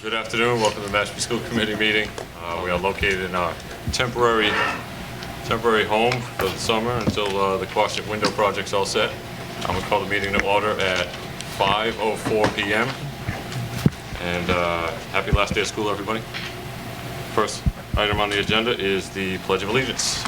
Good afternoon. Welcome to the Mashpee School Committee meeting. We are located in our temporary home for the summer until the Quashnet window project's all set. I'm going to call the meeting to order at 5:04 p.m. And happy last day of school, everybody. First item on the agenda is the Pledge of Allegiance.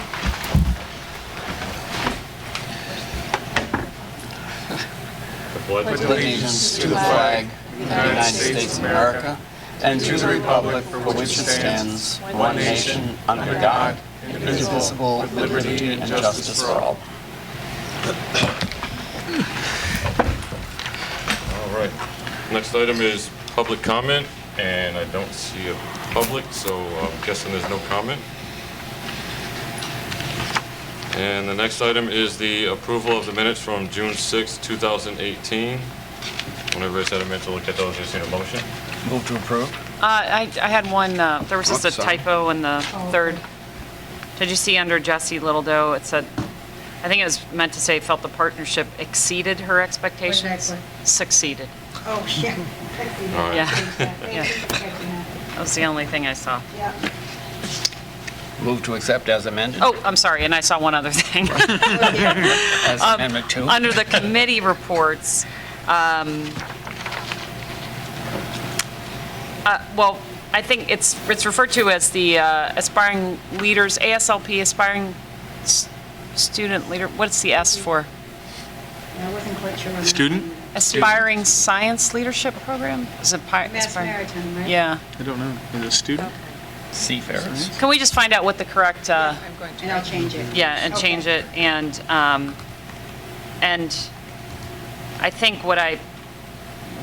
The pledge of Allegiance to the flag of the United States of America and to the republic for which it stands, one nation, under God, indivisible, with liberty and justice for all. All right. Next item is public comment, and I don't see a public, so I'm guessing there's no comment. And the next item is the approval of the minutes from June 6, 2018. When everybody's had a minute to look at those, just need a motion. Move to approve. I had one, there was just a typo in the third. Did you see under Jessie Littledoe, it said, I think it was meant to say, felt the partnership exceeded her expectations. Succeeded. Oh, yeah. All right. Yeah. Thank you for catching that. That was the only thing I saw. Yeah. Move to accept as amended. Oh, I'm sorry, and I saw one other thing. As amendment 2. Under the committee reports, well, I think it's referred to as the aspiring leaders, ASLP, aspiring student leader. What's the S for? I wasn't quite sure on that. Student? Aspiring Science Leadership Program? Is it Mass aspiring? Maritime, right? Yeah. I don't know. Is it a student? Seafarers. Can we just find out what the correct, And I'll change it. yeah, and Okay. change it, and I think what I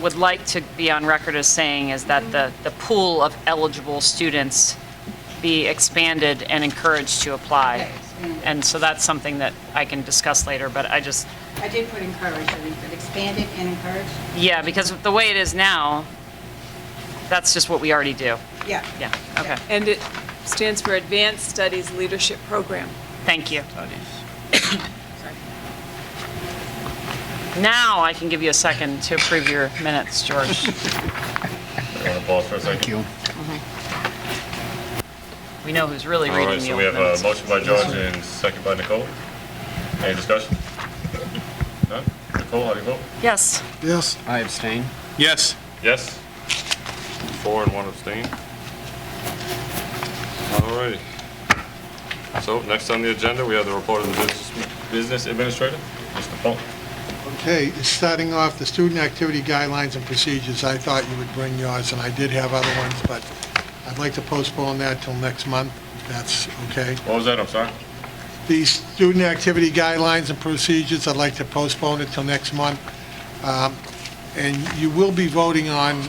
would like to be on record as saying is that the pool of eligible students be expanded and encouraged to apply. Okay, expanded. And so that's something that I can discuss later, but I just, I did put encouraged, I think, but expanded and encouraged? yeah, because the way it is now, that's just what we already do. Yeah. Yeah, okay, And it stands for Advanced Studies Leadership Program. thank you. Now I can give you a second to approve your minutes, George. You want to pause for a second? Thank you. We know who's really All reading right, the so old we have a minutes. motion by George and second by Nicole. Any discussion? None? Nicole, how do you vote? Yes. Yes. I abstain. Yes. Yes? 4 and 1 abstain. All righty. So next on the agenda, we have the report of the business administrator, Mr. Funk. Okay, starting off, the student activity guidelines and procedures, I thought you would bring yours, and I did have other ones, but I'd like to postpone that till next month, if that's okay. What was that? I'm sorry. The student activity guidelines and procedures, I'd like to postpone it till next month. And you will be voting on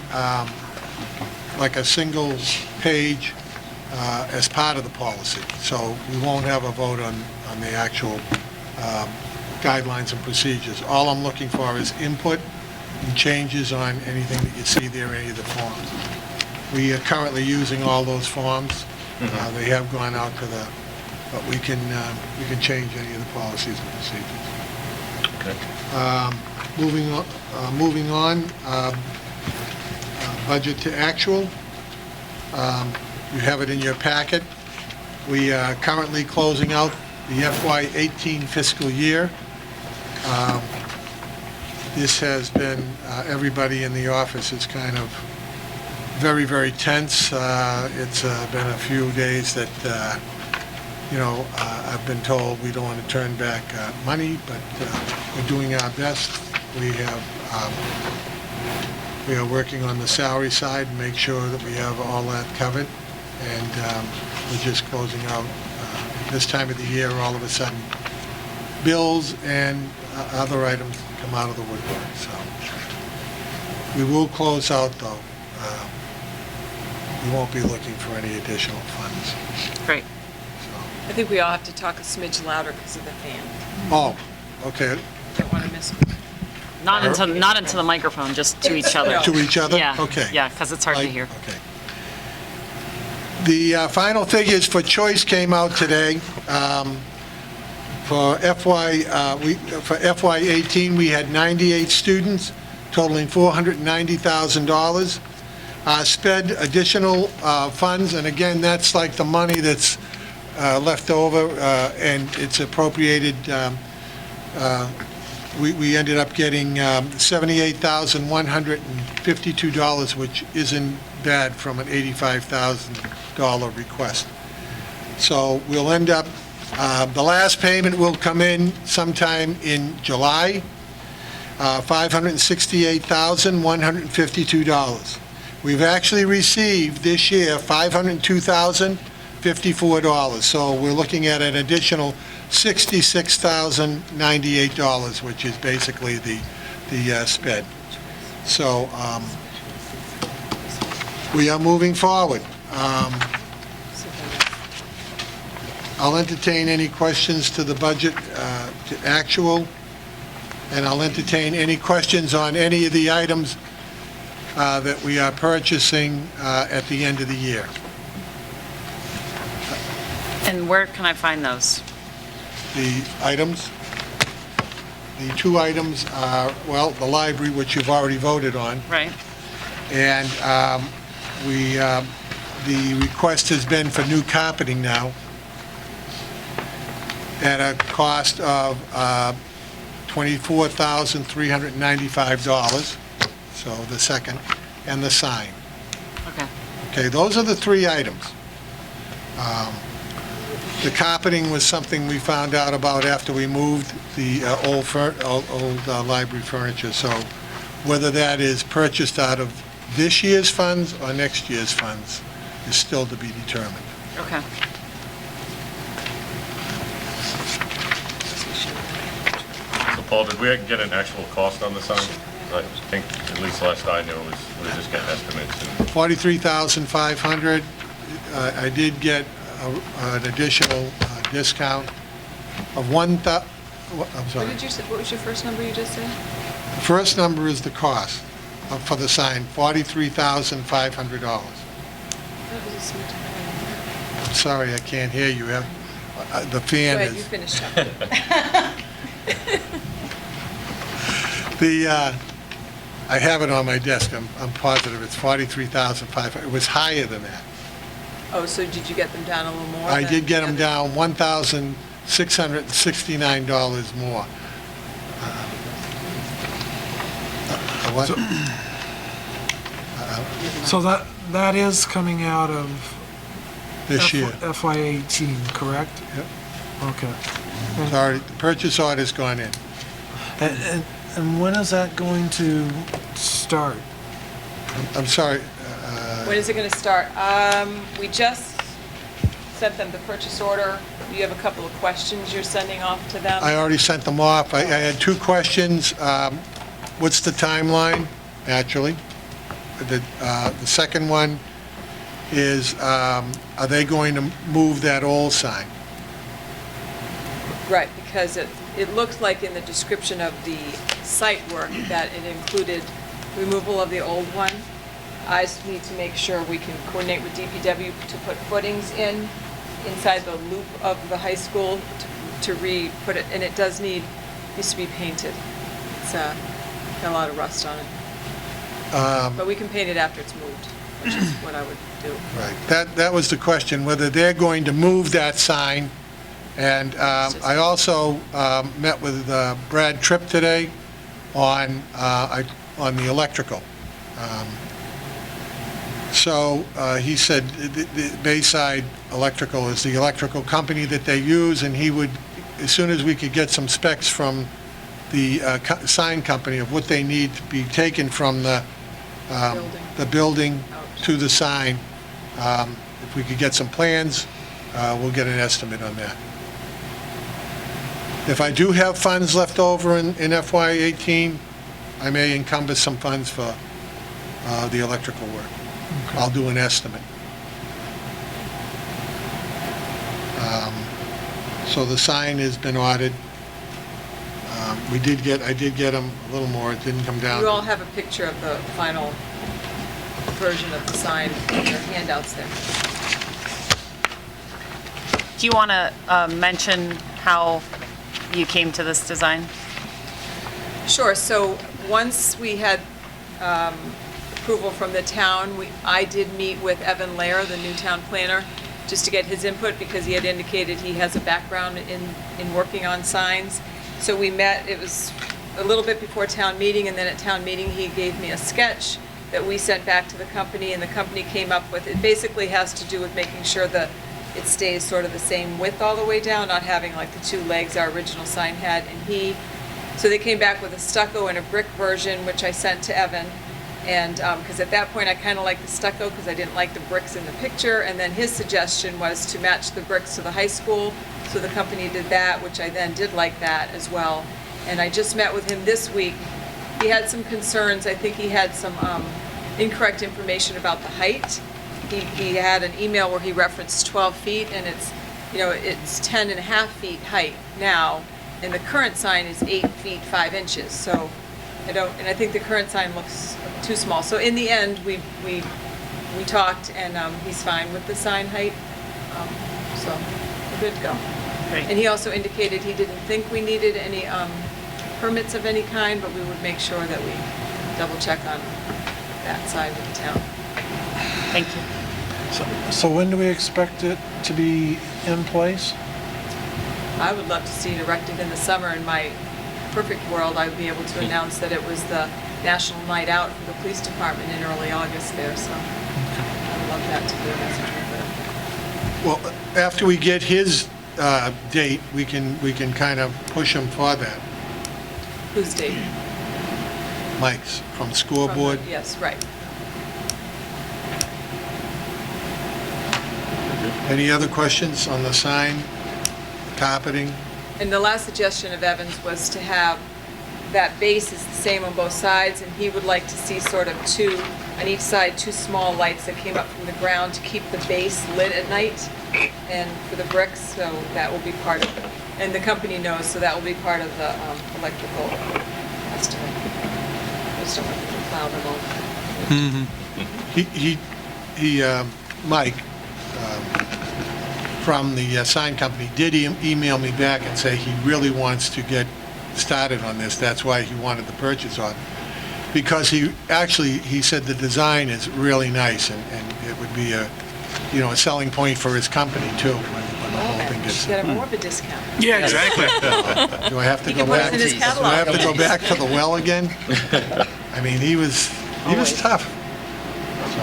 like a single page as part of the policy. So we won't have a vote on the actual guidelines and procedures. All I'm looking for is input and changes on anything that you see there, any of the forms. We are currently using all those forms. They have gone out to the, but we can change any of the policies and procedures. Okay. Moving on, budget to actual. You have it in your packet. We are currently closing out the FY18 fiscal year. This has been, everybody in the office is kind of very, very tense. It's been a few days that, I've been told we don't want to turn back money, but we're doing our best. We are working on the salary side and make sure that we have all that covered. And we're just closing out this time of the year, all of a sudden, bills and other items come out of the woodwork. So we will close out, though. We won't be looking for any additional funds. Great. So. I think we all have to talk a smidge louder because of the fan. Oh, okay. Don't want to miss. Not into the microphone, just to each other. To each other? Yeah. Okay. Yeah, because it's hard to hear. Okay. The final figures for choice came out today. For FY18, we had 98 students, totaling $490,000. sped additional funds, and again, that's like the money that's left over, and it's appropriated. We ended up getting $78,152, which isn't bad from an $85,000 request. So we'll end up, the last payment will come in sometime in July, $568,152. We've actually received this year $502,054, so we're looking at an additional $66,098, which is basically the sped. So we are moving forward. I'll entertain any questions to the budget, to actual, and I'll entertain any questions on any of the items that we are purchasing at the end of the year. And where can I find those? The items, the two items are, well, the library, which you've already voted on, Right? and the request has been for new carpeting now at a cost of $24,395, so the second, and the sign. Okay. Okay, those are the three items. The carpeting was something we found out about after we moved the old library furniture, so whether that is purchased out of this year's funds or next year's funds is still to be determined. Okay. So Paul, did we get an actual cost on the sign? I think, at least last I knew, we were just getting estimates. $43,500. I did get an additional discount of I'm sorry. What did you say, what was your first number you just said? The first number is the cost for the sign, $43,500. That was a small- I'm sorry, I can't hear you. The Go fan ahead, you is... finish up. I have it on my desk. I'm positive it's $43,500. It was higher than that. Oh, so did you get them down a little more? I than did get the them other- down $1,669 more. What? So that is coming out of This year. FY18, correct? Yep. Okay. Sorry, the purchase order's gone in. And when is that going to start? I'm sorry. When is it going to start? We just sent them the purchase order. You have a couple of questions you're sending off to them? I already sent them off. I had two questions. What's the timeline, naturally? The second one is, are they going to move that old sign? Right, because it looks like in the description of the site work that it included removal of the old one. I just need to make sure we can coordinate with DPW to put footings inside the loop of the high school to re-put it, and it needs to be painted. It's got a lot of rust on it. But we can paint it after it's moved, which is what I would do. Right. That was the question, whether they're going to move that sign. And I also met with Brad Tripp today on the electrical. So he said the Bayside Electrical is the electrical company that they use, and he would, as soon as we could get some specs from the sign company of what they need to be taken from the building to the sign, if we could get some plans, we'll get an estimate on that. If I do have funds left over in FY18, I may encumber some funds for the electrical work. I'll do an estimate. So the sign has been ordered. I did get them a little more. It didn't come down. You all have a picture of the final version of the sign in your handouts there. Do you want to mention how you came to this design? Sure, so once we had approval from the town. I did meet with Evan Lair, the new town planner, just to get his input because he had indicated he has a background in working on signs. So we met, it was a little bit before town meeting, and then at town meeting he gave me a sketch that we sent back to the company, and the company came up with, it basically has to do with making sure that it stays sort of the same width all the way down, not having like the two legs our original sign had. And so they came back with a stucco and a brick version, which I sent to Evan. And, because at that point I kind of liked the stucco because I didn't like the bricks in the picture. And then his suggestion was to match the bricks to the high school. So the company did that, which I then did like that as well. And I just met with him this week. He had some concerns. I think he had some incorrect information about the height. He had an email where he referenced 12 feet, and it's 10 and a half feet height now, and the current sign is 8 feet 5 inches. So I think the current sign looks too small. So in the end, we talked, and he's fine with the sign height. So we're good to go. Great. And he also indicated he didn't think we needed any permits of any kind, but we would make sure that we double check on that side with the town. Thank you. So when do we expect it to be in place? I would love to see it erected in the summer. In my perfect world, I would be able to announce that it was the National Night Out for the police department in early August there, so I would love that to be a message. Well, after we get his date, we can kind of push him for that. Whose date? Mike's from scoreboard. Yes, right. Any other questions on the sign, carpeting? And the last suggestion of Evan's was to have that base is the same on both sides, and he would like to see sort of on each side, two small lights that came up from the ground to keep the base lit at night, and for the bricks, so that will be part of it. And the company knows, so that will be part of the electrical estimate. Just don't want to cloud them all. Mike, from the sign company, did email me back and say he really wants to get started on this. That's why he wanted the purchase on. Because he said the design is really nice, and it would be a selling point for his company too, when the whole thing gets. You get more of a discount. Yeah, exactly. Do I have to You go can put back? it in his Do I have to go catalog. back to the well again? I mean, he was tough. So.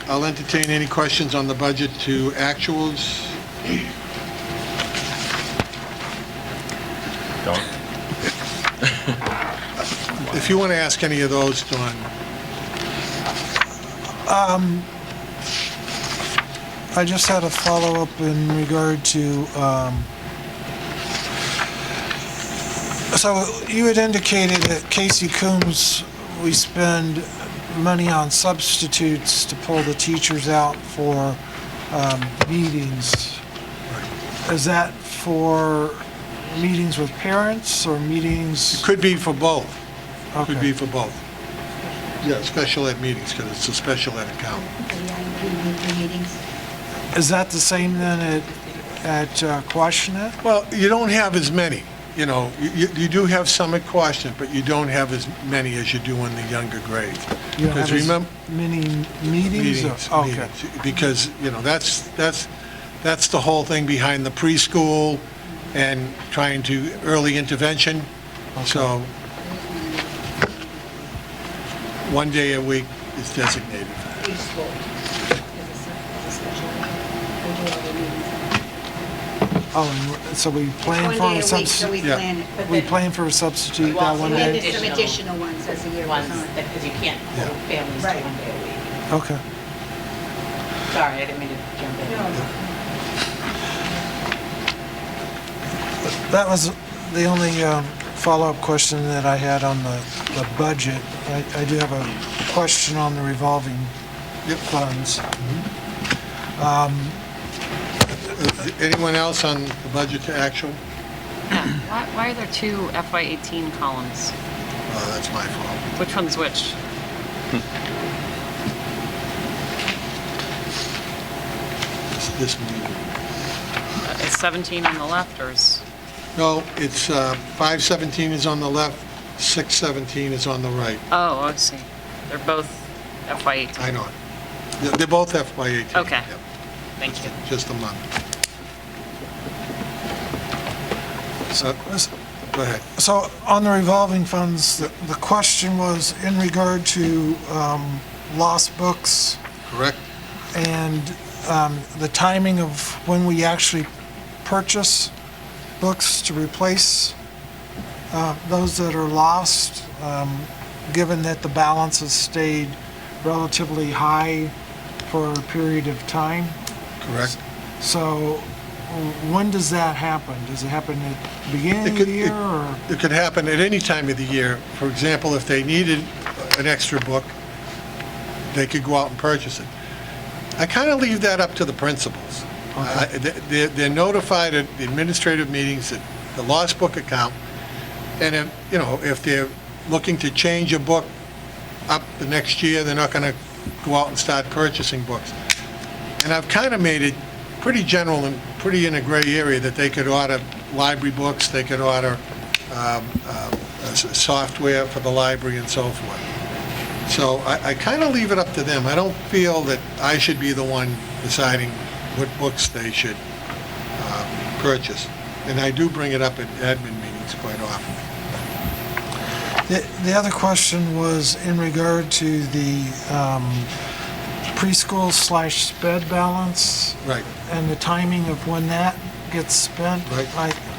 I'll entertain any questions on the budget to actuals. Don't. If you want to ask any of those, Dawn. I just had a follow-up in regard to, so you had indicated at Casey Coombs, we spend money on substitutes to pull the teachers out for meetings. Is that for meetings with parents or meetings? Could be for both. Could Okay. be for both. Yeah, special ed meetings, because it's a special ed account. The IEP meetings. Is that the same then at Quashnet? Well, you don't have as many. You do have some at Quashnet, but you don't have as many as you do in the younger grades. You don't Because have as remember, many meetings? Okay. meetings, because, that's the whole thing behind the preschool and trying to early intervention. So, one day a week is designated. Preschool. As a special ed. We do all the meetings. Oh, and so we plan One for day a a week, so we substitute? Yeah. plan it. But We then plan for a substitute Well, that one we day? did some additional ones as the year ones, goes on. because you can't hold families to Right. 1 day a week. Okay. Sorry, I didn't mean to jump in. That was the only follow-up question that I had on the budget. I do have a question on the revolving funds. Anyone else on the budget to actual? Yeah. Why are there two FY18 columns? That's my fault. Which one's which? This meeting. Is 17 on the left, or is No, it's 517 is on the left, 617 is on the right. Oh, I see. They're both FY18. I know it. They're both FY18. Okay. Yep, Thank you. just a month. Go ahead. So on the revolving funds, the question was in regard to lost books Correct? and the timing of when we actually purchase books to replace those that are lost, given that the balance has stayed relatively high for a period of time. Correct. So when does that happen? Does it happen at the beginning of the year or? It could happen at any time of the year. For example, if they needed an extra book, they could go out and purchase it. I kind of leave that up to the principals. They're notified at the administrative meetings at the lost book account, and if they're looking to change a book up the next year, they're not going to go out and start purchasing books. And I've kind of made it pretty general and pretty in a gray area that they could order library books, they could order software for the library and so forth. So I kind of leave it up to them. I don't feel that I should be the one deciding what books they should purchase. And I do bring it up at admin meetings quite often. The other question was in regard to the preschool/sped balance. Right. And the timing of when that gets spent. Right.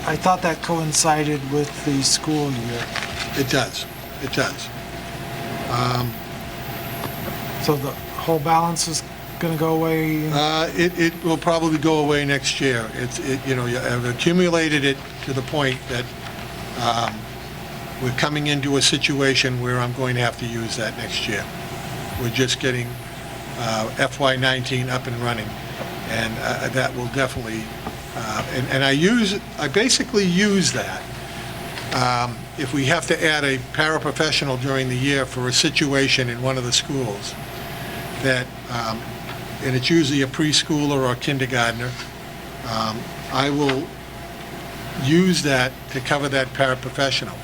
I thought that coincided with the school year. It does. It does. So the whole balance is going to go away? It will probably go away next year. You have accumulated it to the point that we're coming into a situation where I'm going to have to use that next year. We're just getting FY19 up and running, and that will definitely, and I basically use that. If we have to add a paraprofessional during the year for a situation in one of the schools, that, and it's usually a preschooler or a kindergartner, I will use that to cover that paraprofessional.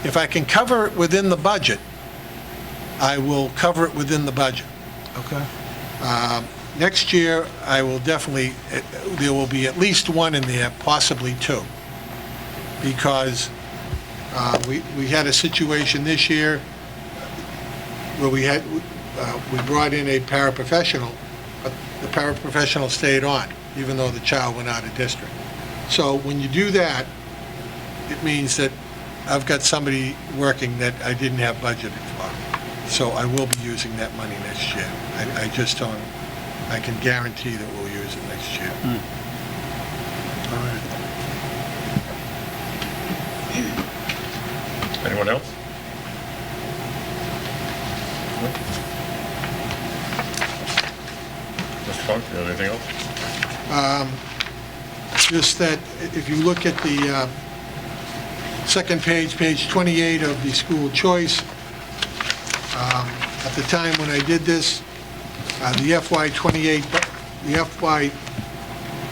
If I can cover it within the budget, I will cover it within the budget. Okay. Next year, I will definitely, there will be at least one in there, possibly two, because we had a situation this year where we brought in a paraprofessional, but the paraprofessional stayed on, even though the child went out of district. So when you do that, it means that I've got somebody working that I didn't have budgeted for. So I will be using that money next year. I just don't, I can guarantee that we'll use it next year. All right. Anyone else? Mr. Funk, you have anything else? Just that if you look at the second page, page 28 of the school choice, at the time when I did this, the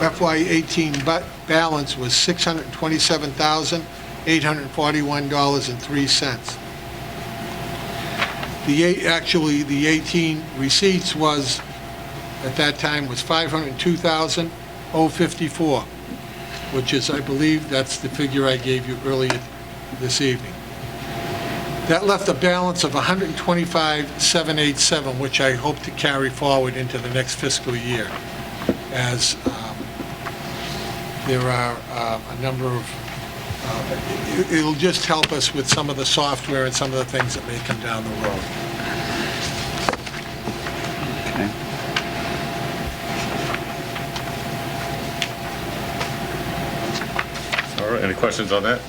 FY18 balance was $627,841.03. Actually, the 18 receipts was, at that time, was $502,054, which is, I believe, that's the figure I gave you earlier this evening. That left a balance of $125,787, which I hope to carry forward into the next fiscal year, as there are a number of, it'll just help us with some of the software and some of the things that may come down the road. All right, any questions on that?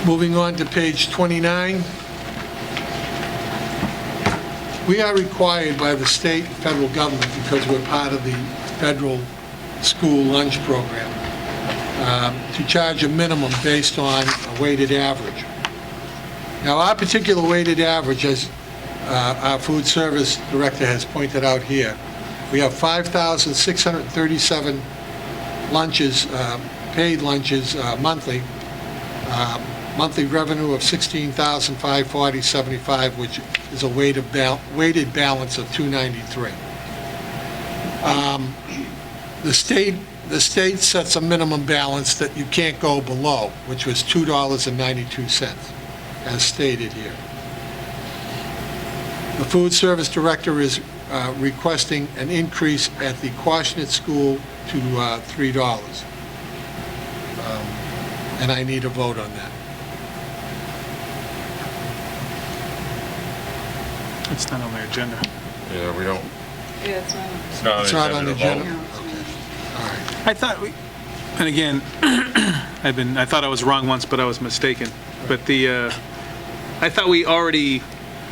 Moving on to page 29. We are required by the state and federal government, because we're part of the federal school lunch program, to charge a minimum based on a weighted average. Now, our particular weighted average, as our food service director has pointed out here, we have 5,637 lunches paid lunches monthly. Monthly revenue of $16,540.75, which is a weighted balance of $293. The state sets a minimum balance that you can't go below, which was $2.92, as stated here. The food service director is requesting an increase at the Quashnet School to $3. And I need a vote on that. It's not on the agenda. Yeah, we don't, Yeah, it's not. it's not It's not on on the the agenda agenda? to vote. All right. I thought and again, I thought I was wrong once, but I was mistaken. But I thought we already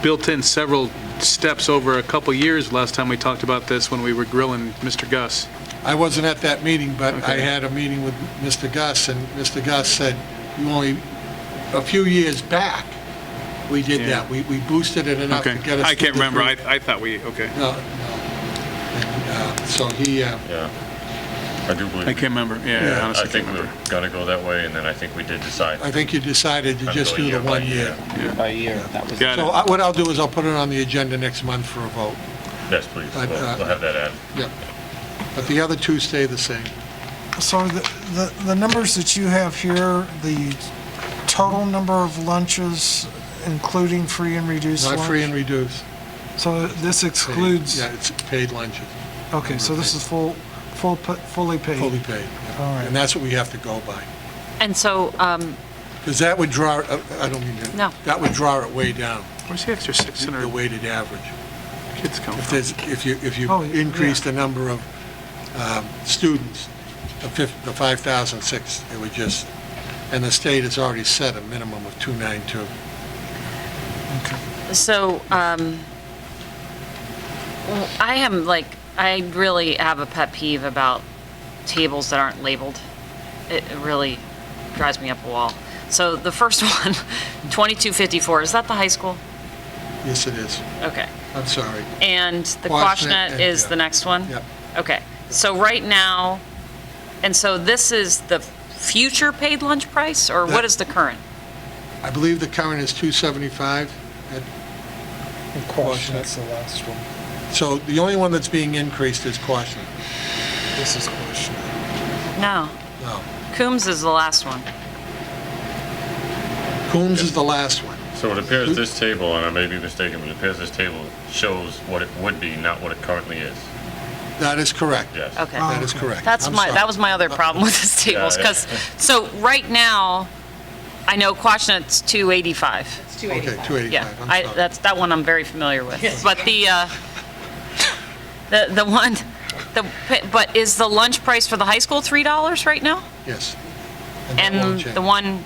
built in several steps over a couple years last time we talked about this when we were grilling Mr. Gus. I wasn't at that meeting, but I Okay. had a meeting with Mr. Gus, and Mr. Gus said, you only, a few years back, we did Yeah. that. We boosted it enough to Okay, get us. I can't to the remember. three. I thought we, okay. No, no. And, so he, Yeah. I do believe. I can't remember. Yeah, Yeah. I I honestly think can't we were remember. gonna go that way, and then I think we did decide. I think you decided to just do the 1 year. By year, that was. Got So it. what I'll do is I'll put it on the agenda next month for a vote. Yes, please, But, we'll have that added. Yeah. But the other two stay the same. So the numbers that you have here, the total number of lunches, including free and reduced lunch? Not free and reduced. So this excludes, Yeah, it's paid lunches, okay, so this is fully paid? fully paid. yeah. All right. And that's what we have to go by. And so, Because that would draw, I don't mean to. No. That would draw it way down, Where's the extra the 600 weighted average. kids come If from? there's, if you Oh, yeah. increase the number of students, the 5,006, it would just, and the state has already set a minimum of 292. so, I really have a pet peeve about tables that aren't labeled. It really drives me up a wall. So the first one, 2254, is that the high school? Yes, it is. Okay. I'm sorry. And the Quashnet Quashnet and- is yeah. the next one? Yep. Okay. So right now, and so this is the future paid lunch price, or what That- is the current? I believe the current is 275. And Quashnet's the last one. So the only one that's being increased is Quashnet. This is Quashnet. No. No. Coombs is the last one. Coombs is the last one. So it appears this table, and I may be mistaken, but it appears this table shows what it would be, not what it currently is. That is correct. Yes. Okay. That is correct. That's I'm my, sorry. that was my other problem with this table, Yeah, because, so right now, I know Quashnet's 285. It's Okay, 285. 285. Yeah, I'm sorry. that one I'm very familiar with. But the one, but is the lunch price for the high school $3 right now? Yes. that won't And change. the one,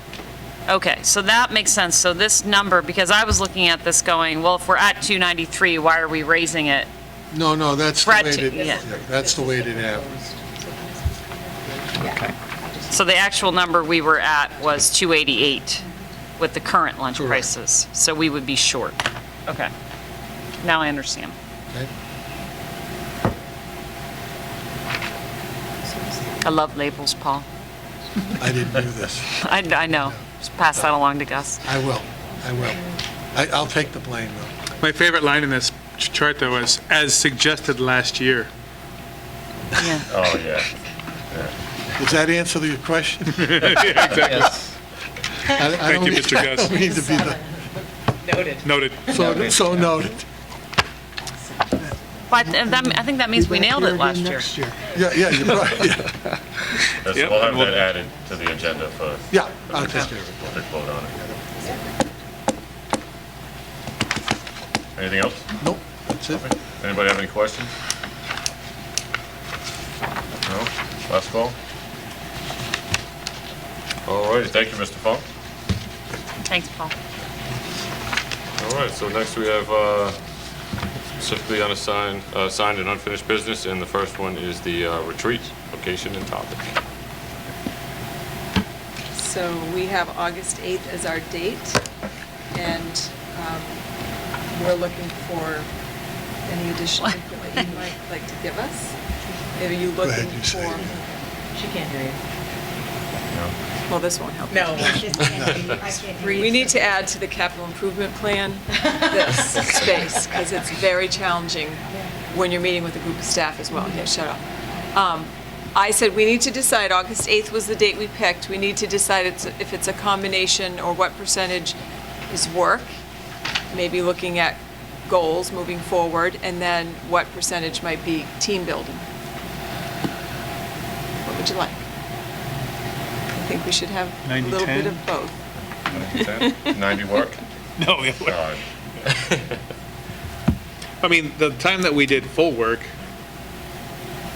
okay, so that makes sense. So this number, because I was looking at this going, well, if we're at 293, why are we raising it? No, that's the Brad, weighted, yeah. that's the weighted average. So the actual number we were at was 288 with the current lunch Correct. prices. So we would be short. Okay. Now I understand. Okay? I love labels, Paul. I didn't do this. I know. Just pass that along to Gus. I will. I'll take the blame, though. My favorite line in this chart, though, is "as suggested last year." Yeah. Oh, yeah. Does that answer your question? Yes. Thank you, Mr. Gus. I don't mean to be the, Noted. Noted. so noted. But I think that means we nailed it last year. Next year. Yeah, you're right, yeah. That's- Yep. We'll have that added to the agenda for Yeah, I'll take care of it. quick vote on it. Anything else? Nope, that's it. Anybody have any questions? No? Last call? All right, thank you, Mr. Funk. Thanks, Paul. All right, so next we have specifically unassigned, signed and unfinished business, and the first one is the retreat, location and topic. So we have August 8th as our date, and we're looking for any additional input that you might like to give us. Maybe you Go ahead, looking you say for, it. She can't hear you. Well, this won't help. No. We need to add to the capital improvement plan this space, because it's very challenging when you're meeting with a group of staff as well. Yeah, shut up. I said we need to decide, August 8th was the date we picked, we need to decide if it's a combination or what percentage is work, maybe looking at goals moving forward, and then what percentage might be team building. What would you like? I think we should have a little bit 90-10? of both. 90 work? No, it God. I mean, the time that we did full work,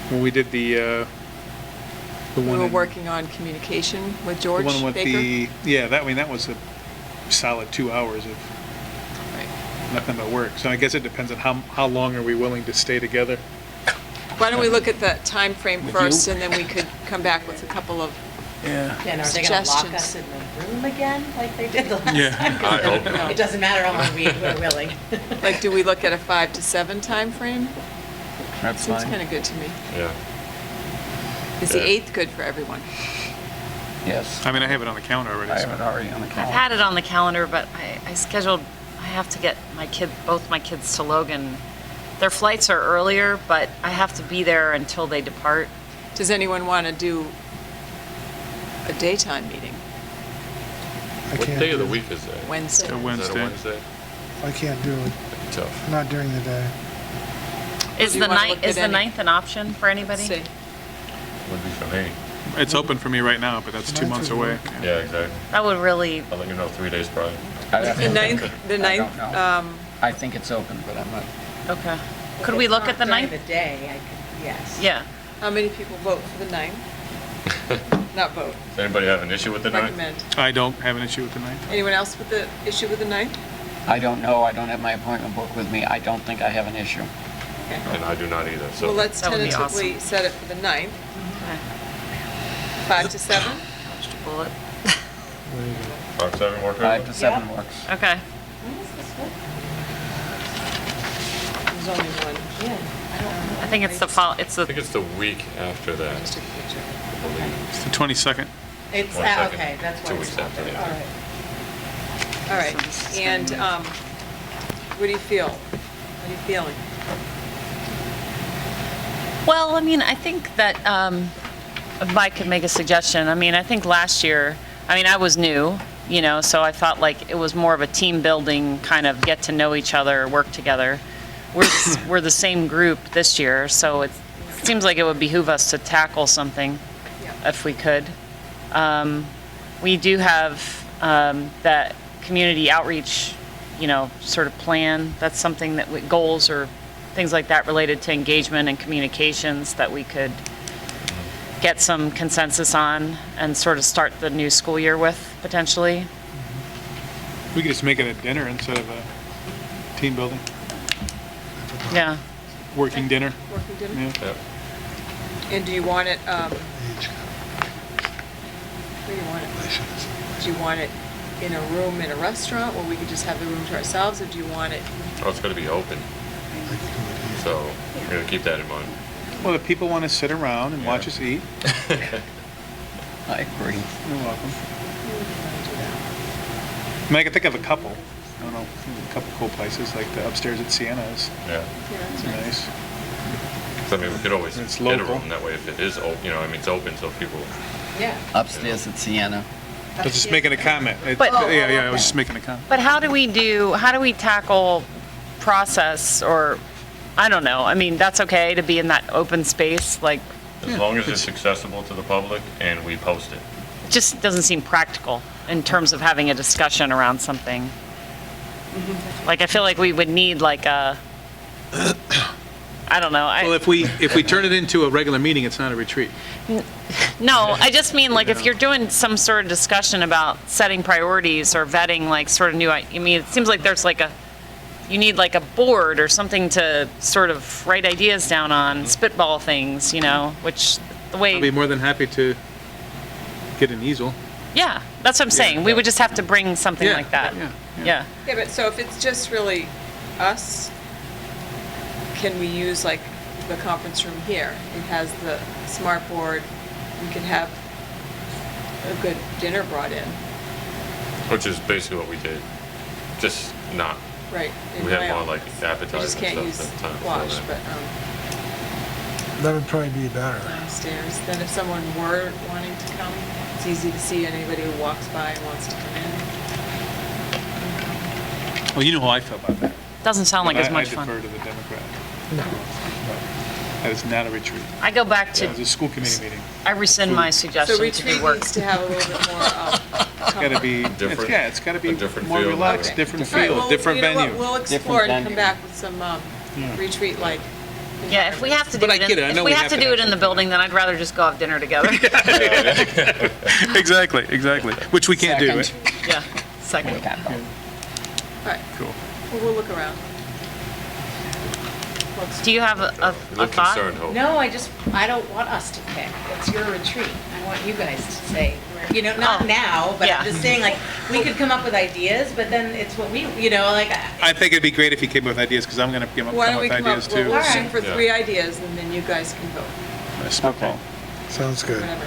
when we did the We one were in- working on communication with the George one with Baker. yeah, that was a solid 2 hours of Right. nothing but work. So I guess it depends on how long are we willing to stay together. Why don't we look at the time frame With first, you? and then we could come back with a couple of, Yeah. And are they gonna lock Suggestions. us in the room again, like they did the last Yeah. time? 'Cause I hope not. It doesn't matter how long we're willing. like, do we look at a 5 to 7 time frame? That's Seems fine. kind of good to me. Yeah. Is the Yeah. 8th good for everyone? Yes. I mean, I have it on the calendar already. I so- have it already on the I've calendar. had it on the calendar, but I have to get both my kids to Logan. Their flights are earlier, but I have to be there until they depart. Does anyone want to do a daytime meeting? I What can't day of the do it. week is that? Wednesday? A Is that a Wednesday. Wednesday? I can't do it, Tough. not during the day. Is do you the wanna ninth, look at is the any- 9th an option for anybody? Let's see. Would be for me. It's open for me right now, but that's 2 months away. Yeah, exactly. That would really, I'll let you know 3 days prior. The 9th, I don't know. um, I think it's open, but I'm not. okay. Could we look at the 9th? During the day, I could, yes. Yeah. how many people vote for the 9th? Not vote, Does anybody have an issue with the 9th? recommend. I don't have an issue with the 9th. Anyone else with the issue with the 9th? I don't know. I don't have my appointment book with me. I don't think I have an issue. Okay. And I do not either, Well, so. let's That would be tentatively set it for the 9th, Okay. 5 to 7? Extra bullet. 5, 7 work? 5 to 7 Yeah. works. Okay. When is this good? There's only one. Yeah, I don't know. I think it's I think it's the week after that, Just took a picture. I believe. It's the 22nd. It's, 22nd, okay, that's why 2 it's weeks not after, good. yeah. All right. All right, and what do you feel? What are you feeling? Well, I mean, I think that if I could make a suggestion, I mean, I think last year, I mean, I was new, so I thought like it was more of a team building, kind of get to know each other, work together. We're the same group this year, so it seems like it would behoove us to tackle something if we could. We do have that community outreach, sort of plan. That's something that goals or things like that related to engagement and communications that we could get some consensus on and sort of start the new school year with, potentially. We could just make it a dinner instead of a team building, Yeah. working dinner. Working dinner? Yeah. Yep. And do you want it, where do you want it? Do you want it in a room in a restaurant, where we could just have the room to ourselves, or do you want it? Oh, it's gonna be open. So, we're gonna keep that in mind. Well, if people want to sit around and watch us eat, I agree. you're welcome. I mean, I can think of a couple. I don't know, a couple cool places, like the upstairs at Sienna's. Yeah. It's nice. So, I mean, we could always It's get a local. room, that way if it is open, it's open, so people, Yeah. Upstairs at Sienna. I was just making a comment. But- Yeah, I was just making a comment. But how do we tackle process, or, I don't know, I mean, that's okay to be in that open space, like, as long as it's accessible to the public and we post it. it just doesn't seem practical in terms of having a discussion around something. Like, I feel like we would need like a, I don't know, Well, if we turn it into a regular meeting, it's not a retreat. no, I just mean like if you're doing some sort of discussion about setting priorities or vetting like sort of new, I mean, it seems like there's like you need like a board or something to sort of write ideas down on, spitball things, which the way. I'd be more than happy to get an easel. Yeah, that's what I'm saying. We would just have to bring something Yeah, like that. yeah. Yeah. Yeah, but so if it's just really us, can we use like the conference room here? It has the smart board, we can have a good dinner brought in, Which is basically what we did, just not, right? in we had my more office. like You just appetizers can't and use stuff at the time. wash, but That would probably be better. downstairs. Then if someone were wanting to come, it's easy to see anybody who walks by and wants to come in. Well, you know how I feel about that. Doesn't sound like as much I fun. defer to the Democrat. That is not a retreat. I go back That was a to, school committee meeting. I rescind my So suggestion to retreat do work. needs to have a little bit more, It's gotta be, Different- it's gotta be a different more feel. relaxed, Okay. different All right, feel, well, different you know what, venue. we'll explore and come venue. back with some retreat-like. Yeah, if we have to do But I it, get it. I if know we we have have to to do have it in the something. building, then I'd rather just go have dinner together. Exactly, which we can't do. Second. Yeah, second. All right, Cool. well, we'll look around. Do you have a You look thought? concerned, Hope. No, I don't want us to pick. It's your retreat. I want you guys to say, you know, not Oh, now, but yeah. I'm just saying, like, we could come up with ideas, but then it's what we, you know, like, I think it'd be great if you came up with ideas, because I'm gonna come Why up don't we with come up, ideas well, too. we'll Alright. shoot for Yeah. 3 ideas, and then you guys can vote, Okay. Sounds good. whatever.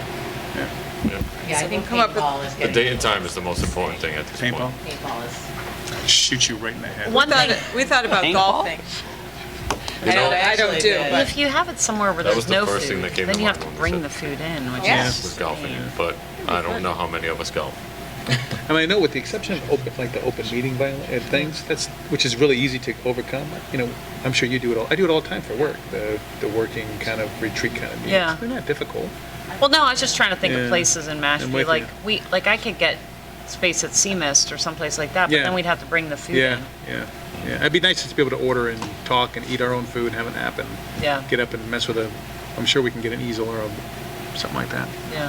Yeah. yeah, I So think we'll come up with- paintball is The getting. date and time is the most important thing at this point. Paintball? Paintball is. Shoot you right in the head. One thing, We thought about Paintball? golfing. You know, I don't actually do, did. well, but if you have it somewhere where That there's was the no first thing food, that came then to you have mind to when we bring said- the food in, which Yeah. is. was golfing, insane. but I don't know how many of us golf. I mean, I know with the exception of open, like the open meeting things, that's, which is really easy to overcome. You know, I'm sure you do it all, I do it all the time for work, the working kind of retreat kind of meetings. Yeah. They're not difficult. Well, no, I was just trying to think Yeah. of places in I'm Mashpee, with like, you. I could get space at Seamist or someplace like that, but Yeah. then we'd have to bring the food Yeah, in. yeah, yeah. It'd be nice to be able to order and talk and eat our own food, have a nap, and Yeah. get up and mess with I'm sure we can get an easel or something like that. Yeah.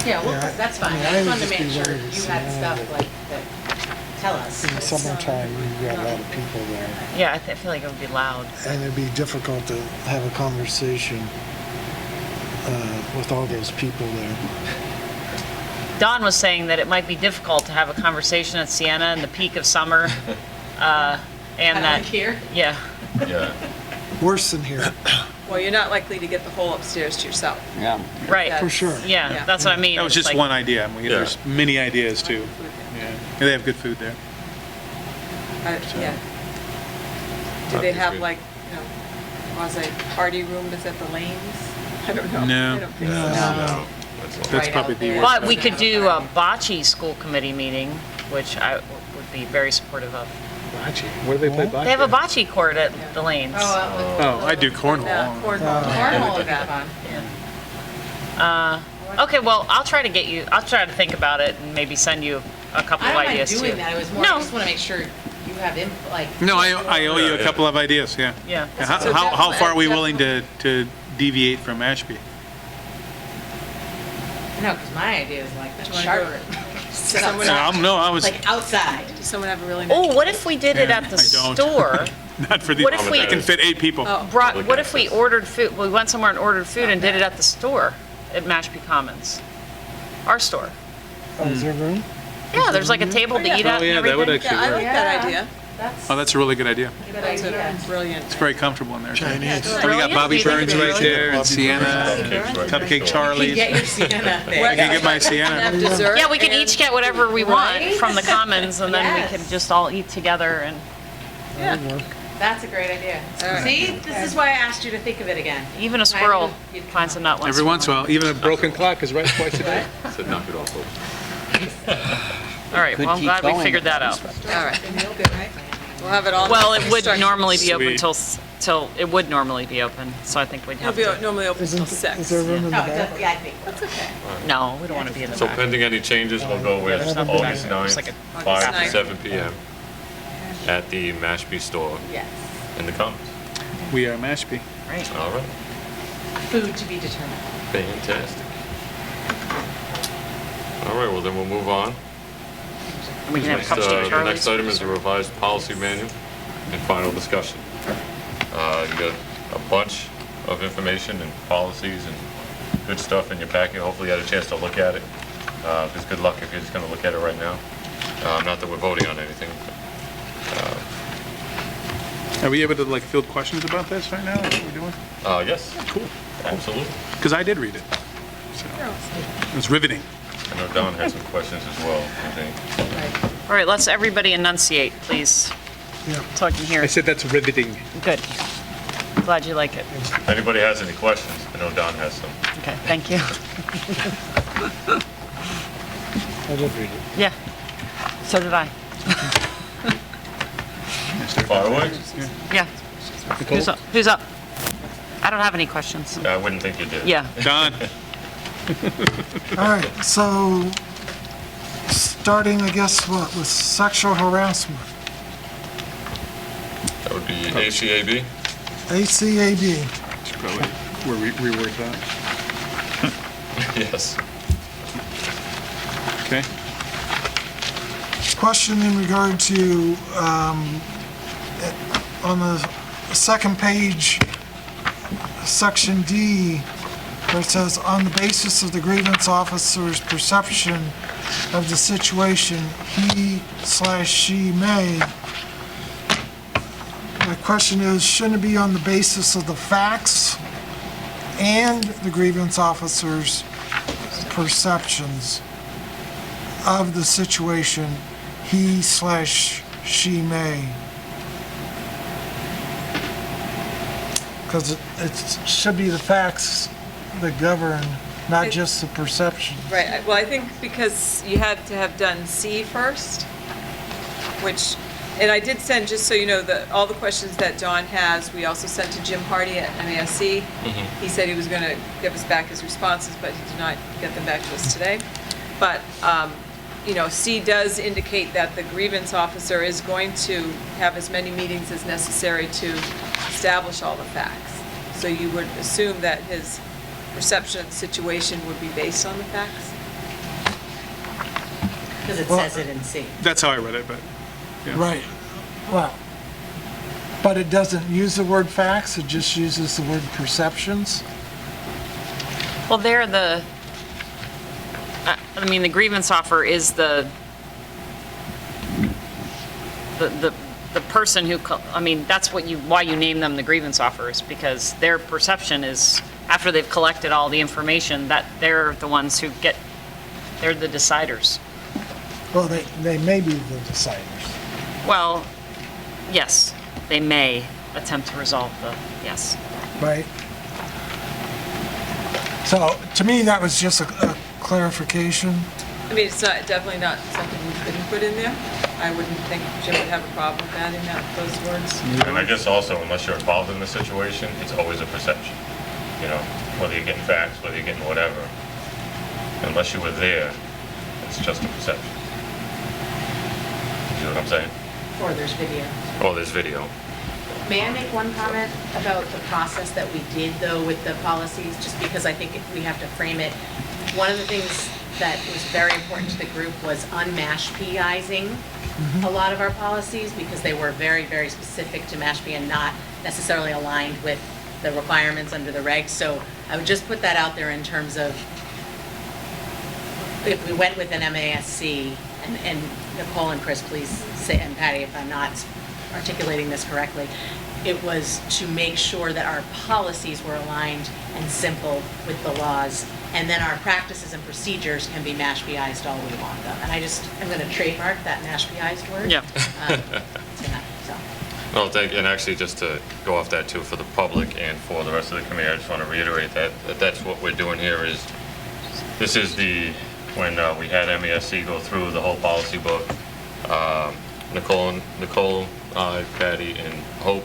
Yeah, well, Yeah, that's fine. I mean, I I just would wanted to just make be sure worried you to see had more. stuff like, that tell us. In the summertime, you've got a lot of people there, Yeah, I feel like it would be loud. and it'd be difficult to have a conversation with all those people there. Don was saying that it might be difficult to have a conversation at Sienna in the peak of summer, and Kinda that, like here. yeah, Yeah. Worse than here, well, you're not likely to get the whole upstairs to yourself. Yeah. right. for sure. Yeah, that's what I mean. That was It's just like- one idea. I mean, Yeah. there's many ideas too. Yeah. And they have good food there. Yeah. Do they have like, you know, quasi-party room that's at the lanes? I don't know. No. I don't think so. No. That's That's Right probably out the there. worst. But we could do a bocce school committee meeting, which I would be very supportive of. Bocce. Where do they play bocce? They have a bocce court at the lanes. Oh, I do cornhole. Yeah, cornhole. Cornhole would be fun. Okay, well, I'll try to think about it and maybe send you a couple I of don't mind ideas too. doing that, it was more, No. I just want to make sure you have input, like. No, I owe you a Yeah. couple of ideas, yeah. Yeah. How far are we willing to deviate from Mashpee? No, because my idea is like Do that you wanna sharp. go- Sit Someone- outside. No, I was, Like outside. Does someone have a really nice? Oh, what if we did it Yeah, at the I don't. store? not for the, What if we- I can fit 8 people. Oh. What if we ordered food, we went somewhere and ordered food and did it at the store at Mashpee Commons? Our store. Oh, is there room? Yeah, there's like a table to eat at Oh, and yeah, that would everything. actually Yeah, I work. like that idea. That's Oh, that's a really good idea. a good That's idea. a brilliant. It's very comfortable in there. too. Chinese. We got Brilliant. Bobby You think Burns it'd be right brilliant? there, and Sienna, Cupcakes right Cupcake next door. You Charlie's. get your Sienna thing. I can get my Have Sienna. dessert. Yeah, we can each get whatever we want Right? from the Commons and then we Yes. can just all eat together and, Yeah. That's a great idea. All right. See, this is why I asked you to think of it again. even a squirrel You'd come finds a up. nut once Every in a once in a while, even a broken clock is right twice a day. Said knock it off, Hope. All right, Could well, I'm keep glad we going. figured that out. All right. We'll have it all. Well, it would instructions. normally be open Sweet. till, it would normally be open, so I think we'd It'll have be to. normally open till Is 6. there room in the No, it back? does- yeah, I think. No, we don't want to be in the So back. pending any changes, we'll go with there's nothing August back there. It's 9th, like a- 5 to August 7 p.m. at the Mashpee store Yes. in the Commons. We are Mashpee. Right. All right, Food to be determined. fantastic. All right, well then we'll move on. And we can have Next, cups to the next Charlie's. item is a revised policy manual and final discussion. You got a bunch of information and policies and good stuff in your packet. Hopefully you had a chance to look at it. Just good luck if you're just gonna look at it right now. Not that we're voting on anything. Are we able to like field questions about this right now? What we're doing? Yes. Cool. Absolutely. Because I did read it. So, it was riveting. I know Don has some questions as well, I think. All right, let's everybody enunciate, please. Yeah. Talking here. I said that's riveting. Good. Glad you like it. If anybody has any questions, I know Don has some. Okay, thank you. I did read it. Yeah, so did I. Fire away? Yeah. Who's up? Who's up? I don't have any questions. I wouldn't think you did. Yeah. Don? All right, so starting, I guess, what, with sexual harassment, That would be ACAB? ACAB. Should probably reword that. Yes. Okay. Question in regard to, on the second page, section D, where it says, on the basis of the grievance officer's perception of the situation, he/she may. My question is, shouldn't it be on the basis of the facts and the grievance officer's perceptions of the situation, he/she may? Because it should be the facts that govern, not just the perception. Right, well, I think because you had to have done C first, which, and I did send, just so you know, all the questions that Dawn has, we also sent to Jim Hardy at MASC. He said he was going to give us back his responses, but he did not get them back to us today. But, you know, C does indicate that the grievance officer is going to have as many meetings as necessary to establish all the facts. So you would assume that his perception of the situation would be based on the facts? Because it says it in C. That's how I read it, but, yeah. Right. Well, but it doesn't use the word facts, it just uses the word perceptions? Well, they're the, I mean, the grievance officer is the person who, I mean, that's what why you name them the grievance officers, because their perception is, after they've collected all the information, that they're the ones who they're the deciders. Well, they may be the deciders. Well, yes, they may attempt to resolve yes. Right? So, to me, that was just a clarification. I mean, it's definitely not something we couldn't put in there. I wouldn't think Jim would have a problem with adding those words. And I guess also, unless you're involved in the situation, it's always a perception. You know, whether you're getting facts, whether you're getting whatever. Unless you were there, it's just a perception. You know what I'm saying? Or there's video. Oh, there's video. May I make one comment about the process that we did, though, with the policies, just because I think we have to frame it. One of the things that was very important to the group was un-Mashpee-izing a lot of our policies, because they were very, very specific to Mashpee and not necessarily aligned with the requirements under the regs. So I would just put that out there in terms of, if we went with an MASC, and Nicole and Chris, please say, and Patty, if I'm not articulating this correctly, it was to make sure that our policies were aligned and simple with the laws, and then our practices and procedures can be Mashpee-ized all we want them. And I'm going to trademark that Mashpee-ized word. Yeah. Tonight, so. Well, thank you, and actually, just to go off that too, for the public and for the rest of the committee, I just want to reiterate that that's what we're doing here is, this is when we had MASC go through the whole policy book, Nicole, Patty, and Hope,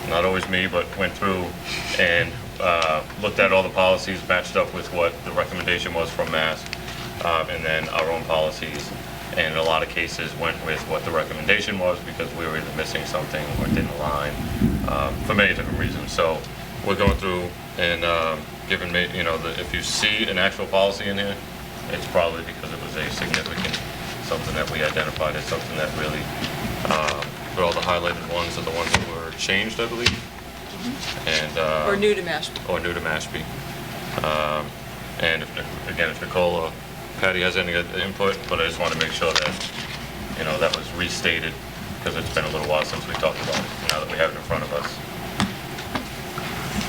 not always me, but went through and looked at all the policies, matched up with what the recommendation was from MASC, and then our own policies. And in a lot of cases went with what the recommendation was, because we were either missing something or didn't align, for many different reasons. So we're going through and giving me, you know, if you see an actual policy in here, it's probably because it was a significant, something that we identified as something that really, but all the highlighted ones are the ones that were changed, I believe. And Or new to Mashpee. Or new to Mashpee. And if Nicole or Patty has any input, but I just want to make sure that, you know, that was restated, because it's been a little while since we talked about it, now that we have it in front of us.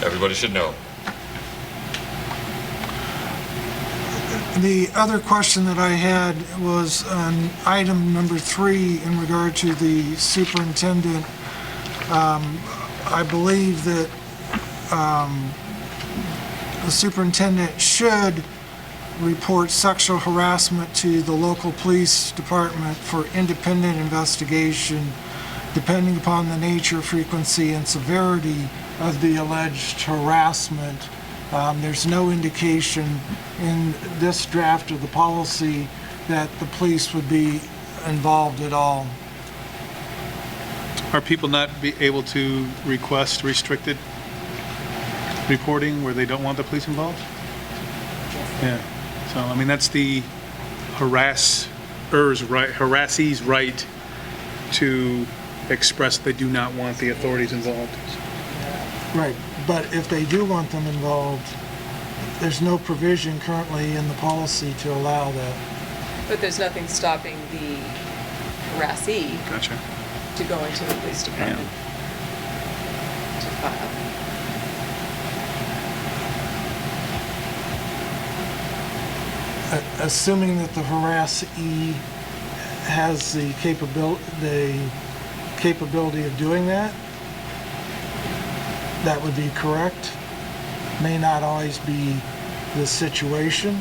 Everybody should know. The other question that I had was on item number 3 in regard to the superintendent. I believe that the superintendent should report sexual harassment to the local police department for independent investigation, depending upon the nature, frequency, and severity of the alleged harassment. There's no indication in this draft of the policy that the police would be involved at all. Are people not be able to request restricted reporting where they don't want the police involved? Yeah, so, I mean, that's the harassee's right to express they do not want the authorities involved. Right, but if they do want them involved, there's no provision currently in the policy to allow that. But there's nothing stopping the harassee Gotcha. to go into the police department to file. Assuming that the harassee has the capability of doing that, that would be correct. May not always be the situation.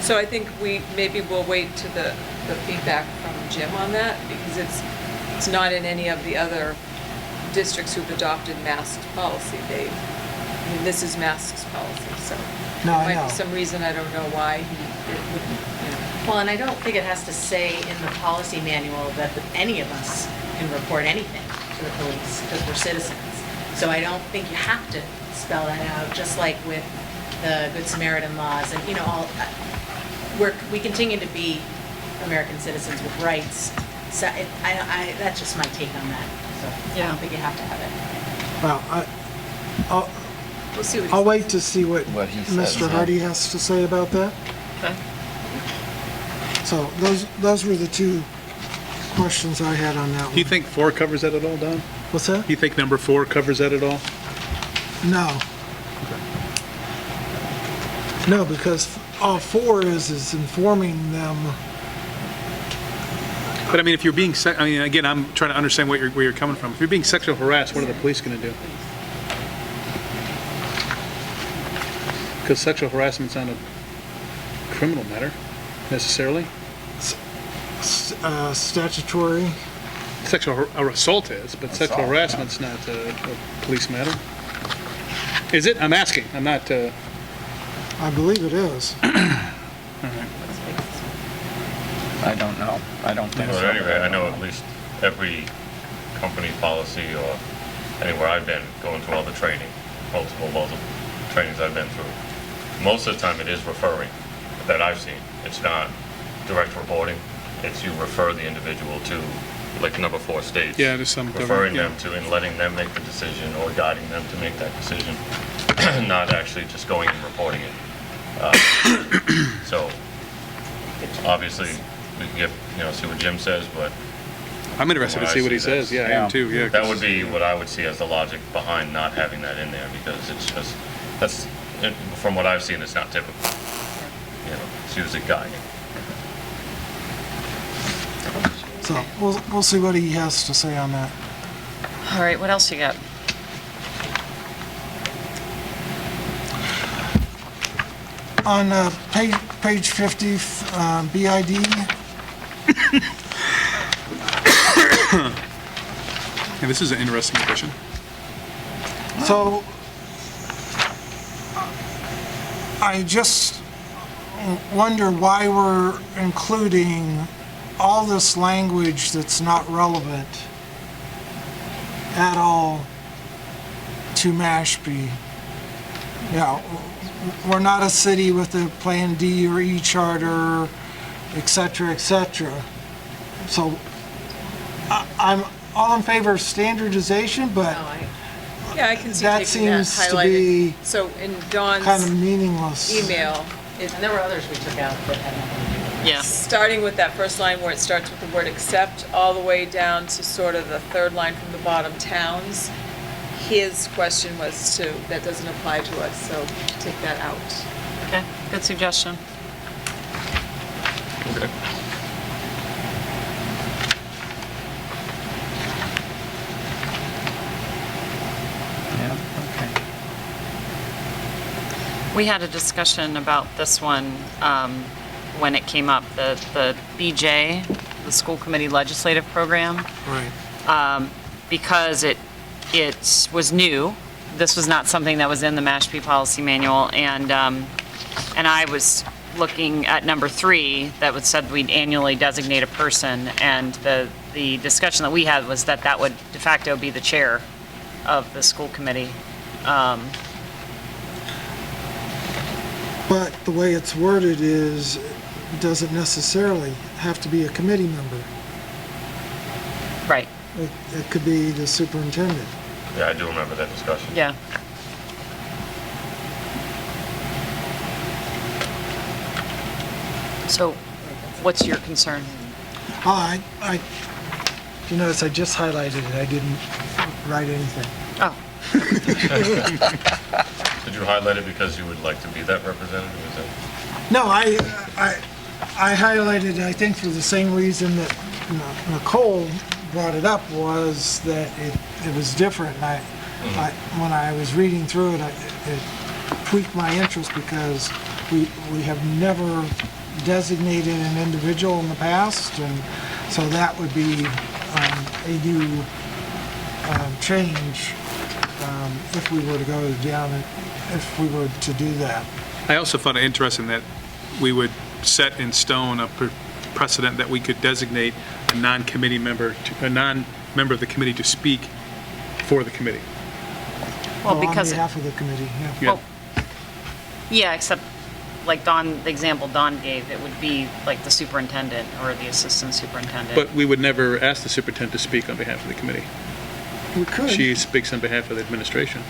So I think maybe we'll wait to the feedback from Jim on that, because it's not in any of the other districts who've adopted masked policy. This is masks policy, so. No, I There might know. be some reason, I don't know why it wouldn't, Well, and I don't think it has to say in the policy manual that any of us can report anything to the police, because we're citizens. So I don't think you have to spell that out, just like with the Good Samaritan laws and, we continue to be American citizens with rights. So that's just my take on that. So I don't think you have to have it. Well, We'll see what he I'll says. wait to see what What he says, Mr. yeah. Hardy has to say about that. Okay. So those were the two questions I had on that Do you one. think 4 covers that at all, Don? What's that? Do you think number 4 covers that at all? No. No, because all 4 is informing them. But I mean, if you're being, again, I'm trying to understand where you're coming from. If you're being sexually harassed, what are the police going to do? Because sexual harassment's not a criminal matter, necessarily. Statutory. Sexual assault is, but sexual harassment's not a police matter. Is it? I'm asking. I'm not, I believe it is. I don't know. I don't think so. But anyway, I know at least every company policy or anywhere I've been, going through all the training, multiple trainings I've been through, most of the time it is referring that I've seen. It's not direct reporting. It's you refer the individual to, like number 4 states. Yeah, there's some referring government, them to and letting them make the decision or guiding them to make that decision, not actually just going and reporting it. So obviously we can see what Jim says, but I'm interested to see what he says. Yeah, I am too. Yeah. that would be what I would see as the logic behind not having that in there, because it's just, from what I've seen, it's not typical. It's usually guiding. So we'll see what he has to say on that. All right, what else you got? On page 50, BID, Yeah, this is an interesting addition. so I just wonder why we're including all this language that's not relevant at all to Mashpee. We're not a city with a Plan D or E charter, et cetera, et cetera. So I'm all in favor of standardization, but Yeah, I can see that taking that, seems to highlighting. be So in Dawn's kind of meaningless. email, And there were others we took out that had nothing to do with it. Yeah. starting with that first line where it starts with the word "except," all the way down to sort of the third line from the bottom, towns, his question was to, that doesn't apply to us, so take that out. Okay, good suggestion. Okay. Yeah, okay. We had a discussion about this one when it came up, the BJ, the School Committee Legislative Program. Right. Because it was new. This was not something that was in the Mashpee Policy Manual, and I was looking at number 3 that would said we'd annually designate a person, and the discussion that we had was that would de facto be the chair of the school committee. But the way it's worded is, it doesn't necessarily have to be a committee member. Right. It could be the superintendent. Yeah, I do remember that discussion. Yeah. So, what's your concern? You notice I just highlighted it, I didn't write anything. Oh, Did you highlight it because you would like to be that representative? Is that? No, I highlighted, I think for the same reason that Nicole brought it up, was that it was different. And when I was reading through it, it piqued my interest because we have never designated an individual in the past, and so that would be a new change if we were to go down, if we were to do that. I also found it interesting that we would set in stone a precedent that we could designate a non-committee member, a non-member of the committee to speak for the committee. well, because, On behalf of the committee, yeah. Yeah. well, yeah, except like the example Don gave, it would be like the superintendent or the assistant superintendent. But we would never ask the superintendent to speak on behalf of the committee. We could. She speaks on behalf of the administration.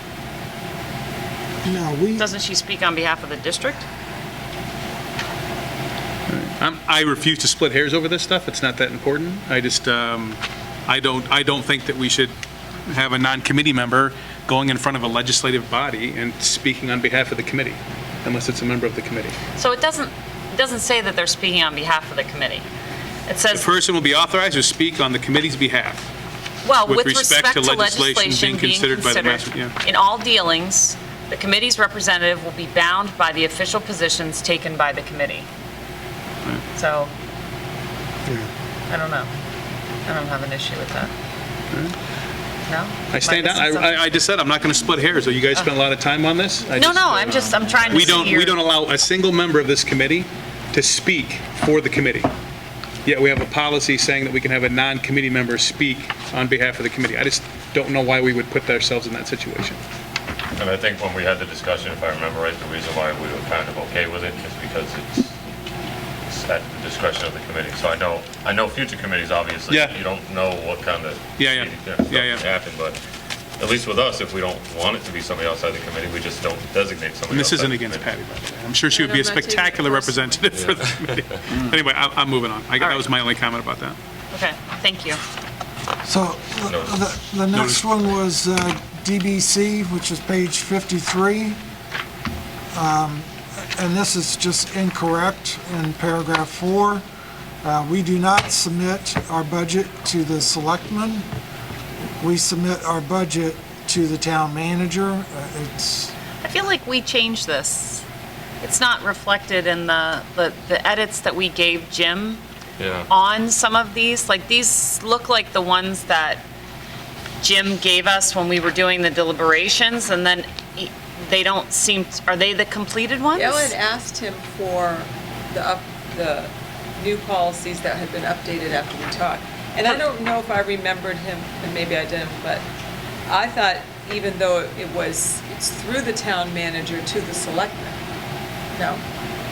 No, Doesn't she speak on behalf of the district? I refuse to split hairs over this stuff. It's not that important. I just, I don't think that we should have a non-committee member going in front of a legislative body and speaking on behalf of the committee, unless it's a member of the committee. So it doesn't say that they're speaking on behalf of the committee. It The says, person will be authorized to speak on the committee's behalf. well, with respect to legislation being considered by the considered, yeah. in all dealings, the committee's representative will be bound by the official positions taken by the committee. So, I don't know. I don't have an issue with that. No? I stand down. I just said I'm not going to split hairs. So you guys spent a lot of time on this. No, I'm trying to We see don't your... we don't allow a single member of this committee to speak for the committee. Yet we have a policy saying that we can have a non-committee member speak on behalf of the committee. I just don't know why we would put ourselves in that situation. And I think when we had the discussion, if I remember right, the reason why we were kind of okay with it is because it's at the discretion of the committee. So I know future committees, obviously, Yeah. you don't know what kind of Yeah. stuff can happen, but at least with us, if we don't want it to be somebody outside the committee, we just don't designate somebody And this outside isn't the against committee. Patty, by the way. I'm sure she would be a And I'm not taking it spectacular personally. representative for the committee. Anyway, I'm moving on. That was my only comment about that. Okay, thank you. So the next one was DBC, which is page 53. And this is just incorrect in paragraph 4. We do not submit our budget to the selectmen. We submit our budget to the town manager. I feel like we changed this. It's not reflected in the edits that we gave Jim Yeah. on some of these. Like, these look like the ones that Jim gave us when we were doing the deliberations, and then they don't seem, are they the completed ones? Gail had asked him for the new policies that had been updated after we talked. And I don't know if I remembered him, and maybe I didn't, but I thought even though it's through the town manager to the selectmen. No?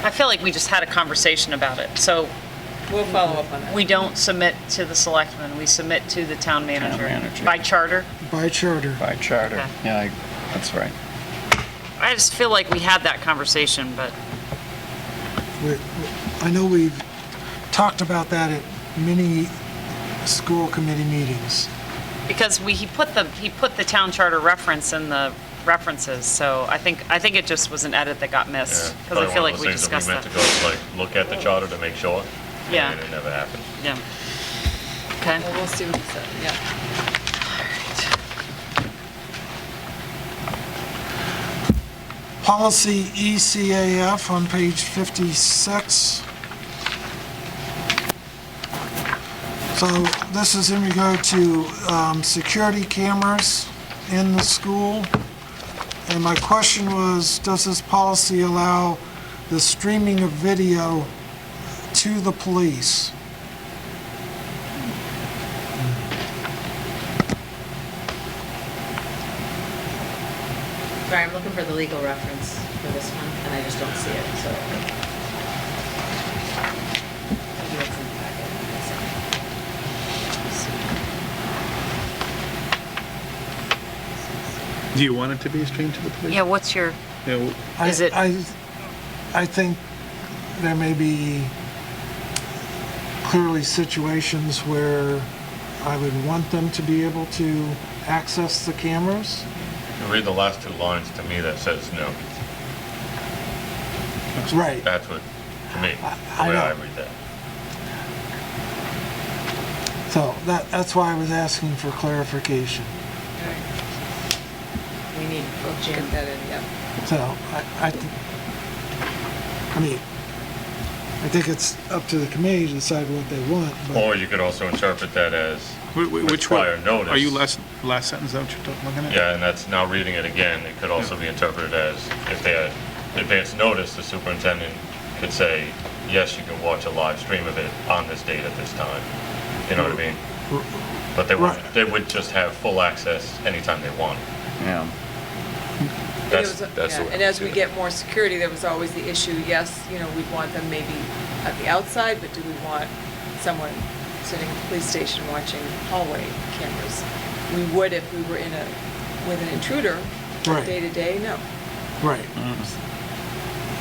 I feel like we just had a conversation about it. So We'll follow up on that. we don't submit to the selectmen, we submit to the town manager. manager. By charter. By charter. By charter. Okay. Yeah, that's right. I just feel like we had that conversation, but I know we've talked about that at many school committee meetings. Because he put the town charter reference in the references, so I think it just was an edit that got missed. Because I feel like we discussed that. We meant to go, like, look at the charter to make sure. Yeah. And it never happened. Yeah. Okay. Well, we'll see what he said, yeah. Policy ECAF on page 56. So this is in regard to security cameras in the school. And my question was, does this policy allow the streaming of video to the police? Sorry, I'm looking for the legal reference for this one, and I just don't see it, so. Maybe it's in the packet. Do you want it to be streamed to the police? Yeah, what's your, Yeah, Is it- I think there may be clearly situations where I would want them to be able to access the cameras. You read the last two lines to me that says no. Right. That's what, to me, I the way know. I read that. So that's why I was asking for clarification. We need Jim. Get that in, yeah. So I mean, I think it's up to the committee to decide what they want, but Or you could also interpret that as with Which one? prior notice. Are you last sentence, is that what you're looking at? Yeah, and that's, now reading it again, it could also be interpreted as, if they had advance notice, the superintendent could say, yes, you can watch a live stream of it on this date at this time. You know what I mean? But they would just have full access anytime they want. Yeah. And it was- That's yeah, the way and I as see we it. get more security, there was always the issue, yes, we'd want them maybe at the outside, but do we want someone sitting at the police station watching hallway cameras? We would if we were with an intruder, Right. day to day, no, right.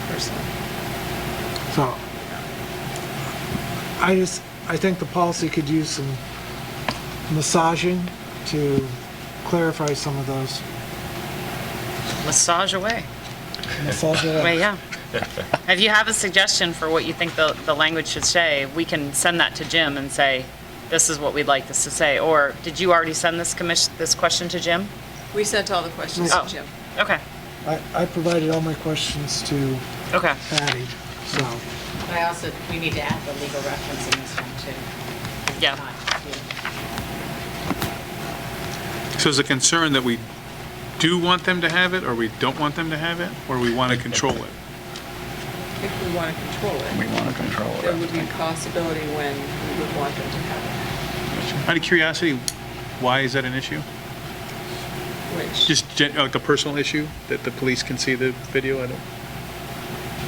personally. So I think the policy could use some massaging to clarify some of those. massage away? Massage it Well, out. yeah. If you have a suggestion for what you think the language should say, we can send that to Jim and say, this is what we'd like this to say. Or did you already send this question to Jim? We sent all the questions Oh. to Jim. Okay, I provided all my questions to okay. Patty, so. But we need to add the legal reference in this one too. Yeah. So is the concern that we do want them to have it, or we don't want them to have it, or we want to control it? I think we want to control We it. want to control it. There would be a possibility when we would want them to have Out of curiosity, why is that an issue? it, which. Just like a personal issue, that the police can see the video? I'm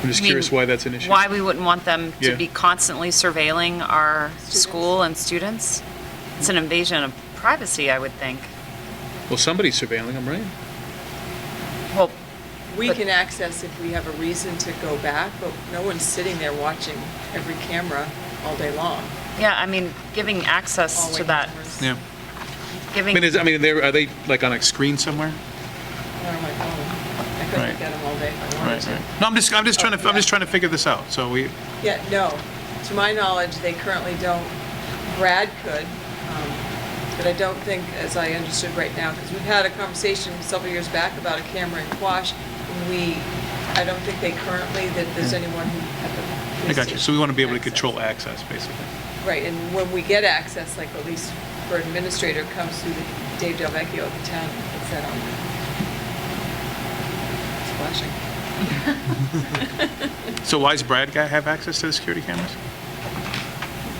just You mean, curious why that's an issue. Why we wouldn't want them to Yeah. be constantly surveilling our school and students? It's an invasion of privacy, I would think. Well, somebody's surveilling them, right? Well, We But- can access if we have a reason to go back, but no one's sitting there watching every camera all day long. yeah, I mean, giving access Hallway to that, cameras. Yeah. giving, Are they like on a screen somewhere? They're on my phone. I couldn't Right. look at them all day if I wanted to. No, I'm just trying to figure this out. So Yeah, no. To my knowledge, they currently don't. Brad could, but I don't think, as I understood right now, because we've had a conversation several years back about a camera in Quash, and I don't think they currently, that there's anyone who at the I police got you. So station we want to be able to access. control access, basically. Right, and when we get access, like at least for administrator, comes through the Dave Delvecchio at the town, and puts that on there. It's flashing. So why does Brad guy have access to the security cameras?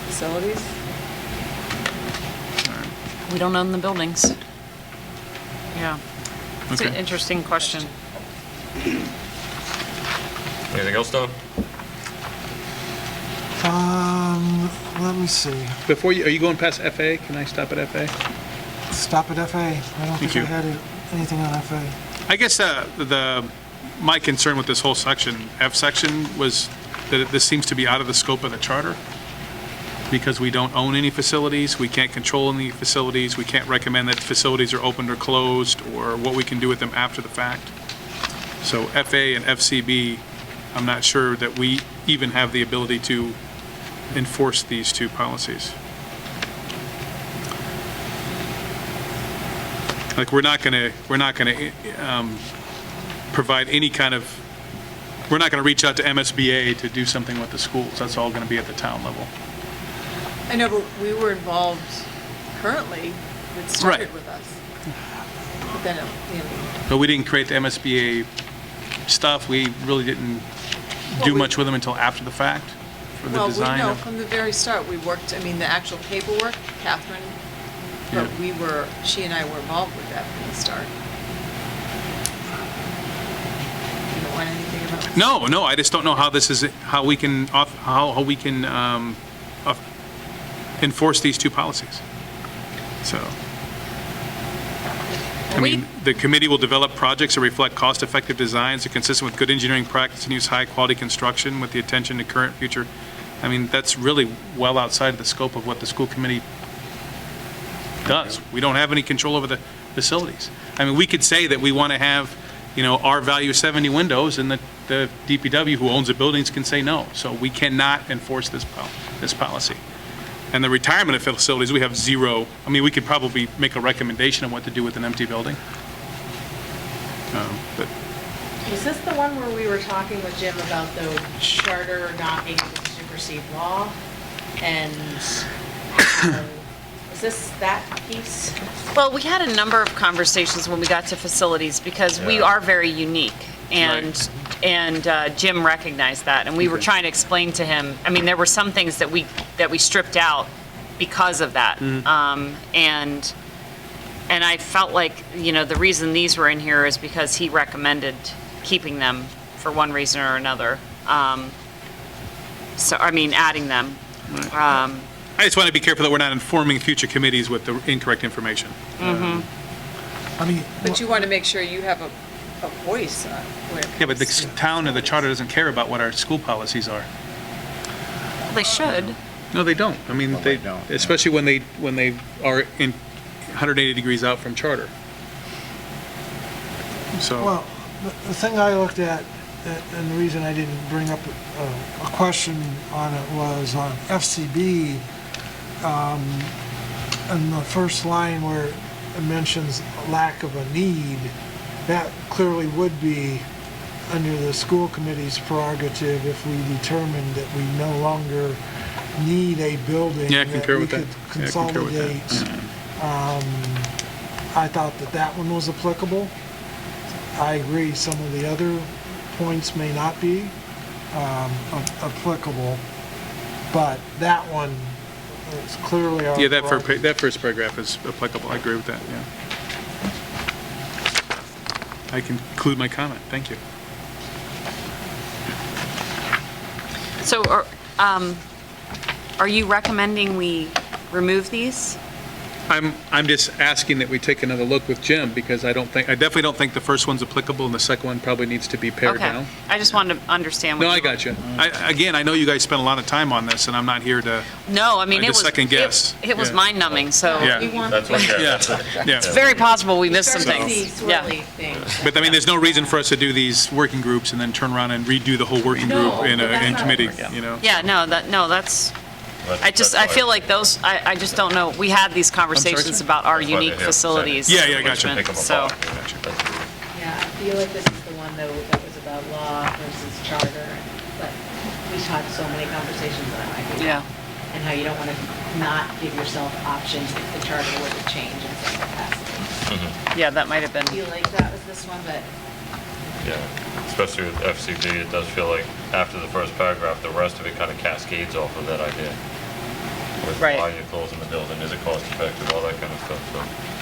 Facilities? we don't own the buildings. Yeah. It's an Okay. interesting question. Anything else, Don? Let me see. Are you going past FA? Can I stop at FA? Stop at FA. I don't Thank think I you. had anything on FA. I guess my concern with this whole section, F section, was that this seems to be out of the scope of the charter. because we don't own any facilities, we can't control any facilities, we can't recommend that facilities are opened or closed, or what we can do with them after the fact. So FA and FCB, I'm not sure that we even have the ability to enforce these two policies. Like, we're not gonna provide any kind of, we're not gonna reach out to MSBA to do something with the schools. That's all gonna be at the town level. I know, but we were involved currently, it started Right. with us. But then, But we didn't create the MSBA stuff. We really didn't do much with them until after the fact for the well, design. we know of- from the very start, we worked, I mean, the actual paperwork, Catherine, but Yeah. she and I were involved with that from the start. You don't want anything about? No, I just don't know how this is, how we can enforce these two policies. So, I mean, the committee will develop projects that reflect cost-effective designs that are consistent with good engineering practice and use high-quality construction with the attention to current, future. I mean, that's really well outside of the scope of what the school committee does. We don't have any control over the facilities. I mean, we could say that we want to have, our value 70 windows, and the DPW, who owns the buildings, can say no. So we cannot enforce this policy. And the retirement of facilities, we have zero. I mean, we could probably make a recommendation on what to do with an empty building. But Was this the one where we were talking with Jim about the charter not being able to supersede law? And is this that piece? Well, we had a number of conversations when we got to facilities, because we are very unique, and Jim recognized that, and we were trying to explain to him, I mean, there were some things that we stripped out because of that. And I felt like, the reason these were in here is because he recommended keeping them for one reason or another. So, I mean, adding them. I just want to be careful that we're not informing future committees with the incorrect information. I mean, But you want to make sure you have a voice on where. Yeah, but the town or the charter doesn't care about what our school policies are. They should. No, they don't. I mean, they don't, yeah. especially when they are in 180 degrees out from charter. So, well, the thing I looked at, and the reason I didn't bring up a question on it, was on FCB, in the first line where it mentions lack of a need, that clearly would be under the school committee's prerogative if we determined that we no longer need a building. Yeah, I concur with that. We could Yeah, I concur with that. consolidate. I thought that one was applicable. I agree, some of the other points may not be applicable, but that one is clearly our yeah, prerogative. that first paragraph is applicable. I agree with that, yeah. I conclude my comment. Thank you. So, are you recommending we remove these? I'm just asking that we take another look with Jim, because I definitely don't think the first one's applicable, and the second one probably needs to be pared down. Okay. I just wanted to understand what No, I you were- got you. Again, I know you guys spent a lot of time on this, and I'm not here to, No, I mean, I it just was. second guess. It was Yeah. mind-numbing, so. Yeah. We want That's what, yeah, yeah. It's very possible we missed some to things. see Yeah. swirly things. But I mean, there's no reason for us to do these working groups and then turn around and redo the whole working No, group in but that's not committee, what you know? Yeah, that's, I feel like those, I just don't know, we had these conversations sir? about our That's why they unique have facilities. Yeah, yeah, gotcha. Pick 'em So- apart. Yeah, I feel like this is the one though that was about law versus charter, but we've had so many conversations on it. Yeah. And how you don't want to not give yourself options if the charter were to change in some capacity. Yeah, that might have I been, feel like that was this one, but Yeah, especially with FCB, it does feel like after the first paragraph, the rest of it kind of cascades off of that idea. With Right. why you're closing the building, is it cost effective, all that kind of stuff, so.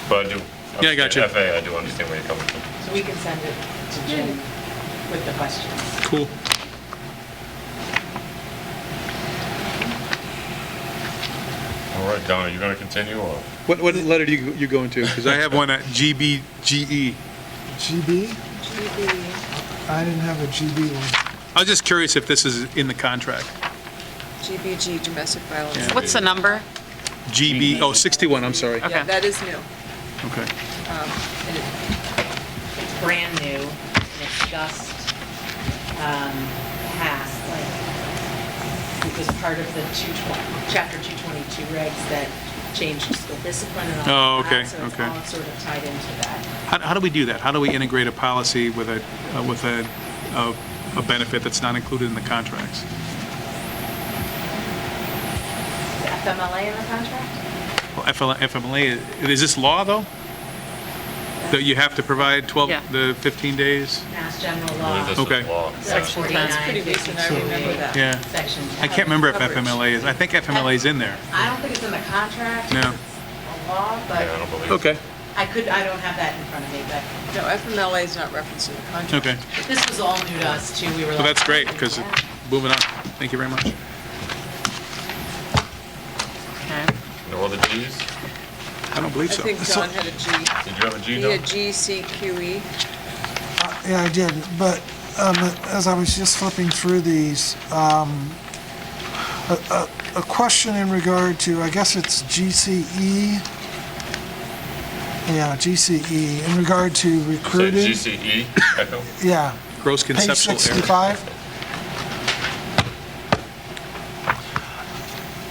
But I do. Yeah, I got you. FA, I do understand where you're coming from. so we can send it to Jim with the questions. Cool. All right, Donna, you gonna continue or? What letter do you go into? Because I have one at GBGE. GB? I didn't have a GB one. I was just curious if this is in the contract. GBG, domestic violence. Yeah. What's the number? GB, 61, I'm sorry. Okay. Yeah, that is new. Okay. And it- It's brand new, and it's just passed, like, it was part of the Chapter 222 regs that changed school discipline and all Oh, of okay, that. So it's okay. all sort of tied into that. How do we do that? How do we integrate a policy with a benefit that's not included in the contracts? The FMLA in the contract? Well, FMLA, is this law, though? That you have to provide Yeah. the 15 days? Mass General I believe Law, this is Okay. law. Section 49, That's pretty recent, I remember that. Yeah. Section 10. I can't remember if Coverage. FMLA is, I think FMLA is in there. I don't think it's in the contract. No. It's a law, Yeah, I but don't believe. Okay, I don't have that in front of me, but No, FMLA is not referenced in the contract. okay. this was all new to us too. We were like. Well, that's great, because Yeah. moving on. Thank you very much. Okay. No other Gs? I don't believe I so. think John had a G. Did you have a G, He Don? had GCQE. Yeah, I did, but as I was just flipping through these, a question in regard to, I guess it's GCE? Yeah, GCE, in regard to Say recruiting. GCE, Echo? Yeah, Gross page conceptual error. 65.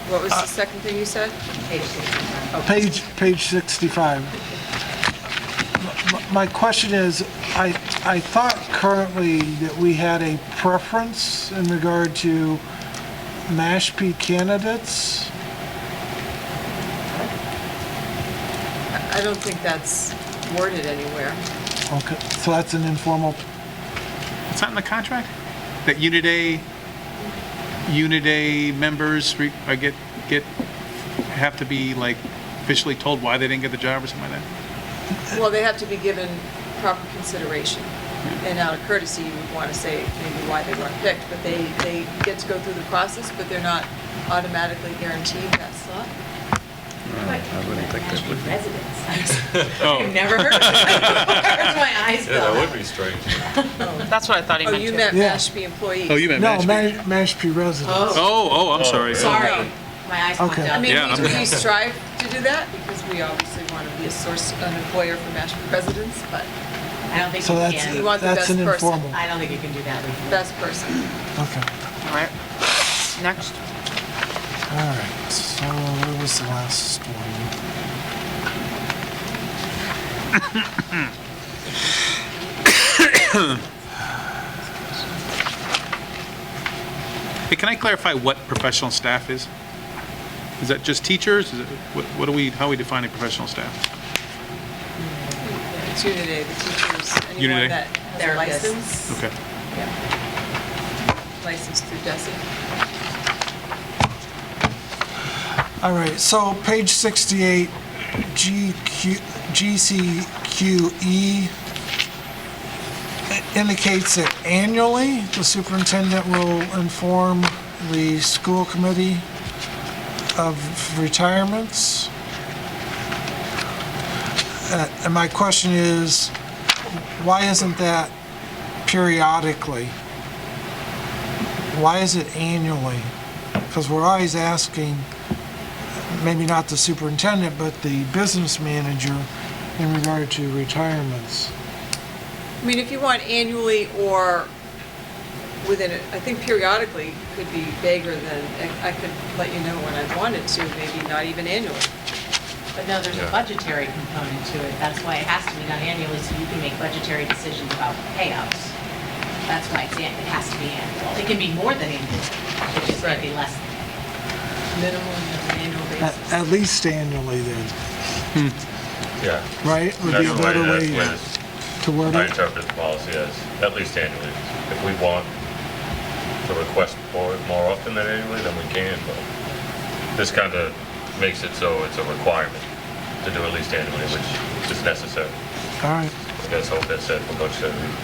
What was the second thing you said? Page 65. Page 65. My question is, I thought currently that we had a preference in regard to Mashpee candidates. I don't think that's worded anywhere. Okay, so that's an informal, It's not in the contract? That Unit A members have to be like officially told why they didn't get the job or something like that? Well, they have to be given proper consideration. And out of courtesy, you would want to say maybe why they weren't picked, but they get to go through the process, but they're not automatically guaranteed that slot. I wouldn't think that would be. Residents. Oh. I've never heard of that. Where's my eyes Yeah, that go? would be strange. That's what I thought he Oh, meant you too. meant Yeah. Mashpee employees. Oh, you meant no, Mashpee? Mashpee residents. Oh, I'm sorry. Sorry, my eyes popped Okay. out. I mean, Yeah, we strive to do that because we obviously want to be an employer for Mashpee residents, but I don't think So you that's, can. You want the that's best an person. informal. I don't think you can do that legally. best person. Okay, All right. Next. all right, so where was the last one? Hey, can I clarify what professional staff is? Is that just teachers? Is it, what do we, how are we defining professional staff? It's Unit A, the teachers, Unit A? anyone that has a Therapists. license. Okay. Licensed through DESE. All right, so page 68, GCQE indicates that annually, the superintendent will inform the school committee of retirements. And my question is, why isn't that periodically? Why is it annually? Because we're always asking, maybe not the superintendent, but the business manager in regard to retirements. I mean, if you want annually or within, I think periodically could be vaguer than, I could let you know when I wanted to, maybe not even annually. But no, there's a budgetary component to it. That's why it has to be done annually, so you can make budgetary decisions about payouts. That's why it has to be annual. It can be more than annual, it just might be less than annual. Minimum on an annual basis. At least annually then, Yeah. right? Would be a better way That's to word I it. interpret the policy as at least annually. If we want to request for it more often than annually, then we can, but this kind of makes it so it's a requirement to do at least annually, which is necessary. All right. Let's hope that's said for budgetary reasons.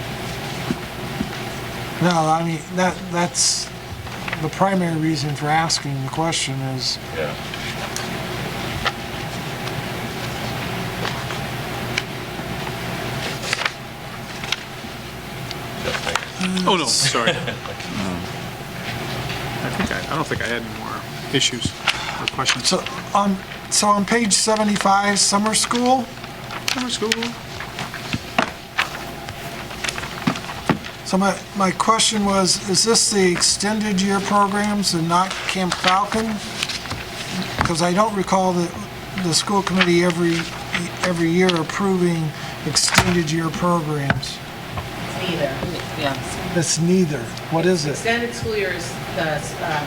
No, I mean, that's the primary reason for asking the question is, Yeah. Just think. Oh, no, sorry. I don't think I had any more issues or questions. So on page 75, summer school, Summer school? so my question was, is this the extended year programs and not Camp Falcon? Because I don't recall the school committee every year approving extended year programs. It's neither. Yeah. It's neither. What is it? Extended school year is the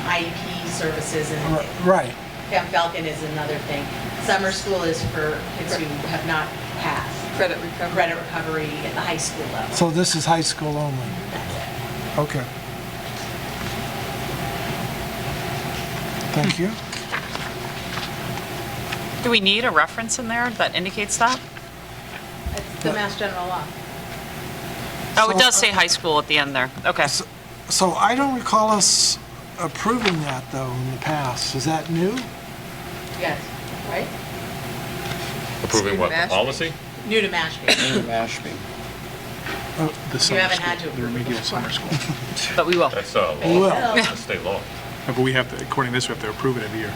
IEP services, and Right. Camp Falcon is another thing. Summer school is for kids who have not passed Credit recovery at the high school level. So this is high school only? That's it. Okay. Thank you. Do we need a reference in there that indicates that? It's the Mass General Law. Oh, it does say high school at the end there. Okay. So I don't recall us approving that, though, in the past. Is that new? Yes, right? Approving what, the Mashpee. policy? New to Mashpee. Mashpee. The summer haven't school, had to the approve it remedial before. summer school. But we will. That's will. law, that's state law. But we have to, according to this, we have to approve it every year.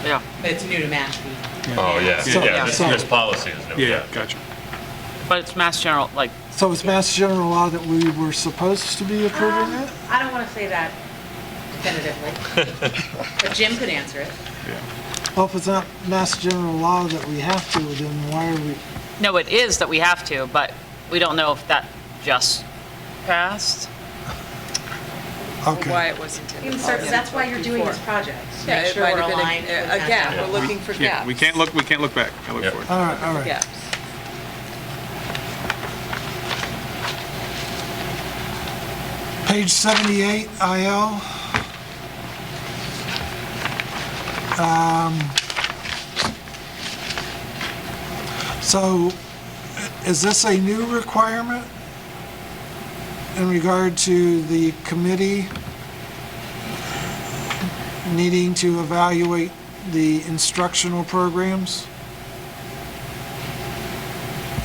Yeah. But it's new to Mashpee. Oh, yeah, So- yeah, so- this policy is new, Yeah, yeah. gotcha. But it's Mass General, like, So it's Mass General Law that we were supposed to be approving it? I don't want to say that definitively, but Jim could answer it. Yeah. Well, if it's not Mass General Law that we have to, then why are we? no, it is that we have to, but we don't know if that just passed. Why Okay. it wasn't in the Insert- policy That's why you're doing before. this project. to Yeah, Make it sure might we're have been aligned with a Mass gap. General We're Law. looking for Yeah, gaps. we can't look back. I look Yep. forward. All right, all right. Gaps. Page 78, IL. So is this a new requirement in regard to the committee needing to evaluate the instructional programs?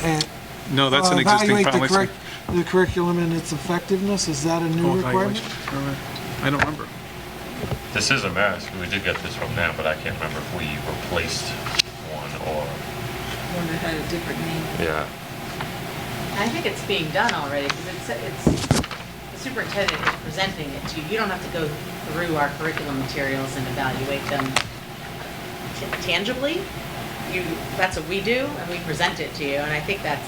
And No, that's an existing evaluate the policy. the curriculum and its effectiveness, is that a new Oh, requirement? evaluation. I don't remember. This is a mess, we did get this from them, but I can't remember if we replaced one or, One that had a different name. yeah. I think it's being done already, because it's, the superintendent is presenting it to you. You don't have to go through our curriculum materials and evaluate them tangibly. That's what we do, and we present it to you, and I think that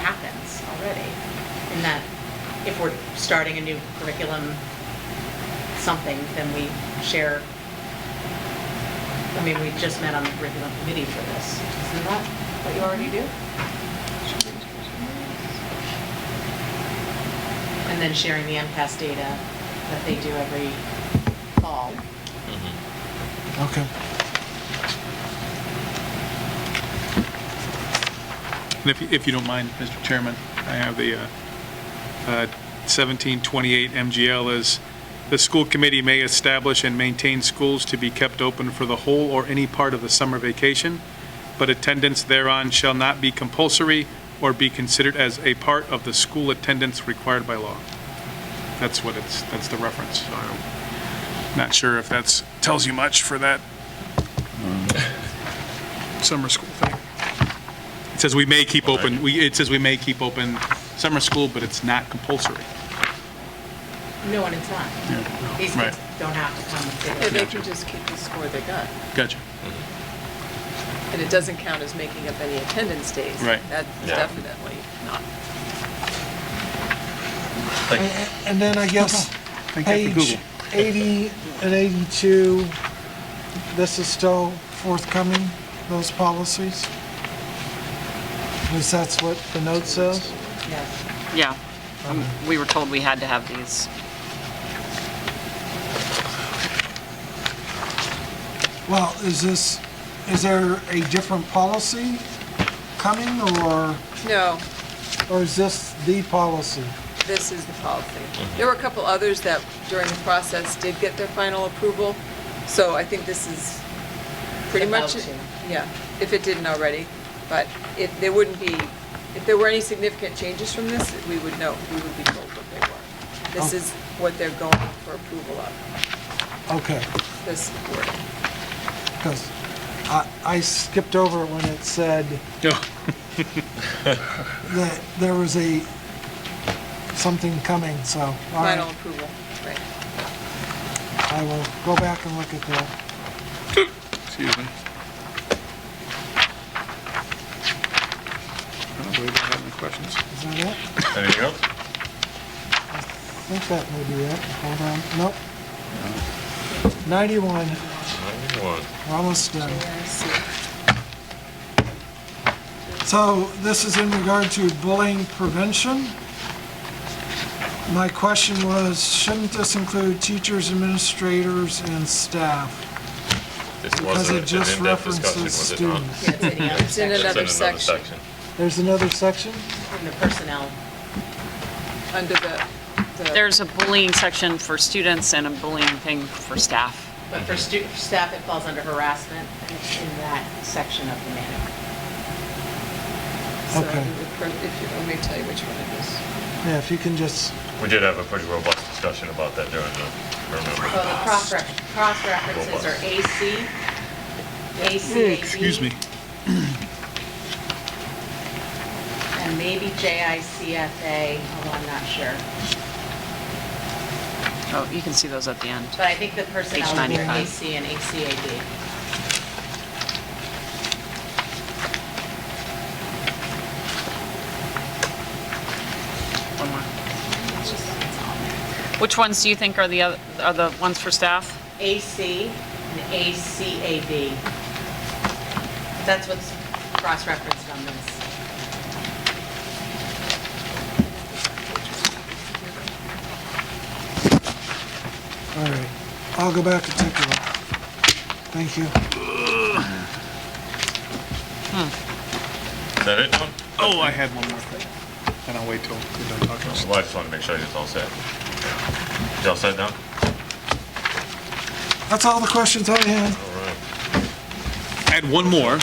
happens already. In that, if we're starting a new curriculum, something, then we share. I mean, we just met on the curriculum committee for this. Isn't that what you already do? And then sharing the MCAS data that they do every fall. Okay. And if you don't mind, Mr. Chairman, I have the 1728 MGL as the school committee may establish and maintain schools to be kept open for the whole or any part of the summer vacation, but attendance thereon shall not be compulsory or be considered as a part of the school attendance required by law. That's the reference. So I'm not sure if that tells you much for that summer school thing. It says we may keep open, it says we may keep open summer school, but it's not compulsory. No, and it's not. Yeah. These Right. kids don't have to come and sit. Yeah, they can just keep the score they got. Gotcha. And it doesn't count as making up any attendance days. Right. That's Yeah. definitely not. And then I guess Thank you for page Google. 80 and 82, this is still forthcoming, those policies? Because that's what the note says? Yes. Yeah. We were told we had to have these. Well, is there a different policy coming, or No, is this the policy? this is the policy. There were a couple others that during the process did get their final approval, so I think this is pretty much, About to. yeah, if it didn't already. But if there wouldn't be, if there were any significant changes from this, we would know, we would be told what they were. This is what they're going for approval of. Okay, this board. because I skipped over it when it said Oh, that there was something coming, so, all Final right. approval, right. I will go back and look at that. excuse me. I don't believe I have any questions. Is that it? Anything else? I think that may be it. Hold on, nope. 91, 91. we're almost done. I see. So this is in regard to bullying prevention. My question was, shouldn't this include teachers, administrators, and staff? This Because wasn't it an just in-depth discussion, references was it not? students. Yeah, it's in the other It's in section, another It's in another section. There's another section? in the personnel. Under the There's a bullying section for students and a bullying thing for staff. But for staff, it falls under harassment, and it's in that section of the manual. so Okay. if you, let me tell you which one it is. Yeah, if you can just, We did have a pretty robust discussion about that during the, I remember. So the cross-references are AC, ACAB. Excuse me. And maybe JICFA, although I'm not sure. Oh, you can see those at the end. But I think the personnel Page are 95. AC and ACAB. One more. Which ones do you think are the ones for staff? AC and ACAB. That's what's cross-referenced on this. all right. I'll go back and take a look. Thank you. Is that it, Don? Oh, I had one more thing. And I'll wait till we're done talking. Well, I just want to make sure it's all set. Is all set now? That's all the questions I had. All right. I had one more,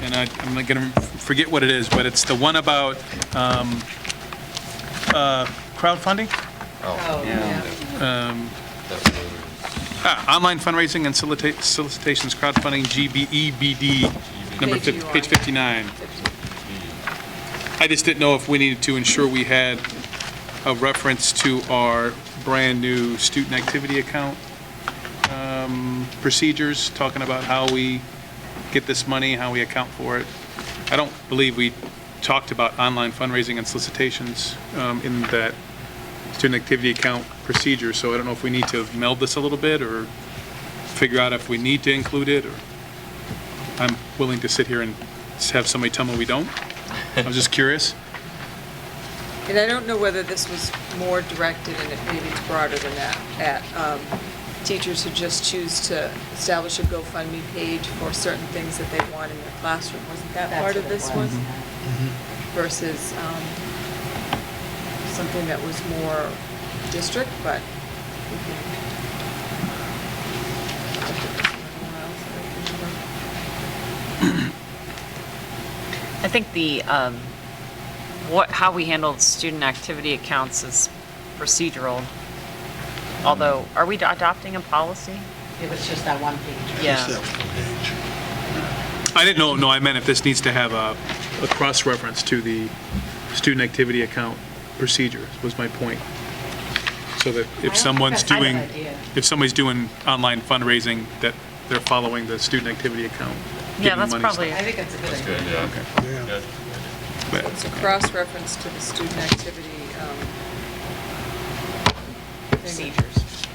and I'm not gonna forget what it is, but it's the one about crowdfunding? Oh, yeah. Online fundraising and solicitations, crowdfunding, GBEBD, number Page you are. page 59. I just didn't know if we needed to ensure we had a reference to our brand-new student activity account procedures, talking about how we get this money, how we account for it. I don't believe we talked about online fundraising and solicitations in that student activity account procedure, so I don't know if we need to meld this a little bit or figure out if we need to include it, or I'm willing to sit here and have somebody tell me we don't. I was just curious. And I don't know whether this was more directed, and maybe it's broader than that, at teachers who just choose to establish a GoFundMe page for certain things that they want in their classroom. Wasn't that That's part of what it this was, one? yeah. Versus something that was more district, but we can. I think how we handle student activity accounts is procedural. Although, are we adopting a policy? It was just that one page. Yeah. Just that page. I didn't know, no, I meant if this needs to have a cross-reference to the student activity account procedure, was my point. So that if someone's that's a doing, good idea. if somebody's doing online fundraising, that they're following the student activity account. Yeah, giving that's money probably, I think that's a good That's idea. good, yeah. Okay. Yeah. Good. But- It's a cross-reference to the student activity. Procedures.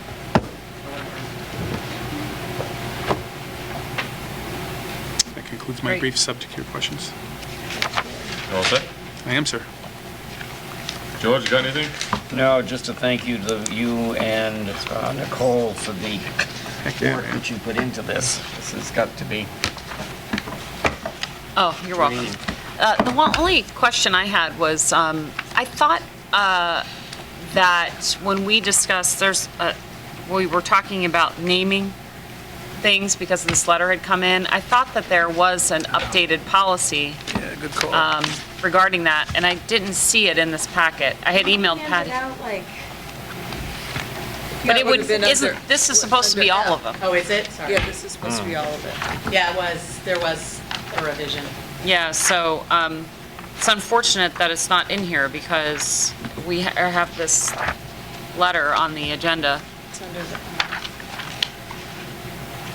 That concludes my Great. brief subject to your questions. You all set? I am, sir. George, you got anything? No, just a thank you to you and Nicole for the Heck yeah, work man. that you put into this. This has got to be oh, you're welcome. Only question I had was, I thought that when we discussed, we were talking about naming things because this letter had come in. I thought that there was an updated policy Yeah, good call. regarding that, and I didn't see it in this packet. I had emailed Handed Patty. out like a But That it would would, have been isn't, under- this is supposed to be all of them. Oh, is it? Sorry. Yeah, this is supposed to be all of it. Yeah, there was a revision. Yeah, so, it's unfortunate that it's not in here because we have this letter on the agenda. It's under the,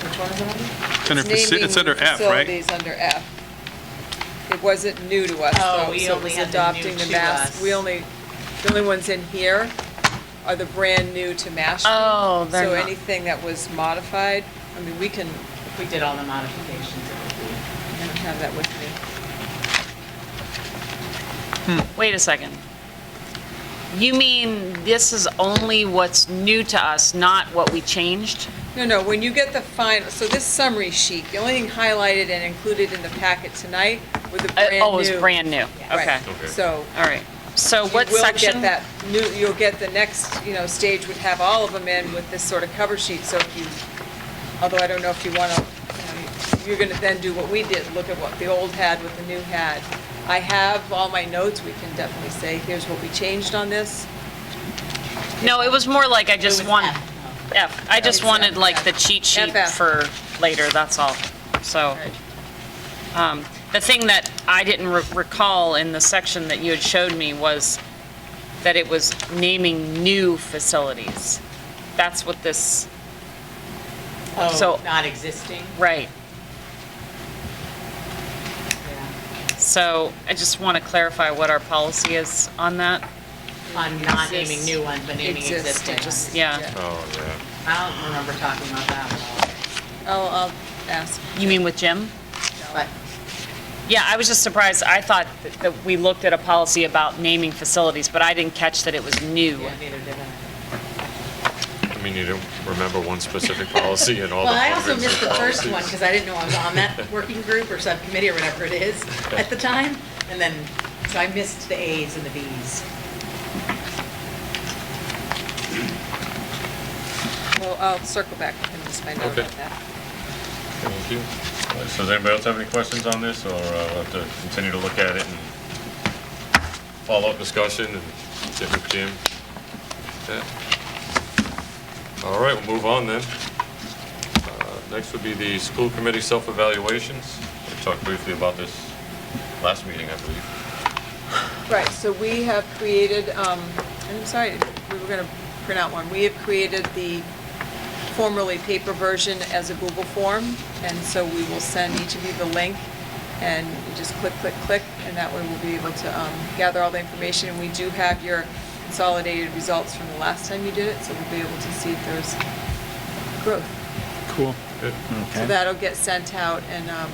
Which one is it under? It's under F, right? Facilities under F. It wasn't new to us, Oh, though, we so it only was had the adopting new the to us. the only ones in here are the brand new to Mashpee. Oh, they're So not. anything that was modified, I mean, we can, If we did all the modifications, it would be. I don't have that with me. Wait a second. You mean this is only what's new to us, not what we changed? No, when you get the final, so this summary sheet, the only thing highlighted and included in the packet tonight were the brand new. Oh, it's brand new, Right. okay. Okay. So All right. So what you will section? get that new, you'll get the next, stage would have all of them in with this sort of cover sheet, so if you, although I don't know if you want to, you're going to then do what we did, look at what the old had, what the new had. I have all my notes, we can definitely say, here's what we changed on this. No, it was more like I just It was wanted, F. F. I just It's wanted F, like yeah. the cheat sheet FF. for later, that's all. So, the thing that I didn't recall in the section that you had showed me was that it was naming new facilities. That's what this, So- Oh, not existing? right. Yeah. So I just want to clarify what our policy is on that. On not naming Exists. new ones, but naming Exists, existing just- ones. Yeah. Oh, yeah. I don't remember talking about that at all. I'll ask. You mean with Jim? But Yeah, I was just surprised. I thought that we looked at a policy about naming facilities, but I didn't catch that it was new. yeah, neither did I. I mean, you don't remember one specific policy and all the Well, I also hundreds of missed the first policies. one because I didn't know I was on that working group or subcommittee or whatever it is at the time. And then, so I missed the A's and the B's. Well, I'll circle back with him, just find out Okay. about that. Thank you. All right, so does anybody else have any questions on this, or we'll have to continue to look at it and follow-up discussion and get with Jim? Okay. All right, we'll move on then. Next would be the school committee self-evaluations. We talked briefly about this last meeting, I believe. Right, so we have created, and I'm sorry, we were going to print out one. We have created the formerly paper version as a Google form, and so we will send each of you the link, and you just click, click, click, and that way we'll be able to gather all the information. And we do have your consolidated results from the last time you did it, so we'll be able to see if there's growth. Cool. Good. So that'll get sent out, and I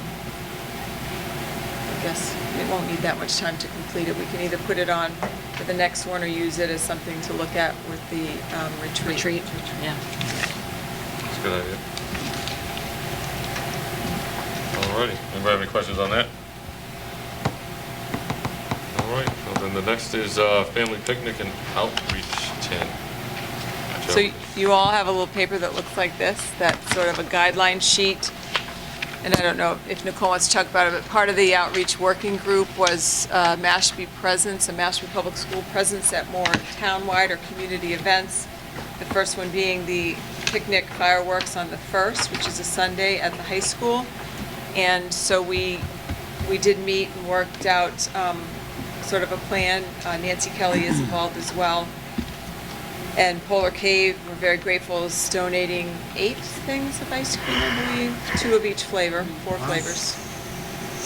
guess it won't need that much time to complete it. We can either put it on for the next one or use it as something to look at with the retreat. Yeah. That's a good idea. All righty. Anybody have any questions on that? All right, well, then the next is family picnic and outreach 10. So you all have a little paper that looks like this, that's sort of a guideline sheet. And I don't know if Nicole wants to talk about it, but part of the outreach working group was Mashpee presence, a Mashpee Public School presence at more townwide or community events. The first one being the picnic fireworks on the 1st, which is a Sunday at the high school. And so we did meet and worked out sort of a plan. Nancy Kelly is involved as well. And Polar Cave, we're very grateful, is donating 8 things of ice cream, I believe, 2 of each flavor, 4 flavors.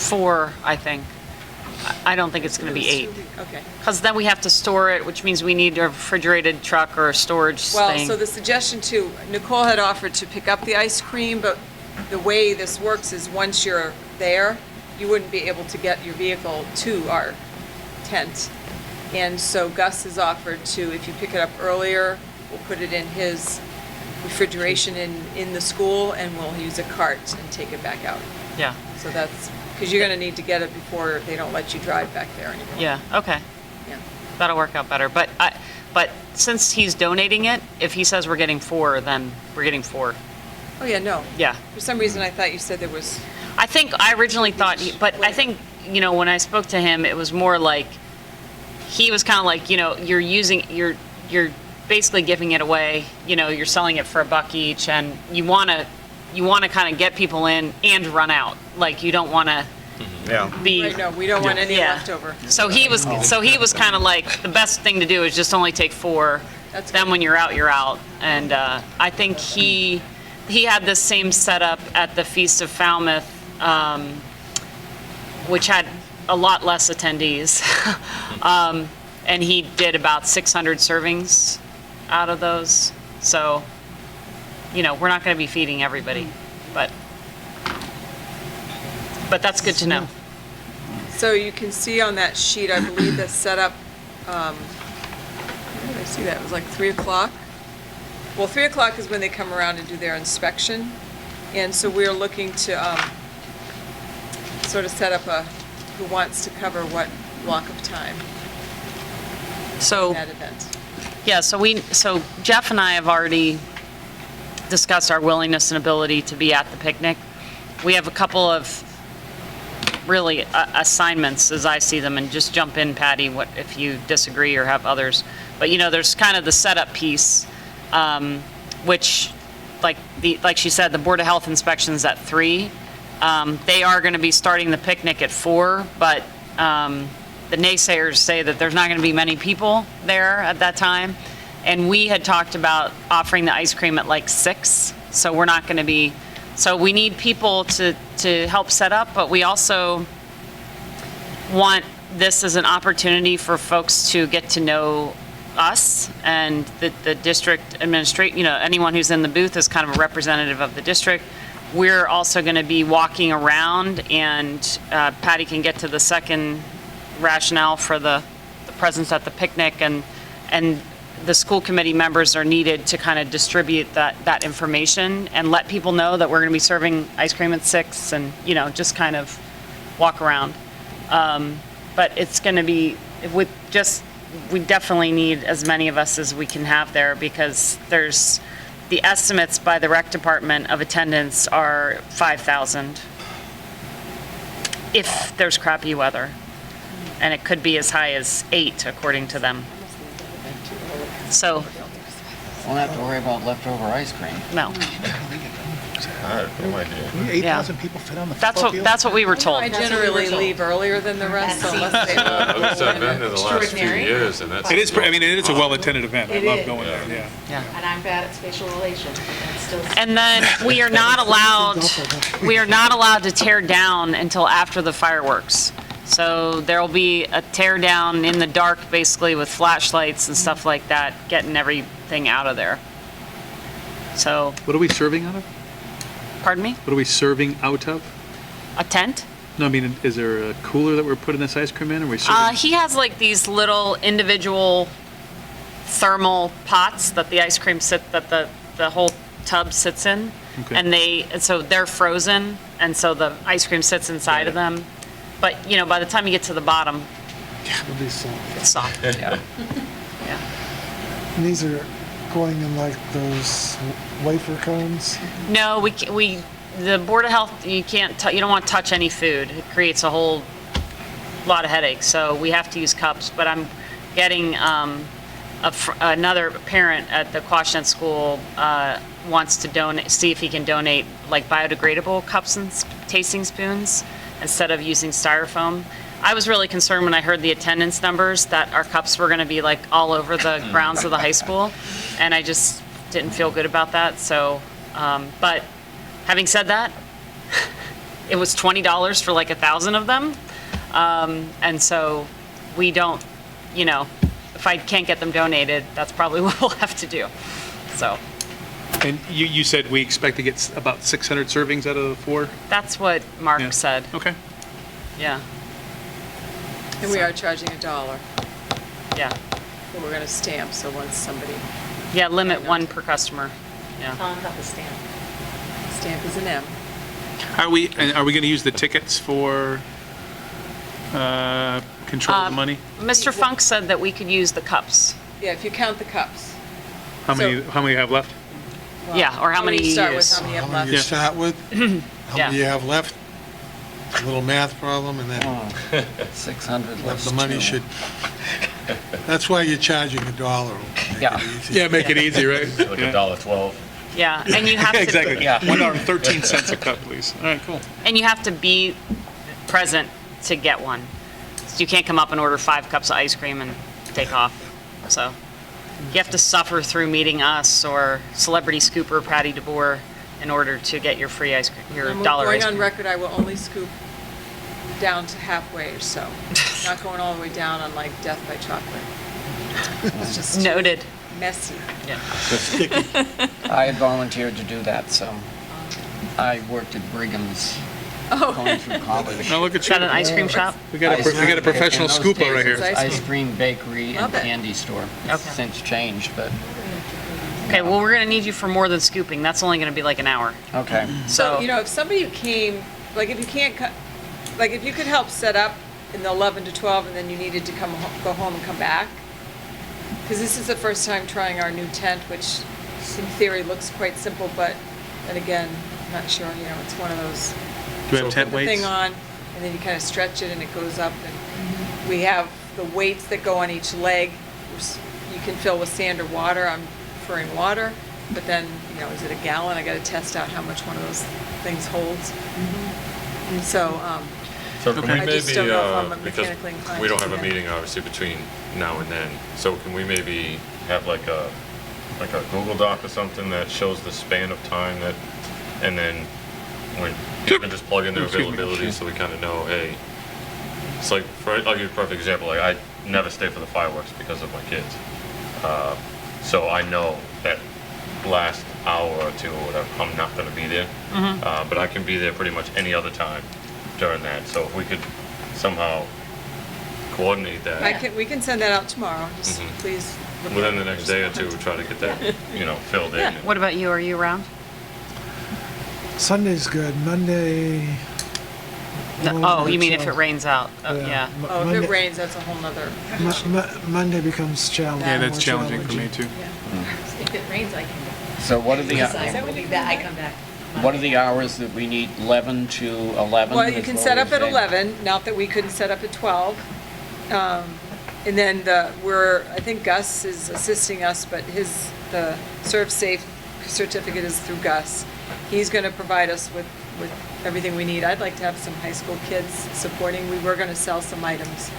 4, I think. I don't think it's going to be 8. Okay. Because then we have to store it, which means we need a refrigerated truck or a storage Well, thing. so the suggestion too, Nicole had offered to pick up the ice cream, but the way this works is once you're there, you wouldn't be able to get your vehicle to our tent. And so Gus has offered to, if you pick it up earlier, we'll put it in his refrigeration in the school, and we'll use a cart and take it back out. Yeah, So that's, because you're going to need to get it before they don't let you drive back there anymore. yeah, okay. Yeah. That'll work out better. But since he's donating it, if he says we're getting 4, then we're getting 4. Oh, yeah, no. Yeah. For some reason, I thought you said there was, I think, I originally thought, but I think, when I spoke to him, it was more like, he was kind of like, you're basically giving it away, you're selling it for $1 each, and you want to kind of get people in and run out. Like, you don't want to be. Right, no, we don't want any Yeah. leftover. So he was kind of like, the best thing to do is just only take 4. That's Then good. when you're out, you're out. And I think he had the same setup at the Feast of Falmouth, which had a lot less attendees. And he did about 600 servings out of those. So, we're not going to be feeding everybody, but that's good to know. So you can see on that sheet, I believe the setup, where did I see that? It was like 3 o'clock. Well, 3 o'clock is when they come around and do their inspection. And so we're looking to sort of set up who wants to cover what block of time So, in that event. yeah, so Jeff and I have already discussed our willingness and ability to be at the picnic. We have a couple of really assignments as I see them, and just jump in, Patty, if you disagree or have others. But there's kind of the setup piece, which, like she said, the Board of Health inspection's at 3. They are going to be starting the picnic at 4, but the naysayers say that there's not going to be many people there at that time. And we had talked about offering the ice cream at like 6, so we're not going to be. So we need people to help set up, but we also want this as an opportunity for folks to get to know us and the district administration. Anyone who's in the booth is kind of a representative of the district. We're also going to be walking around, and Patty can get to the second rationale for the presence at the picnic, and the school committee members are needed to kind of distribute that information and let people know that we're going to be serving ice cream at 6, and just kind of walk around. But it's going to be we definitely need as many of us as we can have there, because there's the estimates by the rec department of attendance are 5,000 if there's crappy weather, and it could be as high as 8 according to them. So, Won't have to worry about leftover ice cream. no, I have no idea. 8,000 people fit on the football field? that's what we were told. I generally leave earlier than the rest, so unless they. At least I've been there the last few Extraordinary. years, and that's. It is, it is a well-attended event. I It love is. going there, yeah. And I'm bad at spatial relations, but that's still. And then we are not allowed to tear down until after the fireworks. So there'll be a tear down in the dark, basically with flashlights and stuff like that, getting everything out of there. So, What are we serving out of? pardon me, What are we serving out of? a tent? No, I mean, is there a cooler that we're putting this ice cream in? Are we serving? He has like these little individual thermal pots that the ice cream that the whole tub sits in. Okay. And so they're frozen, and so the ice cream sits inside of them. But, by the time you get to the bottom, It'll be soft. it's soft. Yeah. Yeah. And these are going in like those wafer cones? No, the Board of Health, you don't want to touch any food. It creates a whole lot of headaches, so we have to use cups. But I'm getting another parent at the Quashnet School wants to see if he can donate like biodegradable cups and tasting spoons instead of using styrofoam. I was really concerned when I heard the attendance numbers that our cups were going to be like all over the grounds of the high school, and I just didn't feel good about that. So, but having said that, it was $20 for like 1,000 of them, and so we don't, if I can't get them donated, that's probably what we'll have to do. So. And you said we expect to get about 600 servings out of the 4? That's what Mark Yeah. said, Okay. yeah, And we are charging $1 yeah. that we're gonna stamp, so once somebody, Yeah, limit 1 per customer, yeah. Tell them about the stamp. stamp is an M. Are we going to use the tickets for control of the money? Mr. Funk said that we could use the cups, Yeah, if you count the cups. How many have left? yeah, or how many you you start with, use. how many you How have many you left. start with, how Yeah. many you have left, a little math problem, and then 600 left the money two. should That's why you're charging $1. Make Yeah. it easy. Yeah, make it easy, right? Like $1.12. Yeah, and you have to. Exactly. Yeah. $1.13 a cup, please. All right, cool. And you have to be present to get one. So you can't come up and order 5 cups of ice cream and take off. So you have to suffer through meeting us or Celebrity Scooper Patty DeBoer in order to get your free ice cream, your I'm dollar going ice on cream. record, I will only scoop down to halfway or so. Not going all the way down on like death by chocolate. It's just too Noted. messy. I had volunteered to do that, so I worked at Brigham's going through college. Now look at Is that you. an ice cream shop? We got a professional In those scooper days, right it was here. Ice Ice cream, bakery, and Love it. candy store. Okay. Since changed, but, Okay, well, we're gonna need you for more than scooping. That's only gonna be like an hour. okay. So, So, you know, if somebody came, like if you can't, like if you could help set up in the 11 to 12 and then you needed to go home and come back. Because this is the first time trying our new tent, which in theory looks quite simple, but then again, I'm not sure, you know, it's one of those. Do we have tent Put the weights? thing on, and then you kind of stretch it and it goes up. And we have the weights that go on each leg. You can fill with sand or water. I'm preferring water, but then, you know, is it a gallon? I got to test out how much one of those things holds. And so, So can we I just maybe, don't know if I'm because mechanically inclined we don't to have do a that. meeting obviously between now and then, so can we maybe have like a Google Doc or something that shows the span of time that, and then when you can just plug in their Excuse me. availability so we kind of know, hey, it's like, I'll give you a perfect example, like I never stay for the fireworks because of my kids. So I know that last hour or two or whatever, I'm not gonna be there. But I can be there pretty much any other time during that, so if we could somehow coordinate that we can send that out tomorrow. Just Mhm. please. look within at the it. next day or two, try to get that, you know, filled in. Yeah. what about you? Are you around? Sunday's good. Monday. No, oh, you mean if it rains out? Oh, yeah. Oh, if Monday- it rains, that's a whole nother. Monday becomes challenging. Yeah, that's more challenging for me challenging. too. If it rains, I can go. So what are the, I will be back, I come back. what are the hours that we need? 11 to 11? Well, you is can what set we're up at saying? 11, not that we couldn't set up at 12. And then I think Gus is assisting us, but the Serve Safe certificate is through Gus. He's going to provide us with everything we need. I'd like to have some high school kids supporting. We were going to sell some items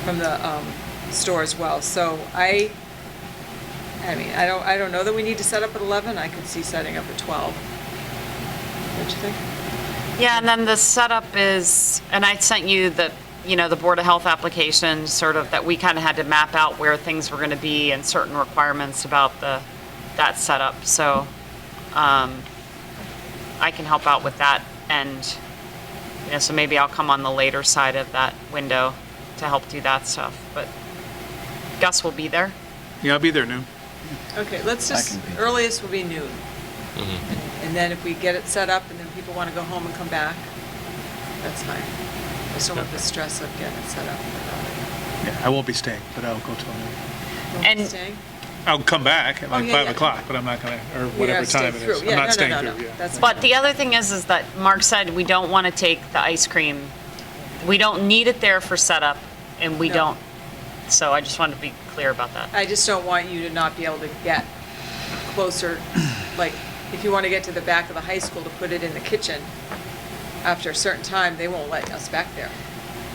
from the store as well. So I mean, I don't know that we need to set up at 11. I could see setting up at 12. What'd you think? Yeah, and then the setup is, and I sent you the, the Board of Health application, sort of, that we kind of had to map out where things were going to be and certain requirements about that setup. So I can help out with that, and, so maybe I'll come on the later side of that window to help do that stuff. But Gus will be there. Yeah, I'll be there noon. Okay, let's I just, can be- earliest will be noon. And then if we get it set up and then people want to go home and come back, that's fine. I just don't want the stress of getting it set up. Yeah, I won't be staying, but I'll go till noon. And- Staying? I'll come back at like yeah, 5 yeah. o'clock, but I'm not gonna, or You're whatever gonna stay time it through. is. Yeah, I'm no, not staying no, through, yeah. That's But the other thing is that Mark said we don't want to take the ice cream, we don't need it there for setup, and we No. don't. So I just wanted to be clear about that. I just don't want you to not be able to get closer, like, if you want to get to the back of the high school to put it in the kitchen, after a certain time, they won't let us back there.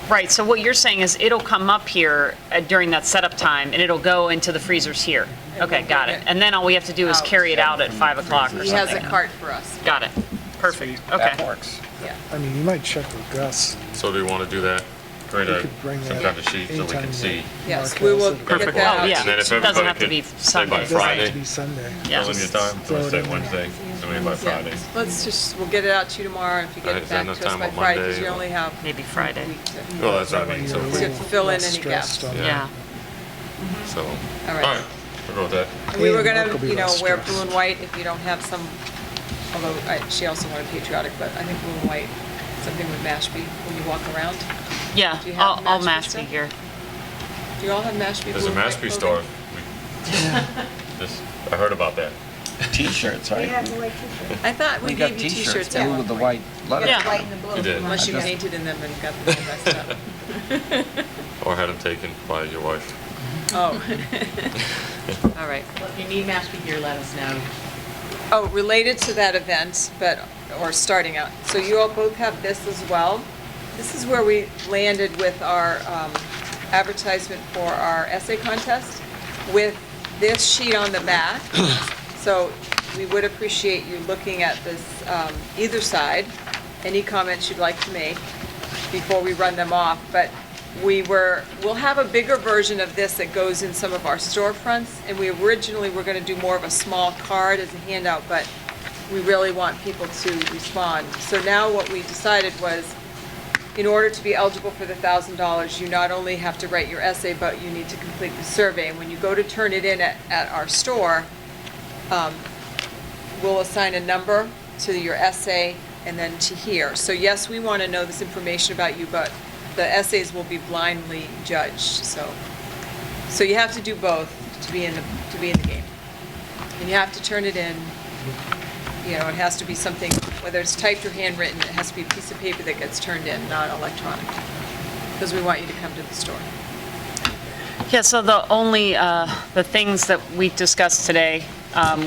Right, so what you're saying is it'll come up here during that setup time, and it'll go into the freezers here. And Okay, we'll got bring it. it And then all we have to do is out. carry it out at 5 o'clock or He has a something. cart for us, Got it. Perfect, That okay. works. yeah. I mean, you might check with Gus. So do we want to do that? Create We could bring some that kind of sheet so we anytime can see. Yes, Mark we has will it. get Perfect. that Oh, out. yeah. And then if It doesn't everybody have to be could say by Sunday. It doesn't have Friday, to be Sunday. Yeah. fill in your time, Throw let's it say in there. Wednesday, so maybe by Friday. We'll get it out to you tomorrow, and if you get Is it there back enough to us time by on Friday, because Monday you or- only have Maybe a Friday. week to. Well, that's what I mean, so if To we, fill in Less any stressed gaps. on it. Yeah. so, all right. right, we'll go with that. And we were Yeah, Mark will gonna, be less wear stressed. blue and white if you don't have some, although she also wanted patriotic, but I think blue and white, something with Mashpee when you walk around. Yeah, Do you have all Mashpee Mashpee stuff? gear. Do you all have Mashpee There's blue a and white Mashpee clothing? store. I heard about that. T-shirts, right? I thought we We got gave you T-shirts, t-shirts blue at with one the point. white letter. Yeah. White and the blue. You did. Unless you I just- painted in them and got them all messed up. Or had them taken by your wife. Oh. All right. Well, if you need Mashpee gear, let us know. Oh, related to that event, or starting out, so you all both have this as well. This is where we landed with our advertisement for our essay contest, with this sheet on the back. So we would appreciate you looking at this, either side, any comments you'd like to make before we run them off. But we'll have a bigger version of this that goes in some of our storefronts, and we originally were going to do more of a small card as a handout, but we really want people to respond. So now what we decided was, in order to be eligible for the $1,000, you not only have to write your essay, but you need to complete the survey. And when you go to turn it in at our store, we'll assign a number to your essay and then to here. So yes, we want to know this information about you, but the essays will be blindly judged. So you have to do both to be in the game. And you have to turn it in. You know, it has to be something, whether it's typed or handwritten, it has to be a piece of paper that gets turned in, not electronic. Because we want you to come to the store. Yeah, so the only, the things that we discussed today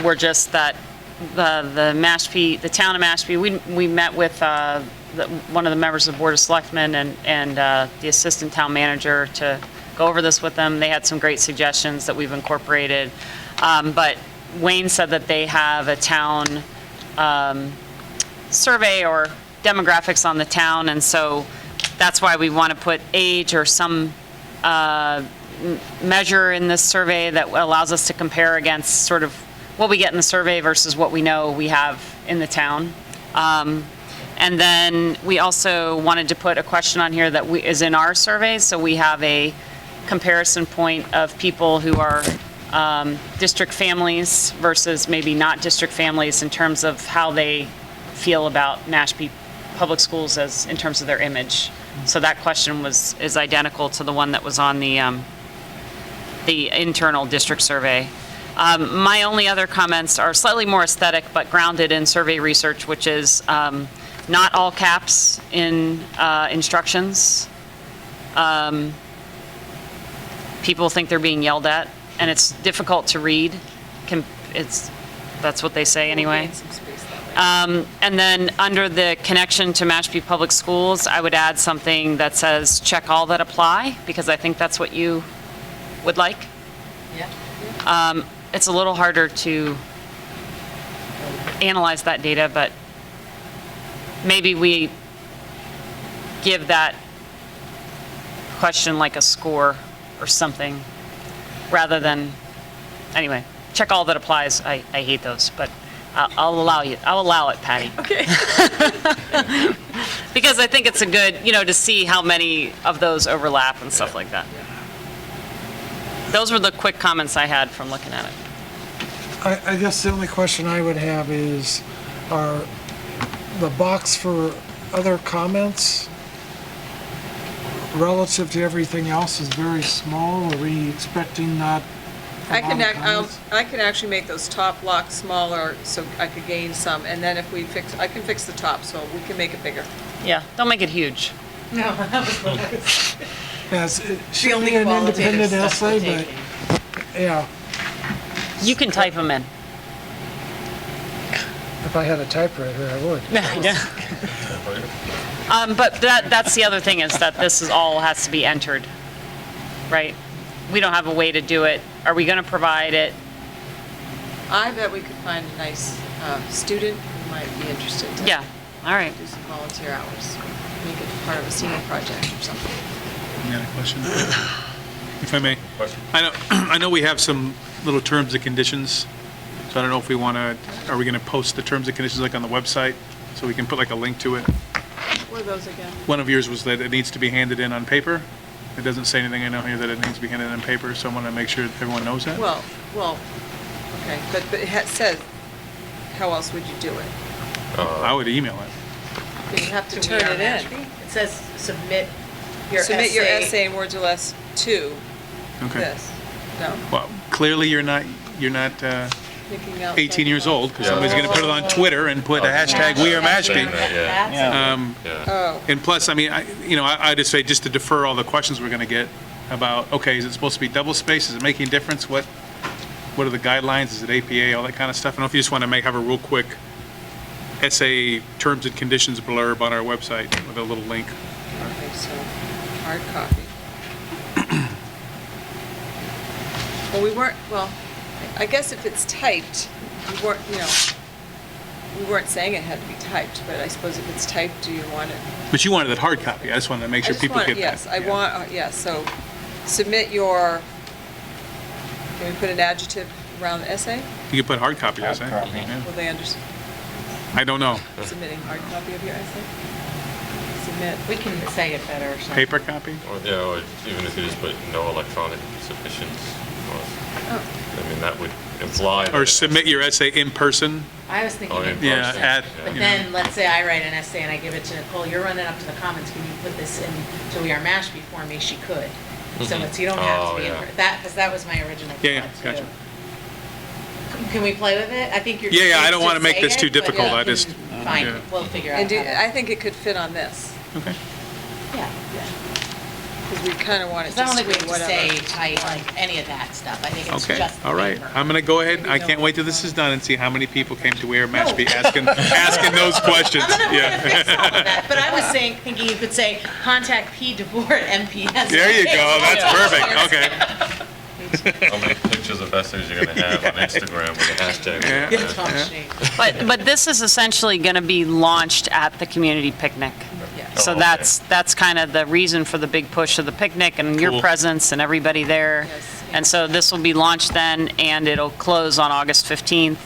were just that the Mashpee, the town of Mashpee, we met with one of the members of the Board of Selectmen and the assistant town manager to go over this with them. They had some great suggestions that we've incorporated. But Wayne said that they have a town survey or demographics on the town, and so that's why we want to put age or some measure in this survey that allows us to compare against sort of what we get in the survey versus what we know we have in the town. And then we also wanted to put a question on here that is in our survey, so we have a comparison point of people who are district families versus maybe not district families in terms of how they feel about Mashpee Public Schools as in terms of their image. So that question is identical to the one that was on the internal district survey. My only other comments are slightly more aesthetic but grounded in survey research, which is not all caps in instructions. People think they're being yelled at, and it's difficult to read. That's what they say anyway. And then under the connection to Mashpee Public Schools, I would add something that says check all that apply, because I think that's what you would like. Yeah. It's a little harder to analyze that data, but maybe we give that question like a score or something, rather than, anyway, check all that applies. I hate those, but I'll allow it, Patty. Okay. Because I think it's a good, to see how many of those overlap and stuff like that. Those were the quick comments I had from looking at it. I guess the only question I would have is, are the box for other comments relative to everything else is very small? Are we expecting not a lot of comments? I can actually make those top blocks smaller so I could gain some, and then if I can fix the top, so we can make it bigger. Yeah, don't make it huge. No, that was what I was. Yes, it The should only be an qualitative independent stuff we're essay, taking. but, yeah, You can type them in. if I had a typewriter, I would. Yeah. But that's the other thing, is that this is all has to be entered, right? We don't have a way to do it. Are we going to provide it? I bet we could find a nice student who might be interested to Yeah, all right. do some volunteer hours, make it part of a senior project or something. I got a question, if I may. Question? I know we have some little terms and conditions, so I don't know if we want to, are we going to post the terms and conditions like on the website, so we can put like a link to it? What are those again? One of yours was that it needs to be handed in on paper. It doesn't say anything I know here that it needs to be handed in on paper, so I want to make sure everyone knows that. Well, okay, but it says, how else would you do it? I would email it. You have to To turn We Are it in. Mashpee. It says submit your essay. Submit your essay in words or less to Okay. this. No? Well, clearly you're not Thinking outside 18 years the box. old, because somebody's going to put it on Twitter and put a hashtag We Are Mashpee. Yeah. That's Um, Oh, And plus, I mean, I just say, just to defer all the questions we're going to get, about, okay, is it supposed to be double space? Is it making a difference? What are the guidelines? Is it APA, all that kind of stuff? I don't know if you just want to have a real quick essay terms and conditions blurb on our website with a little link. Okay, so, hard copy. Well, I guess if it's typed, we weren't saying it had to be typed, but I suppose if it's typed, do you want it? But you wanted a hard copy. I just wanted to make sure people get that. Yes, I Yeah. want, yes, so submit your, can we put an adjective around the essay? You can put hard copy, I say. Hard copy. Yeah. Will they understand, I don't know. submitting hard copy of your essay? Submit. We can say it better or something. Paper copy? Or even if you just put no electronic submissions, Oh. I mean, that would imply. Or that- submit your essay in person? I was thinking Oh, in in person. Yeah, at, But you know. then, let's say I write an essay and I give it to Nicole, you're running up to the Commons, can you put this in to our Mashpee for me? She could. So it's, you don't have to be in, Oh, yeah. that, because that was my original Yeah, yeah, thought, too. gotcha. Can we play with it? I think you're. Yeah, I don't to want to make say this too it, but difficult. you I can just, Fine, yeah. we'll figure out And how to. I think it could fit on this, Okay. Yeah, because we kind of want it because I don't just think to we be have to whatever. say tight, like, any of that stuff. I think it's Okay, just the all right. paper. I'm going to go ahead. I can't wait till this is done and see how many people came to Air Mashpee asking those questions. I'm gonna Yeah. fix all of that, but I was thinking you could say, contact P. DeVore at MPS. There you go. That's perfect. Okay. How many pictures of essays you're gonna have on Instagram with a hashtag? Yeah. Tom Schnee. But this is essentially going to be launched at the community picnic. Yeah. So Oh, okay. that's kind of the reason for the big push of the picnic and your Cool. presence and everybody there. Yes, And so this will be launched then, and it'll close on August 15th.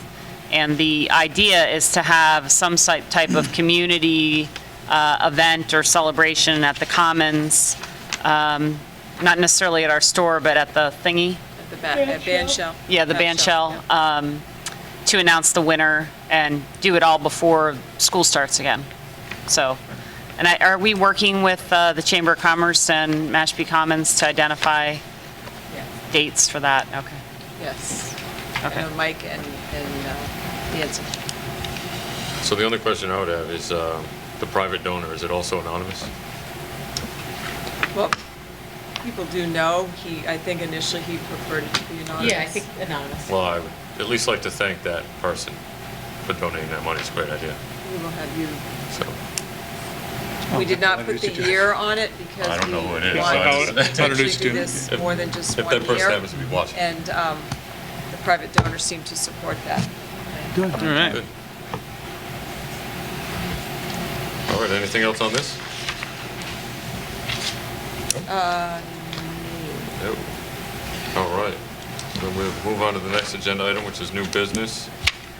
And the idea is to have some type of community event or celebration at the Commons, not necessarily at our store, but at the thingy. At the band shell. Yeah, the band shell, to announce the winner and do it all before school starts again. So, and are we working with the Chamber of Commerce and Mashpee Commons to identify Yeah. dates for that? Okay. Yes. Okay. I know Mike and Nancy. So the only question I would have is, the private donor, is it also anonymous? Well, people do know, I think initially he preferred it to be anonymous. Yeah, I think anonymous. Well, I would at least like to thank that person for donating that money. It's a great idea, We will have you, so. we did not put the year on it because I don't know who it is, we so I wanted just- to potentially Introduce do you. this more than just If one that person year. happens to be watching. And the private donors seem to support that. Good. All right. Good. All right, anything else on this? No. All right. Then we'll move on to the next agenda item, which is new business.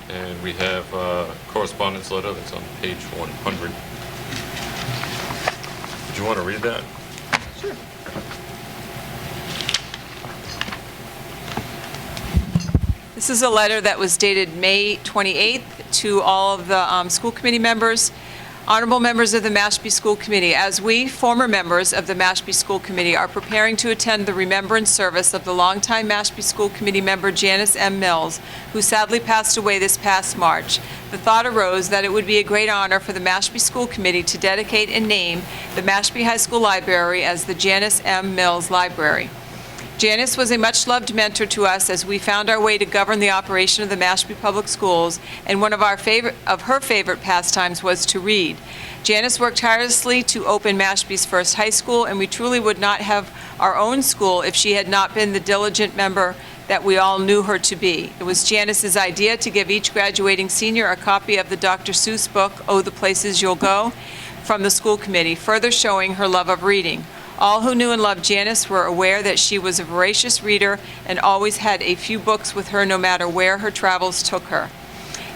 And we have a correspondence letter that's on page 100. Did you want to read that? Sure. This is a letter that was dated May 28th to all of the school committee members. Honorable members of the Mashpee School Committee, as we, former members of the Mashpee School Committee, are preparing to attend the remembrance service of the longtime Mashpee School Committee member Janice M. Mills, who sadly passed away this past March, the thought arose that it would be a great honor for the Mashpee School Committee to dedicate and name the Mashpee High School Library as the Janice M. Mills Library. Janice was a much-loved mentor to us as we found our way to govern the operation of the Mashpee Public Schools, and one of her favorite pastimes was to read. Janice worked tirelessly to open Mashpee's first high school, and we truly would not have our own school if she had not been the diligent member that we all knew her to be. It was Janice's idea to give each graduating senior a copy of the Dr. Seuss book, Oh, the Places You'll Go, from the school committee, further showing her love of reading. All who knew and loved Janice were aware that she was a voracious reader and always had a few books with her no matter where her travels took her.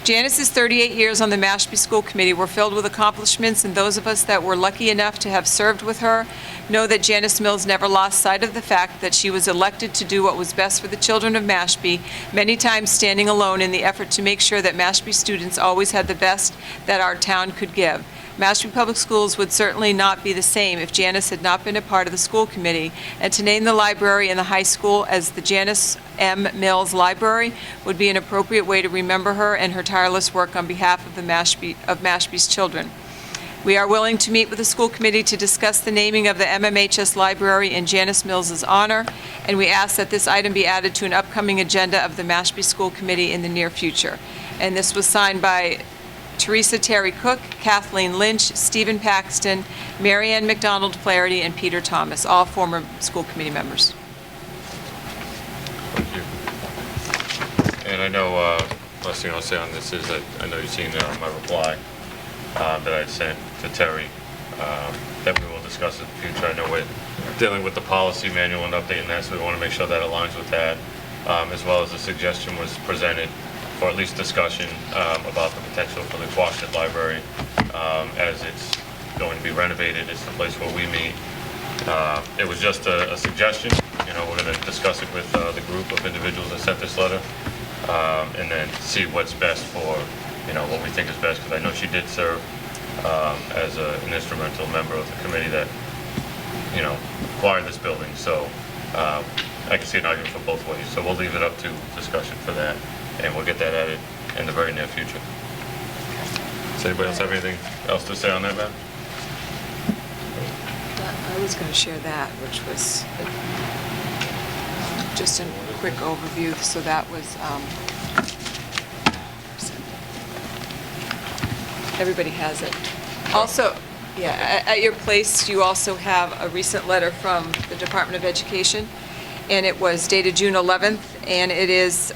Janice's 38 years on the Mashpee School Committee were filled with accomplishments, and those of us that were lucky enough to have served with her know that Janice Mills never lost sight of the fact that she was elected to do what was best for the children of Mashpee, many times standing alone in the effort to make sure that Mashpee students always had the best that our town could give. Mashpee Public Schools would certainly not be the same if Janice had not been a part of the school committee, and to name the library in the high school as the Janice M. Mills Library would be an appropriate way to remember her and her tireless work on behalf of Mashpee's children. We are willing to meet with the school committee to discuss the naming of the MMHS library in Janice Mills's honor, and we ask that this item be added to an upcoming agenda of the Mashpee School Committee in the near future. And this was signed by Teresa Terry Cook, Kathleen Lynch, Stephen Paxton, Marianne McDonald Flaherty, and Peter Thomas, all former school committee members. Thank you. And I know, last thing I'll say on this is that I know you've seen my reply that I sent to Terry, that we will discuss in the future. I know we're dealing with the policy manual and updating that, so we want to make sure that aligns with that, as well as a suggestion was presented for at least discussion about the potential for the Quashnet Library, as it's going to be renovated. It's the place where we meet. It was just a suggestion. You know, we're going to discuss it with the group of individuals that sent this letter, and then see what's best for, you know, what we think is best, because I know she did serve as an instrumental member of the committee that, you know, acquired this building. So I can see an argument for both ways. So we'll leave it up to discussion for that, and we'll get that added in the very near future. Does anybody else have anything else to say on that, Matt? I was going to share that, which was just a quick overview. So that was, everybody has it. Also, yeah, at your place, you also have a recent letter from the Department of Education, and it was dated June 11th, and it is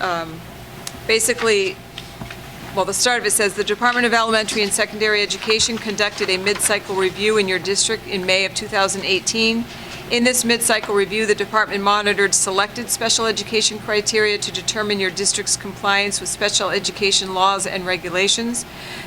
basically, well, the start of it says, the Department of Elementary and Secondary Education conducted a mid-cycle review in your district in May of 2018. In this mid-cycle review, the department monitored selected special education criteria to determine your district's compliance with special education laws and regulations.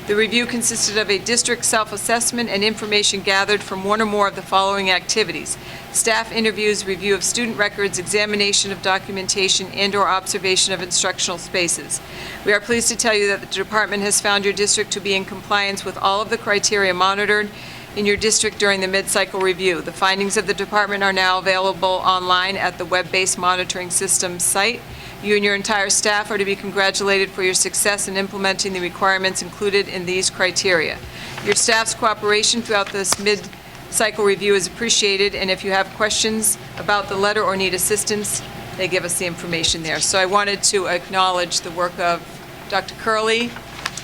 The review consisted of a district self-assessment and information gathered from one or more of the following activities: staff interviews, review of student records, examination of documentation, and/or observation of instructional spaces. We are pleased to tell you that the department has found your district to be in compliance with all of the criteria monitored in your district during the mid-cycle review. The findings of the department are now available online at the web-based monitoring system site. You and your entire staff are to be congratulated for your success in implementing the requirements included in these criteria. Your staff's cooperation throughout this mid-cycle review is appreciated, and if you have questions about the letter or need assistance, they give us the information there. So I wanted to acknowledge the work of Dr. Curley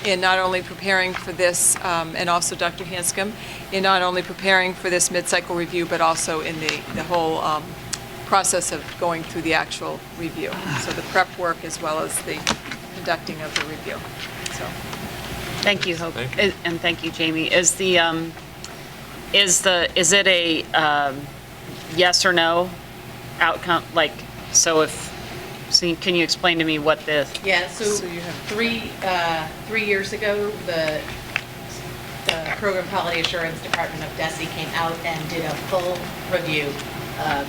in not only preparing for this, and also Dr. Hanscom, in not only preparing for this mid-cycle review, but also in the whole process of going through the actual review. So the prep work as well as the conducting of the review. So, Thank you, Hope. Thank you. And thank you, Jamie. Is it a yes or no outcome? Like, so can you explain to me what the? Yeah, so you have- 3 years ago, the Program Quality Assurance Department of DESE came out and did a full review,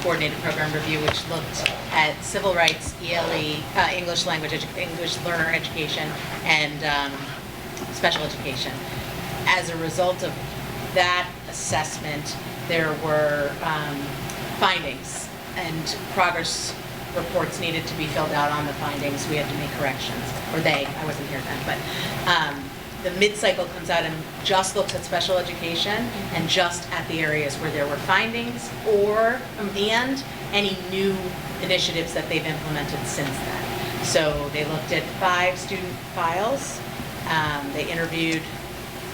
coordinated program review, which looked at civil rights, ELE, English learner education, and special education. As a result of that assessment, there were findings and progress reports needed to be filled out on the findings. We had to make corrections, or I wasn't here then, but the mid-cycle comes out and just looks at special education and just at the areas where there were findings and any new initiatives that they've implemented since then. So they looked at 5 student files. They interviewed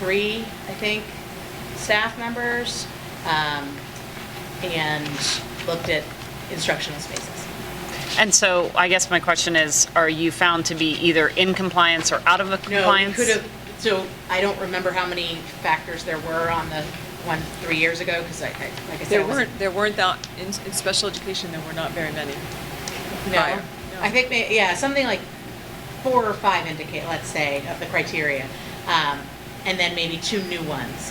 3, I think, staff members, and looked at instructional spaces. And so I guess my question is, are you found to be either in compliance or out of compliance? No, we could have, so I don't remember how many factors there were on the one 3 years ago, because like I said, There weren't that, in special education, there were not very many. No, prior. No. I think, yeah, something like 4 or 5 indicate, let's say, of the criteria, and then maybe 2 new ones.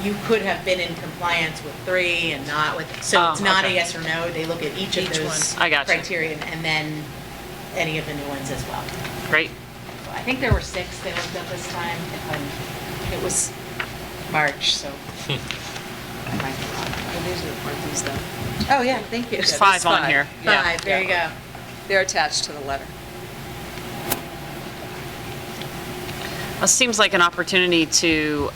You could have been in compliance with 3 and not with, so it's not a okay. yes or no. They look at each of those I gotcha. criteria and then any of the new ones as well. Great. So I think there were 6 they looked at this time. It was March, so I might be wrong. Aren't these though? Oh, yeah, thank you. There's 5 on here. 5, there you go. They're attached to the letter. It seems like an opportunity to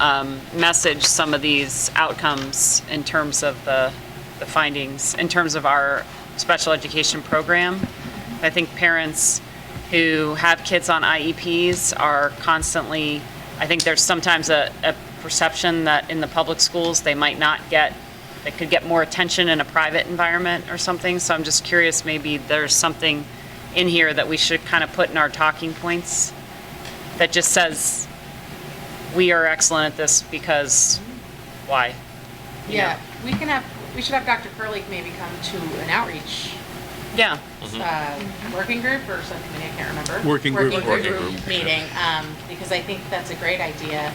message some of these outcomes in terms of the findings, in terms of our special education program. I think parents who have kids on IEPs are constantly, I think there's sometimes a perception that in the public schools, they might not get, they could get more attention in a private environment or something. So I'm just curious, maybe there's something in here that we should kind of put in our talking points that just says, we are excellent at this because why? You Yeah, know? we should have Dr. Curley maybe come to an outreach Yeah. working group or subcommittee, I can't remember. Working group. Working group. Meeting, because I think that's a great idea.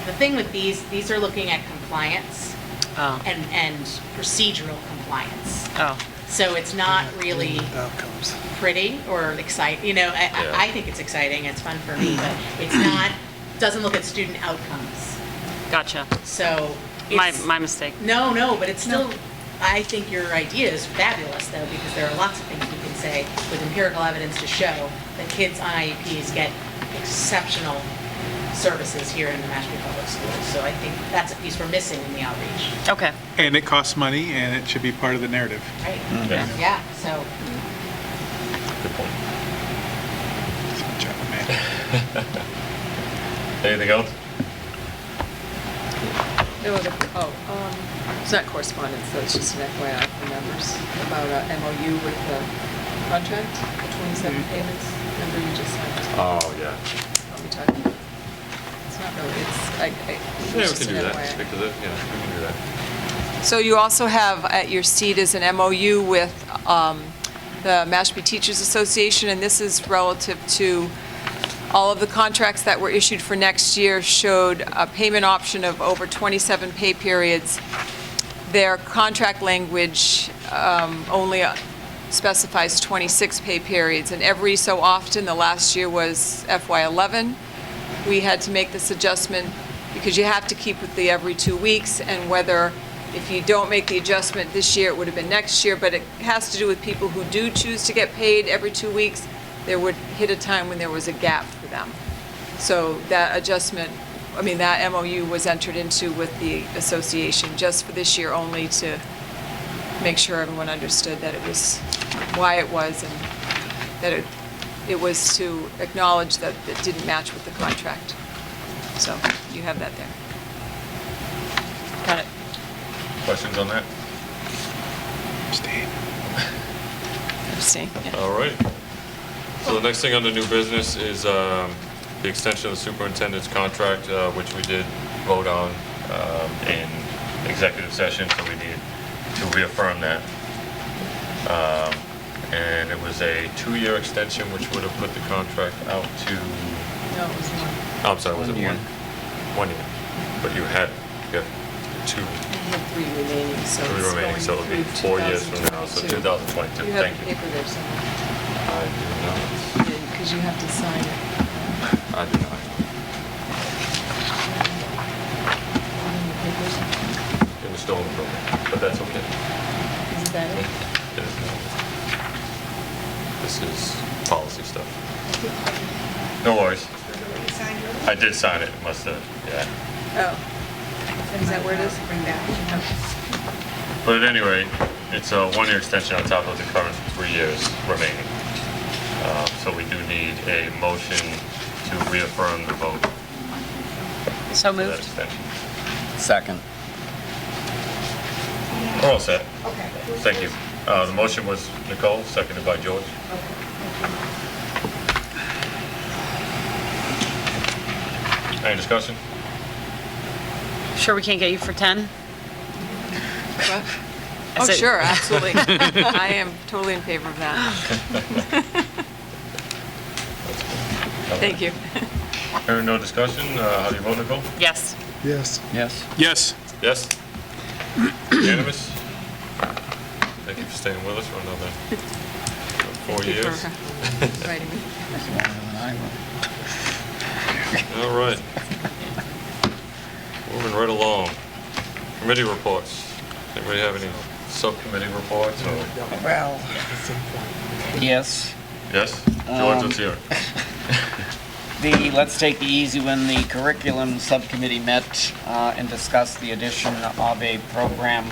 The thing with these are looking at compliance Oh. and procedural compliance. Oh. So it's not really Outcomes. pretty or exciting, you know, I think it's exciting, it's fun for me, but it's not, doesn't look at student outcomes. Gotcha. So it's. My mistake. No, but it's still, I think your idea is fabulous though, because there are lots of things we can say with empirical evidence to show that kids on IEPs get exceptional services here in the Mashpee Public Schools. So I think that's a piece we're missing in the outreach, Okay. And it costs money, and it should be part of the narrative. right? Yeah. Yeah, so, Good point. Good job, man. Anything else? It's not correspondence, so it's just an FYI for members about MOU with the contract, the 27 payments. Remember you just signed? Oh, yeah. Are we talking? It's not really, Yeah, we it's just can do an that. FYI. Stick with it. Yeah, we can do that. So you also have at your seat is an MOU with the Mashpee Teachers Association, and this is relative to all of the contracts that were issued for next year showed a payment option of over 27 pay periods. Their contract language only specifies 26 pay periods, and every so often, the last year was FY11, we had to make this adjustment because you have to keep with the every 2 weeks, and whether, if you don't make the adjustment this year, it would have been next year, but it has to do with people who do choose to get paid every 2 weeks. There would hit a time when there was a gap for them. So that adjustment, I mean, that MOU was entered into with the association just for this year only to make sure everyone understood that it was, why it was, and that it was to acknowledge that it didn't match with the contract. So you have that there. Got it. Questions on that? Steve. Abstain. Yeah. All right. So the next thing under new business is the extension of the superintendent's contract, which we did vote on in executive session, so we need to reaffirm that. And it was a 2-year extension, which would have put the contract out to, No, it was one. oh, I'm sorry, was it 1 year? 1 year. But you had 2, I had 3 remaining, so 3 it's remaining, going so it'll be through 4 years from now, so 2022. 2022. You have Thank the you. paper there somewhere, I do not. because you have to sign it. I do not. It was stolen from me, but that's okay. Isn't that it? It is not. This is policy stuff. No worries. I did sign it, must have, yeah. Oh. Is that where it is? But at any rate, it's a 1-year extension on top of the current 3 years remaining. So we do need a motion to reaffirm the vote So for that moved. extension. Second. We're all set. Okay. Thank you. The motion was Nicole, seconded by George. Any discussion? Sure we can't get you for 10? What? I Oh, said- sure, absolutely. I am totally in favor of that. Thank you. Hearing no discussion, how do you vote, Nicole? Yes. Yes. Yes. Yes. Yes? Unanimous? Thank you for staying with us for another 4 Thank you years. for writing me. All right. Moving right along. Committee reports. Anybody have any subcommittee reports or? Well, yes. Yes? George, let's hear it. Let's take the easy one. The curriculum subcommittee met and discussed the addition of a program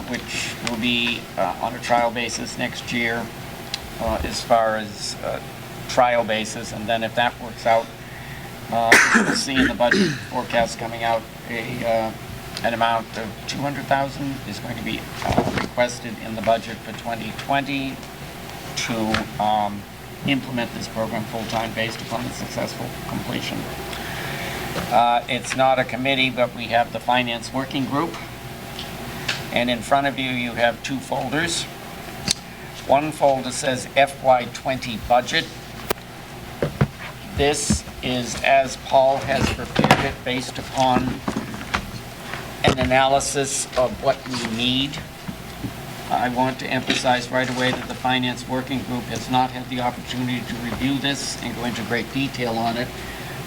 which will be on a trial basis next year as far as trial basis. And then if that works out, we'll see in the budget forecast coming out an amount of $200,000 is going to be requested in the budget for 2020 to implement this program full-time based upon the successful completion. It's not a committee, but we have the Finance Working Group. And in front of you, you have two folders. One folder says FY20 budget. This is as Paul has prepared it based upon an analysis of what we need. I want to emphasize right away that the Finance Working Group has not had the opportunity to review this and go into great detail on it.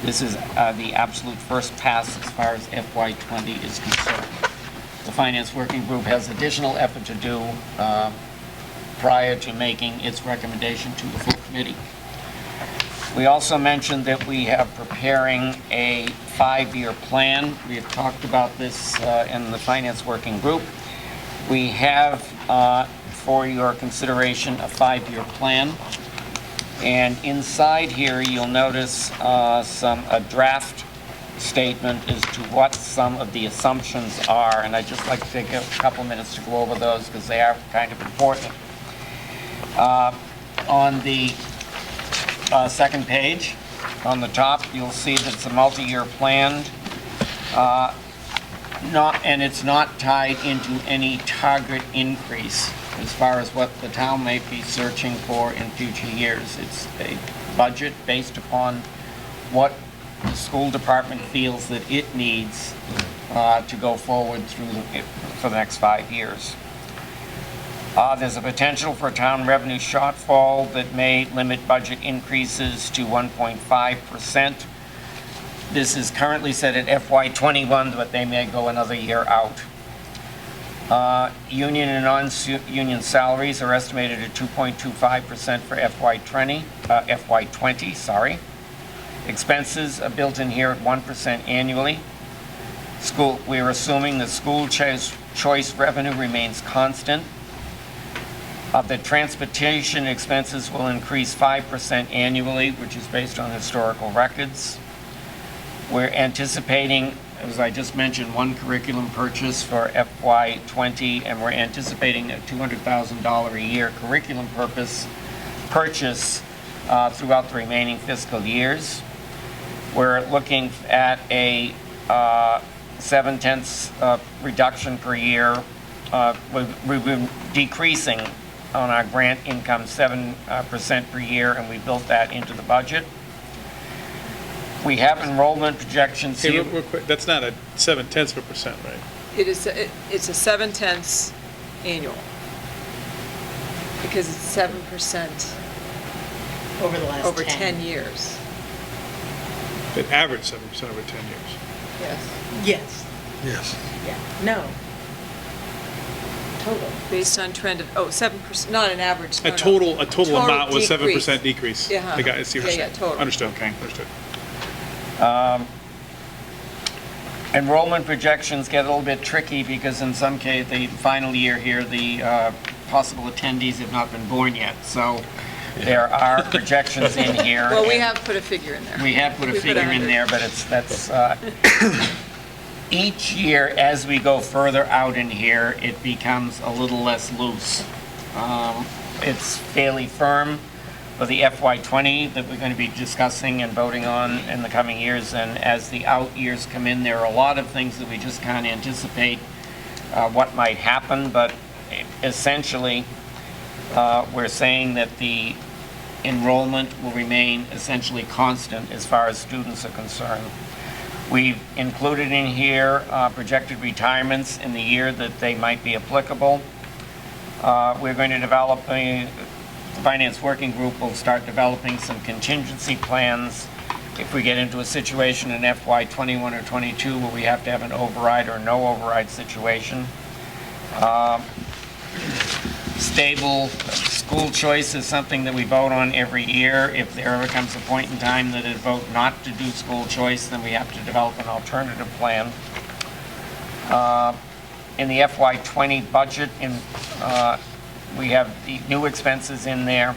This is the absolute first pass as far as FY20 is concerned. The Finance Working Group has additional effort to do prior to making its recommendation to the full committee. We also mentioned that we have preparing a 5-year plan. We have talked about this in the Finance Working Group. We have, for your consideration, a 5-year plan. And inside here, you'll notice a draft statement as to what some of the assumptions are. And I'd just like to take a couple minutes to go over those because they are kind of important. On the second page, on the top, you'll see that it's a multi-year plan. And it's not tied into any target increase as far as what the town may be searching for in future years. It's a budget based upon what the school department feels that it needs to go forward for the next 5 years. There's a potential for a town revenue shortfall that may limit budget increases to 1.5%. This is currently set at FY21, but they may go another year out. Union and non-union salaries are estimated at 2.25% for FY20, sorry. Expenses are built in here at 1% annually. We're assuming the school choice revenue remains constant. The transportation expenses will increase 5% annually, which is based on historical records. We're anticipating, as I just mentioned, one curriculum purchase for FY20, and we're anticipating a $200,000 a year curriculum purchase throughout the remaining fiscal years. We're looking at a 0.7 reduction per year. We've been decreasing on our grant income 7% per year, and we built that into the budget. We have enrollment projections Hey, here. real quick, that's not a 0.7%, right? It's a 0.7 annual. Because it's 7% Over the last over 10 years. It averaged 7% over 10 years. Yes. Yes, Yes. yeah, no. Total. Based on trend of, 7%, not an average. A no. total amount was decrease. 7% decrease. Yeah. I see what you're Yeah, saying. total. Understood. Okay. Understood. Enrollment projections get a little bit tricky because in some case, the final year here, the possible attendees have not been born yet. So there are projections in here. Well, we and have put a figure in there. We have put a We put figure in 100. there, but that's each year as we go further out in here, it becomes a little less loose. It's fairly firm for the FY20 that we're going to be discussing and voting on in the coming years. And as the out years come in, there are a lot of things that we just can't anticipate what might happen. But essentially, we're saying that the enrollment will remain essentially constant as far as students are concerned. We've included in here projected retirements in the year that they might be applicable. We're going to develop the Finance Working Group will start developing some contingency plans if we get into a situation in FY21 or 22 where we have to have an override or no override situation. Stable school choice is something that we vote on every year. If there ever comes a point in time that it vote not to do school choice, then we have to develop an alternative plan. In the FY20 budget, we have the new expenses in there.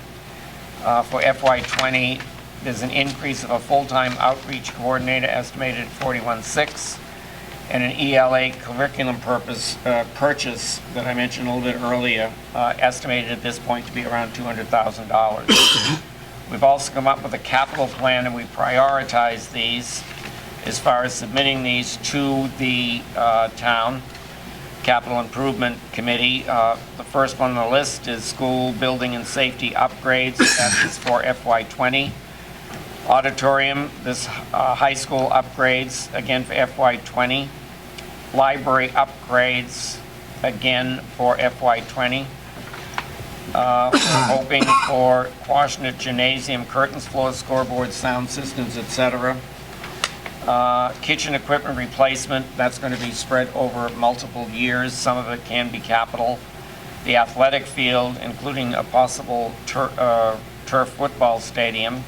For FY20, there's an increase of a full-time outreach coordinator estimated at $41,600, and an ELA curriculum purchase that I mentioned a little bit earlier, estimated at this point to be around $200,000. We've also come up with a capital plan, and we prioritize these as far as submitting these to the town Capital Improvement Committee. The first one on the list is school building and safety upgrades. That is for FY20. Auditorium, this high school upgrades, again for FY20. Library upgrades, again for FY20. We're hoping for Quashnet Gymnasium, curtains, floors, scoreboards, sound systems, etc. Kitchen equipment replacement, that's going to be spread over multiple years. Some of it can be capital. The athletic field, including a possible turf football stadium.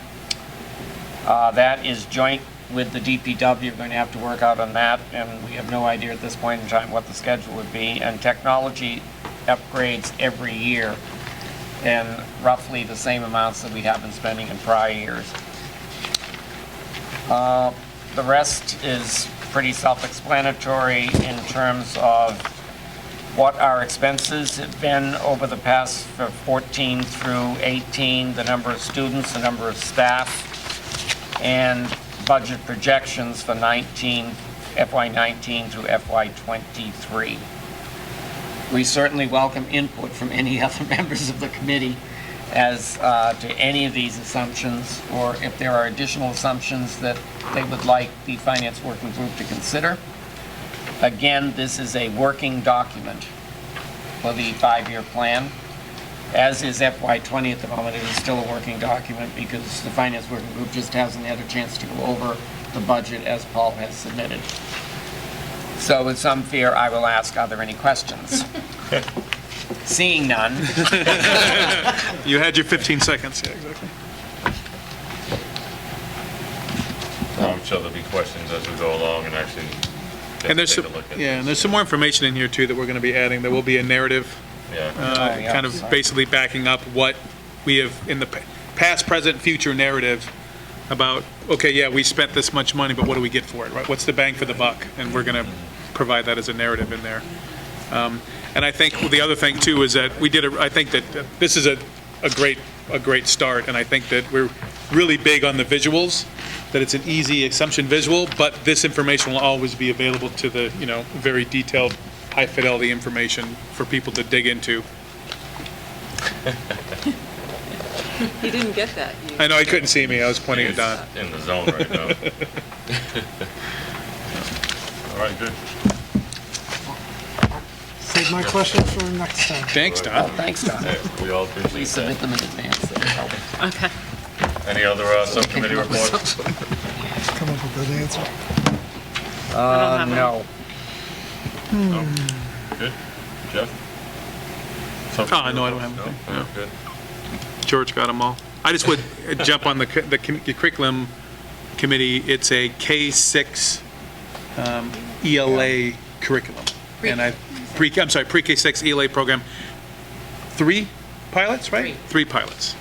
That is joint with the DPW. We're going to have to work out on that, and we have no idea at this point in time what the schedule would be. And technology upgrades every year, and roughly the same amounts that we have been spending in prior years. The rest is pretty self-explanatory in terms of what our expenses have been over the past 14 through 18, the number of students, the number of staff, and budget projections for FY19 through FY23. We certainly welcome input from any other members of the committee as to any of these assumptions, or if there are additional assumptions that they would like the Finance Working Group to consider. Again, this is a working document for the 5-year plan. As is FY20 at the moment, it is still a working document because the Finance Working Group just hasn't had a chance to go over the budget as Paul has submitted. So with some fear, I will ask, are there any questions? Seeing none. You had your 15 seconds. Yeah, exactly. I'm sure there'll be questions as we go along and actually And there's take some, a look at yeah, this. and there's some more information in here too that we're going to be adding. There will be a narrative, Yeah. yeah. kind of basically backing up what we have in the past, present, future narrative about, okay, yeah, we spent this much money, but what do we get for it, right? What's the bang for the buck? And we're going to provide that as a narrative in there. And I think the other thing too is that I think that this is a great start, and I think that we're really big on the visuals, that it's an easy assumption visual, but this information will always be available to the, very detailed, high fidelity information for people to dig into. He didn't get that. I know, he couldn't see me, I was pointing at Don. It's in the zone right now. All right, good. Save my question for next time. Thanks, Don. Thanks, Don. Hey, we all Please appreciate submit that. them in advance. That would help. Okay. Any other subcommittee reports? Come up with an answer. have No. No? Good? Jeff? Oh, no, I don't have anything. No? Good. George got them all. I just would jump on the curriculum committee. It's a K-6 ELA curriculum. And pre-K-6 ELA program. 3 pilots, right? 3 pilots.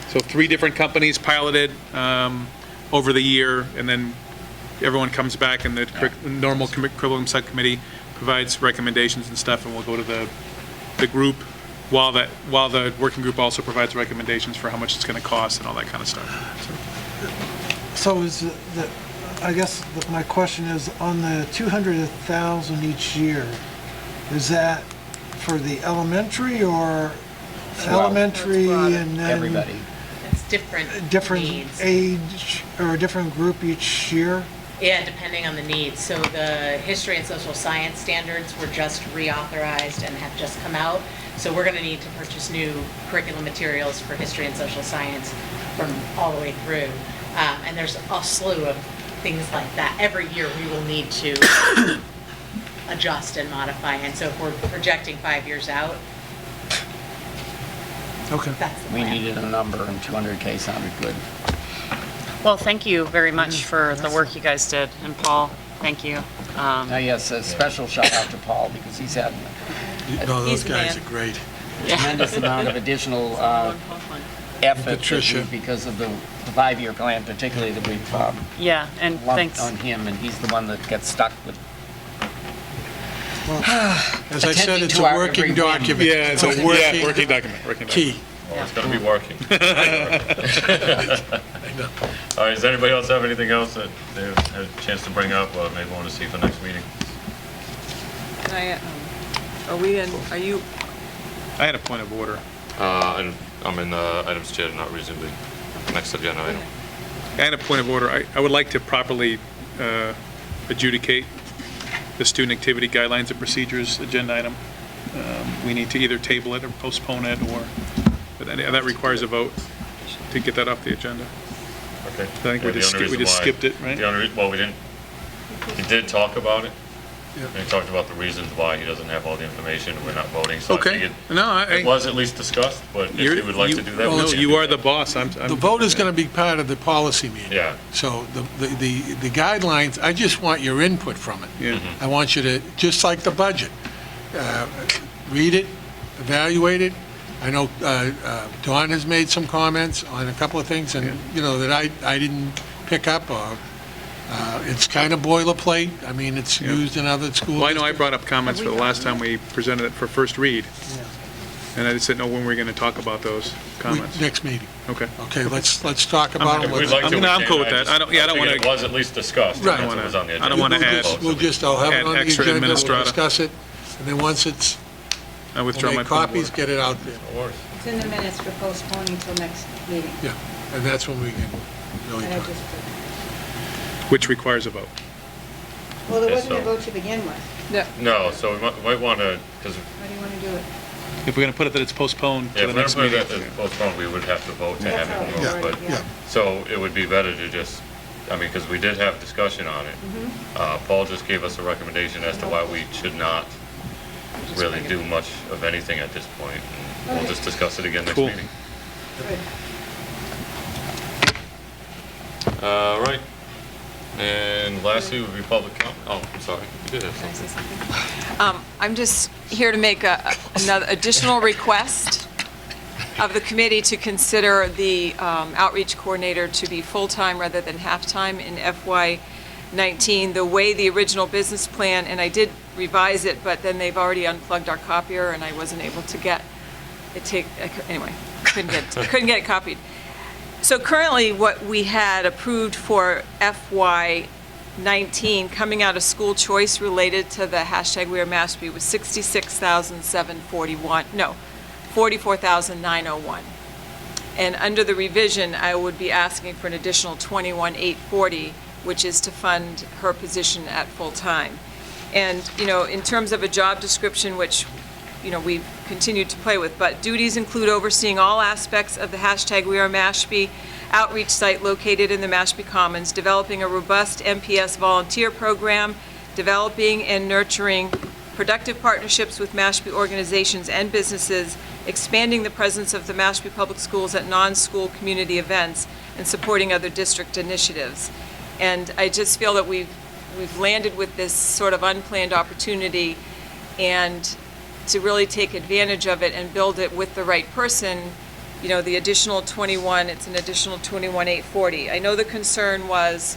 So 3 different companies piloted over the year, and then everyone comes back, and the normal curriculum subcommittee provides recommendations and stuff, and we'll go to the group while the working group also provides recommendations for how much it's going to cost and all that kind of stuff. So I guess my question is, on the 200,000 each year, is that for the elementary or elementary and then Everybody. It's different needs. age or a different group each year? Yeah, depending on the needs. So the history and social science standards were just reauthorized and have just come out. So we're going to need to purchase new curriculum materials for history and social science from all the way through. And there's a slew of things like that. Every year we will need to adjust and modify. And so if we're projecting 5 years out, Okay. That's the We plan. needed a number, and 200K sounded good. Well, thank you very much for the work you guys did, and Paul, thank you. Now, yes, a special shout out to Paul, because he's had No, those He's the guys man. are great. a tremendous amount of additional effort Patricia. because of the 5-year plan, particularly that we've Yeah, and lumped thanks. on him, and he's the one that gets stuck with. As I said, Attending it's to a our working every whim. document. It's a working document. key. Well, it's gonna be working. All right, does anybody else have anything else that they had a chance to bring up, or maybe want to see for next meeting? Can I, are you, I had a point of order. And I'm in items chair, not reasonably. Next agenda item. I had a point of order. I would like to properly adjudicate the student activity guidelines and procedures agenda item. We need to either table it or postpone it, or, but that requires a vote to get that off the agenda. Okay. I think Yeah, the only we reason just why- skipped it, right? The only, well, we didn't, he did talk about it. Yeah. And he talked about the reasons why he doesn't have all the information, and we're not voting, so I Okay. figured No, it was at least discussed, but if you would like to do that. we No, can you do are that. the boss. The vote is going to be part of the policy meeting. Yeah. So the guidelines, I just want your input from it. Yeah. I want you to, just like the budget, read it, evaluate it. I know Dawn has made some comments on a couple of things, and, you know, that I didn't pick up, or it's kind of boilerplate. I mean, it's Yeah. used in other schools. Well, I know I brought up comments for the last time we presented it for first read, and I just didn't know when we were going to talk about those comments. Next meeting. Okay. Okay, let's talk about If them. we'd like to, I'm we cool can. with that. just- I don't wanna- figured it was at least discussed, Right. and that's what was on the I agenda. don't wanna We'll add- just- We'll just, I'll have it add on the extra agenda, we'll administrata. discuss it, and then once it's, I withdraw we'll my make point of copies, order. get it out there. No worries. It's in the minutes for postponing till next meeting. Yeah, and that's when we can really And I talk. just, Which requires a vote. well, there Yeah, wasn't a so- vote to begin with. No, so we might want to, because, How do you want to do it? If we're going to put it that it's postponed yeah, to if the we're next going to put meeting. it as postponed, we would have to vote to have That's it how moved, it but, worked, Yeah, so it would be better to just, I mean, because we did have discussion on it. Paul just gave us a recommendation as to why we should not really do much of anything at this point, and we'll just discuss it again next Cool. meeting. Good. All right. And lastly would be public comment. Oh, I'm sorry. You did have can I something. say something? I'm just here to make another additional request of the committee to consider the outreach coordinator to be full-time rather than half-time in FY19. The way the original business plan, and I did revise it, but then they've already unplugged our copier, and I wasn't able to get it anyway, couldn't get it copied. So currently, what we had approved for FY19 coming out of school choice related to the hashtag We Are Mashpee was $44,901. And under the revision, I would be asking for an additional $21,840, which is to fund her position at full-time. And, you know, in terms of a job description, which, you know, we've continued to play with, but duties include overseeing all aspects of the hashtag We Are Mashpee outreach site located in the Mashpee Commons, developing a robust MPS volunteer program, developing and nurturing productive partnerships with Mashpee organizations and businesses, expanding the presence of the Mashpee Public Schools at non-school community events, and supporting other district initiatives. And I just feel that we've landed with this sort of unplanned opportunity, and to really take advantage of it and build it with the right person, you know, the additional 21, it's an additional 21,840. I know the concern was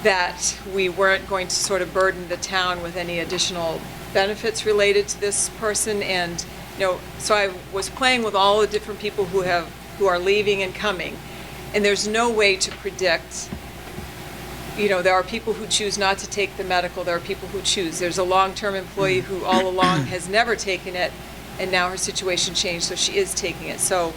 that we weren't going to sort of burden the town with any additional benefits related to this person, and, you know, so I was playing with all the different people who are leaving and coming, and there's no way to predict. You know, there are people who choose not to take the medical, there are people who choose. There's a long-term employee who all along has never taken it, and now her situation changed, so she is taking it. So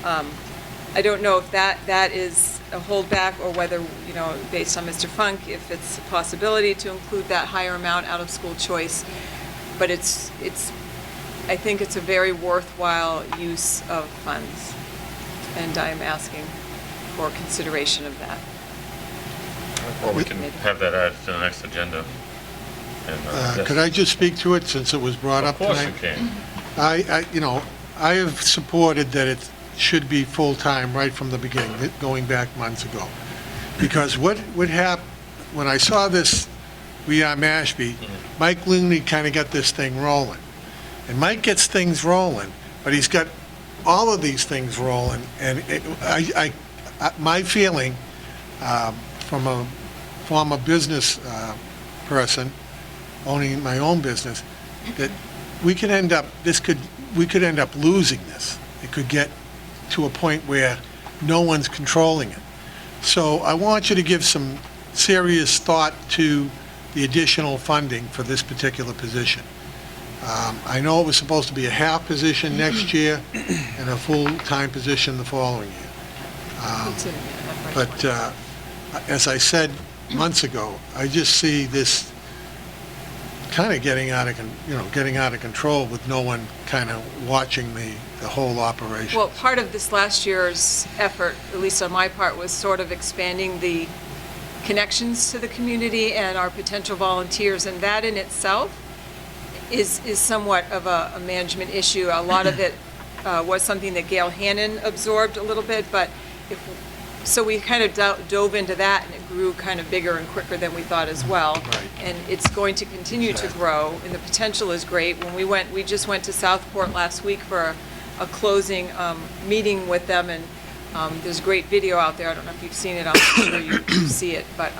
I don't know if that is a holdback, or whether, you know, based on Mr. Funk, if it's a possibility to include that higher amount out of school choice. But I think it's a very worthwhile use of funds, and I'm asking for consideration of that. Or we can have that added to the next agenda. And, Could I just speak to it since it was brought Of up course tonight? you can. You know, I have supported that it should be full-time right from the beginning, going back months ago. Because what happened, when I saw this, We Are Mashpee, Mike Looney kind of got this thing rolling. And Mike gets things rolling, but he's got all of these things rolling, and my feeling, from a former business person owning my own business, that we could end up losing this. It could get to a point where no one's controlling it. So I want you to give some serious thought to the additional funding for this particular position. I know it was supposed to be a half position next year and a full-time position the following year. But as I said months ago, I just see this kind of getting out of control with no one kind of watching the whole operation. Well, part of this last year's effort, at least on my part, was sort of expanding the connections to the community and our potential volunteers, and that in itself is somewhat of a management issue. A lot of it was something that Gail Hannon absorbed a little bit, but so we kind of dove into that, and it grew kind of bigger and quicker than we thought as well. Right. And it's going to continue to grow, and the potential is great. When we just went to Southport last week for a closing meeting with them, and there's great video out there. I don't know if you've seen it. I'm sure you see it, but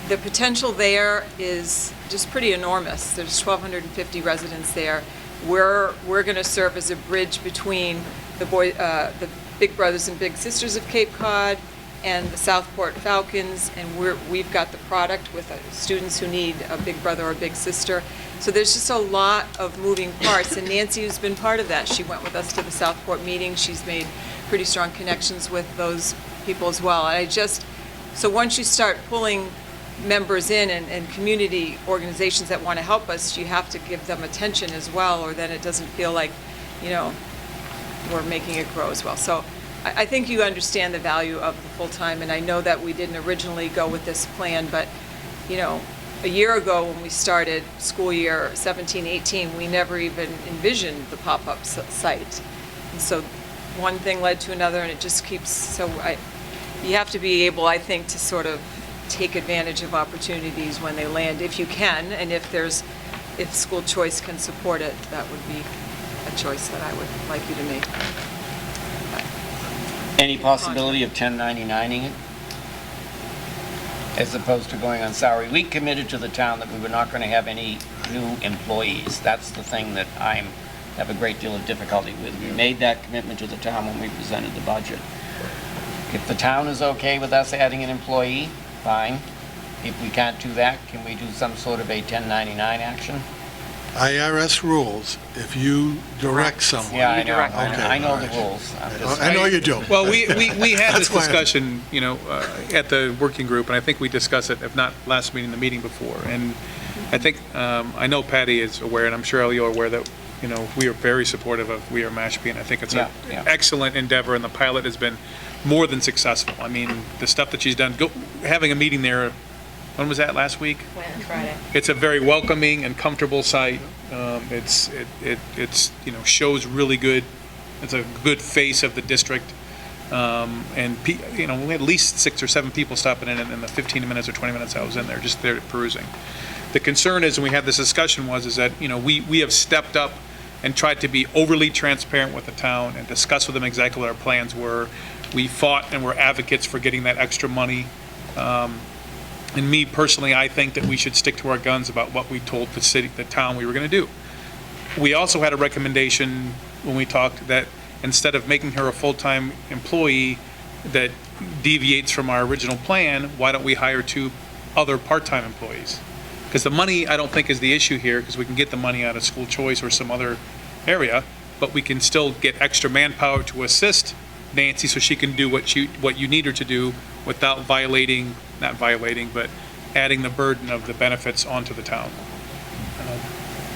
the potential there is just pretty enormous. There's 1,250 residents there. We're going to serve as a bridge between the Big Brothers and Big Sisters of Cape Cod and the Southport Falcons, and we've got the product with students who need a big brother or a big sister. So there's just a lot of moving parts, and Nancy, who's been part of that, she went with us to the Southport meeting. She's made pretty strong connections with those people as well. And so once you start pulling members in and community organizations that want to help us, you have to give them attention as well, or then it doesn't feel like, we're making it grow as well. So I think you understand the value of the full-time, and I know that we didn't originally go with this plan, but, a year ago when we started school year 17-18, we never even envisioned the pop-up site. And so one thing led to another, and it just keeps, you have to be able, I think, to sort of take advantage of opportunities when they land, if you can, and if school choice can support it, that would be a choice that I would like you to make. Any possibility of 1099ing it? As opposed to going on salary? We committed to the town that we were not going to have any new employees. That's the thing that I have a great deal of difficulty with. We made that commitment to the town when we presented the budget. If the town is okay with us adding an employee, fine. If we can't do that, can we do some sort of a 1099 action? IRS rules, if you direct someone. Yeah, I know. direct. Okay, I know all the right. rules. I know you do. Well, we had this That's why I- discussion, at the working group, and I think we discussed it, if not last meeting, the meeting before. And I think, I know Patty is aware, and I'm sure you're aware that, we are very supportive of We Are Mashpee, and I think it's an Yeah. excellent endeavor, and the pilot has been more than successful. I mean, the stuff that she's done, having a meeting there, when was that, last week? Friday. It's a very welcoming and comfortable site. It's shows really good. It's a good face of the district. And we had at least 6 or 7 people stopping in the 15 minutes or 20 minutes I was in there, just there perusing. The concern is, and we had this discussion, is that, we have stepped up and tried to be overly transparent with the town and discuss with them exactly what our plans were. We fought and were advocates for getting that extra money. And me personally, I think that we should stick to our guns about what we told the town we were going to do. We also had a recommendation when we talked that instead of making her a full-time employee that deviates from our original plan, why don't we hire 2 other part-time employees? Because the money, I don't think, is the issue here, because we can get the money out of school choice or some other area, but we can still get extra manpower to assist Nancy so she can do what you need her to do without not violating, but adding the burden of the benefits onto the town.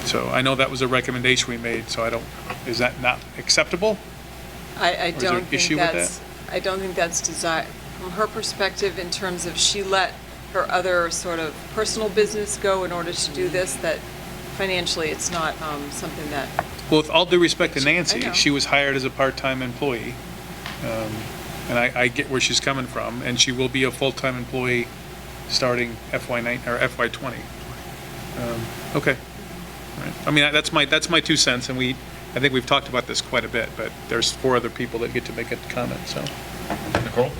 So I know that was a recommendation we made, so is that not acceptable? I there don't an issue with I don't think that's desired. From her perspective, in terms of she let her other sort of personal business go in order to do this, that financially, it's not something that, Well, with all due respect to I Nancy, know. she was hired as a part-time employee. And I get where she's coming from, and she will be a full-time employee starting FY '20. Okay. All right. I mean, that's my 2 cents, and I think we've talked about this quite a bit, but there's 4 other people that get to make a comment, so. Nicole?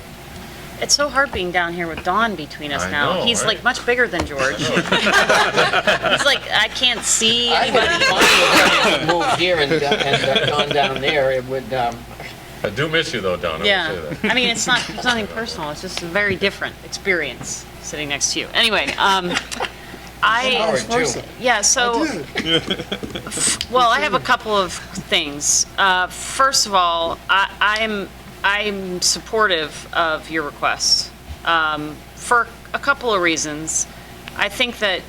It's so hard being down here with Don between us I now. know, He's right? like much bigger than George. He's like, I can't see I would anybody. be fine with moved here and gone down there. It would, I do miss you though, Don, I will say Yeah, that. I mean, it's nothing personal, it's just a very different experience sitting next to you. Anyway, Howard, too. yeah, so, well, I have a couple of things. First of all, I'm supportive of your request, for a couple of reasons. I think that,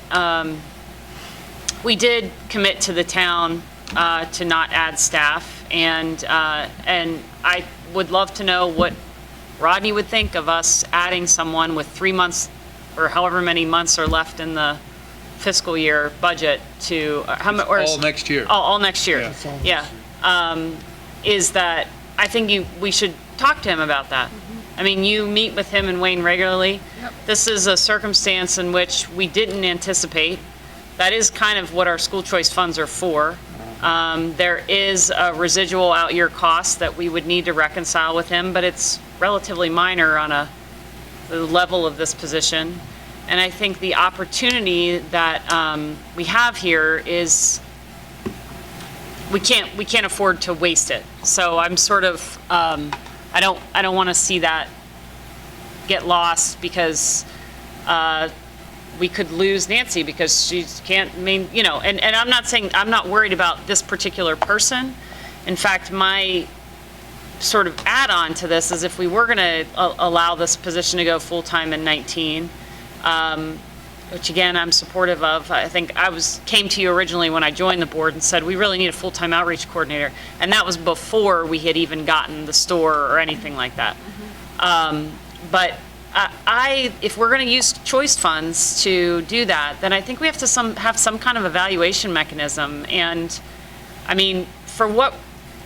we did commit to the town, to not add staff, and I would love to know what Rodney would think of us adding someone with 3 months, or however many months are left in the fiscal year budget to, All next year. all next year. Yeah. Yeah. Is that, I think we should talk to him about that. I mean, you meet with him and Wayne regularly. Yep. This is a circumstance in which we didn't anticipate. That is kind of what our school choice funds are for. There is a residual out-year cost that we would need to reconcile with him, but it's relatively minor on the level of this position. And I think the opportunity that we have here is, we can't afford to waste it. So I'm sort of, I don't want to see that get lost because we could lose Nancy because she can't, I mean, you know, and I'm not saying, I'm not worried about this particular person. In fact, my sort of add-on to this is if we were going to allow this position to go full-time in 19, which again, I'm supportive of. I think came to you originally when I joined the board and said, we really need a full-time outreach coordinator. And that was before we had even gotten the store or anything like that. But if we're going to use choice funds to do that, then I think we have to have some kind of evaluation mechanism. And I mean,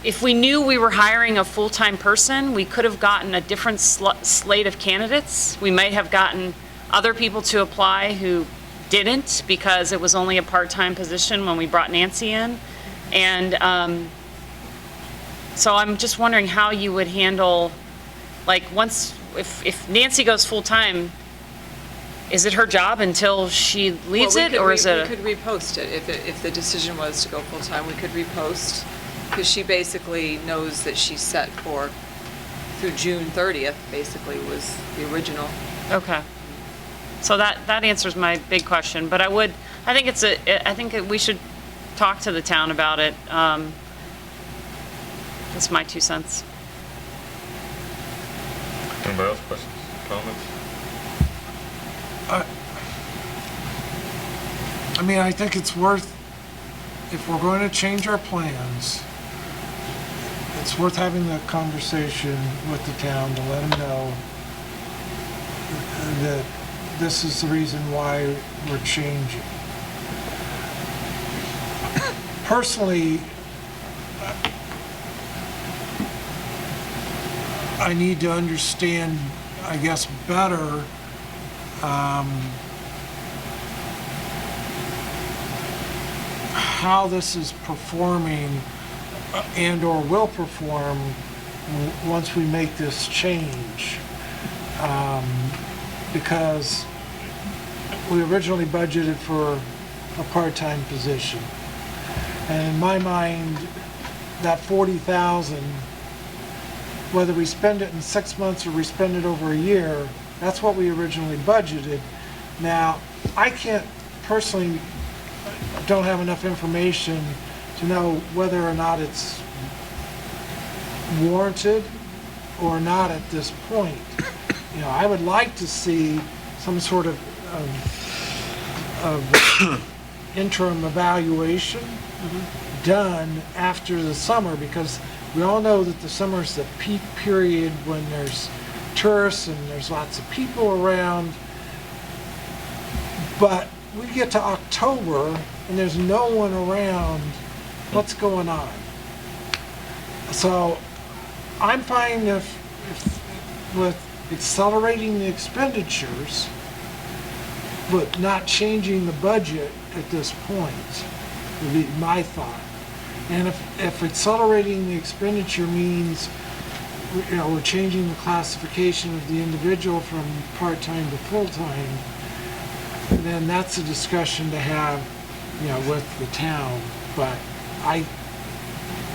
if we knew we were hiring a full-time person, we could have gotten a different slate of candidates. We might have gotten other people to apply who didn't because it was only a part-time position when we brought Nancy in. And so I'm just wondering how you would handle, like, if Nancy goes full-time, is it her job until she leaves well, or is it? We could repost it. If the decision was to go full-time, we could repost, because she basically knows that she's set for, through June 30th, basically, was the original. Okay. So that answers my big question, but I think we should talk to the town about it. That's my 2 cents. Anybody else, questions, comments? I mean, I think it's worth, if we're going to change our plans, it's worth having that conversation with the town to let them know that this is the reason why we're changing. Personally, I need to understand, I guess, better how this is performing and/or will perform once we make this change. Because we originally budgeted for a part-time position. And in my mind, that 40,000, whether we spend it in 6 months or we spend it over a year, that's what we originally budgeted. Now, I can't personally, don't have enough information to know whether or not it's warranted or not at this point. You know, I would like to see some sort of interim evaluation done after the summer, because we all know that the summer is the peak period when there's tourists and there's lots of people around. But we get to October and there's no one around, what's going on? So I'm fine with accelerating the expenditures, but not changing the budget at this point, would be my thought. And if accelerating the expenditure means, we're changing the classification of the individual from part-time to full-time, then that's a discussion to have, with the town. But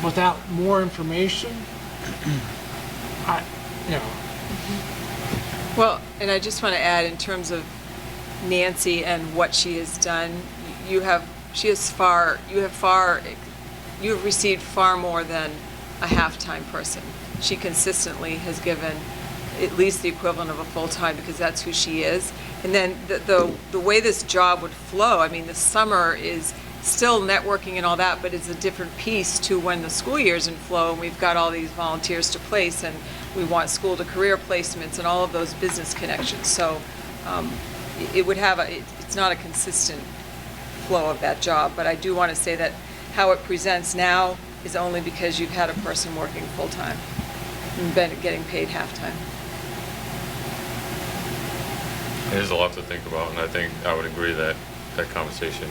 without more information, Well, and I just want to add, in terms of Nancy and what she has done, you have received far more than a half-time person. She consistently has given at least the equivalent of a full-time, because that's who she is. And then the way this job would flow, I mean, the summer is still networking and all that, but it's a different piece to when the school year's in flow, and we've got all these volunteers to place, and we want school to career placements and all of those business connections. So it would have it's not a consistent flow of that job, but I do want to say that how it presents now is only because you've had a person working full-time and been getting paid half-time. There's a lot to think about, and I think I would agree that that conversation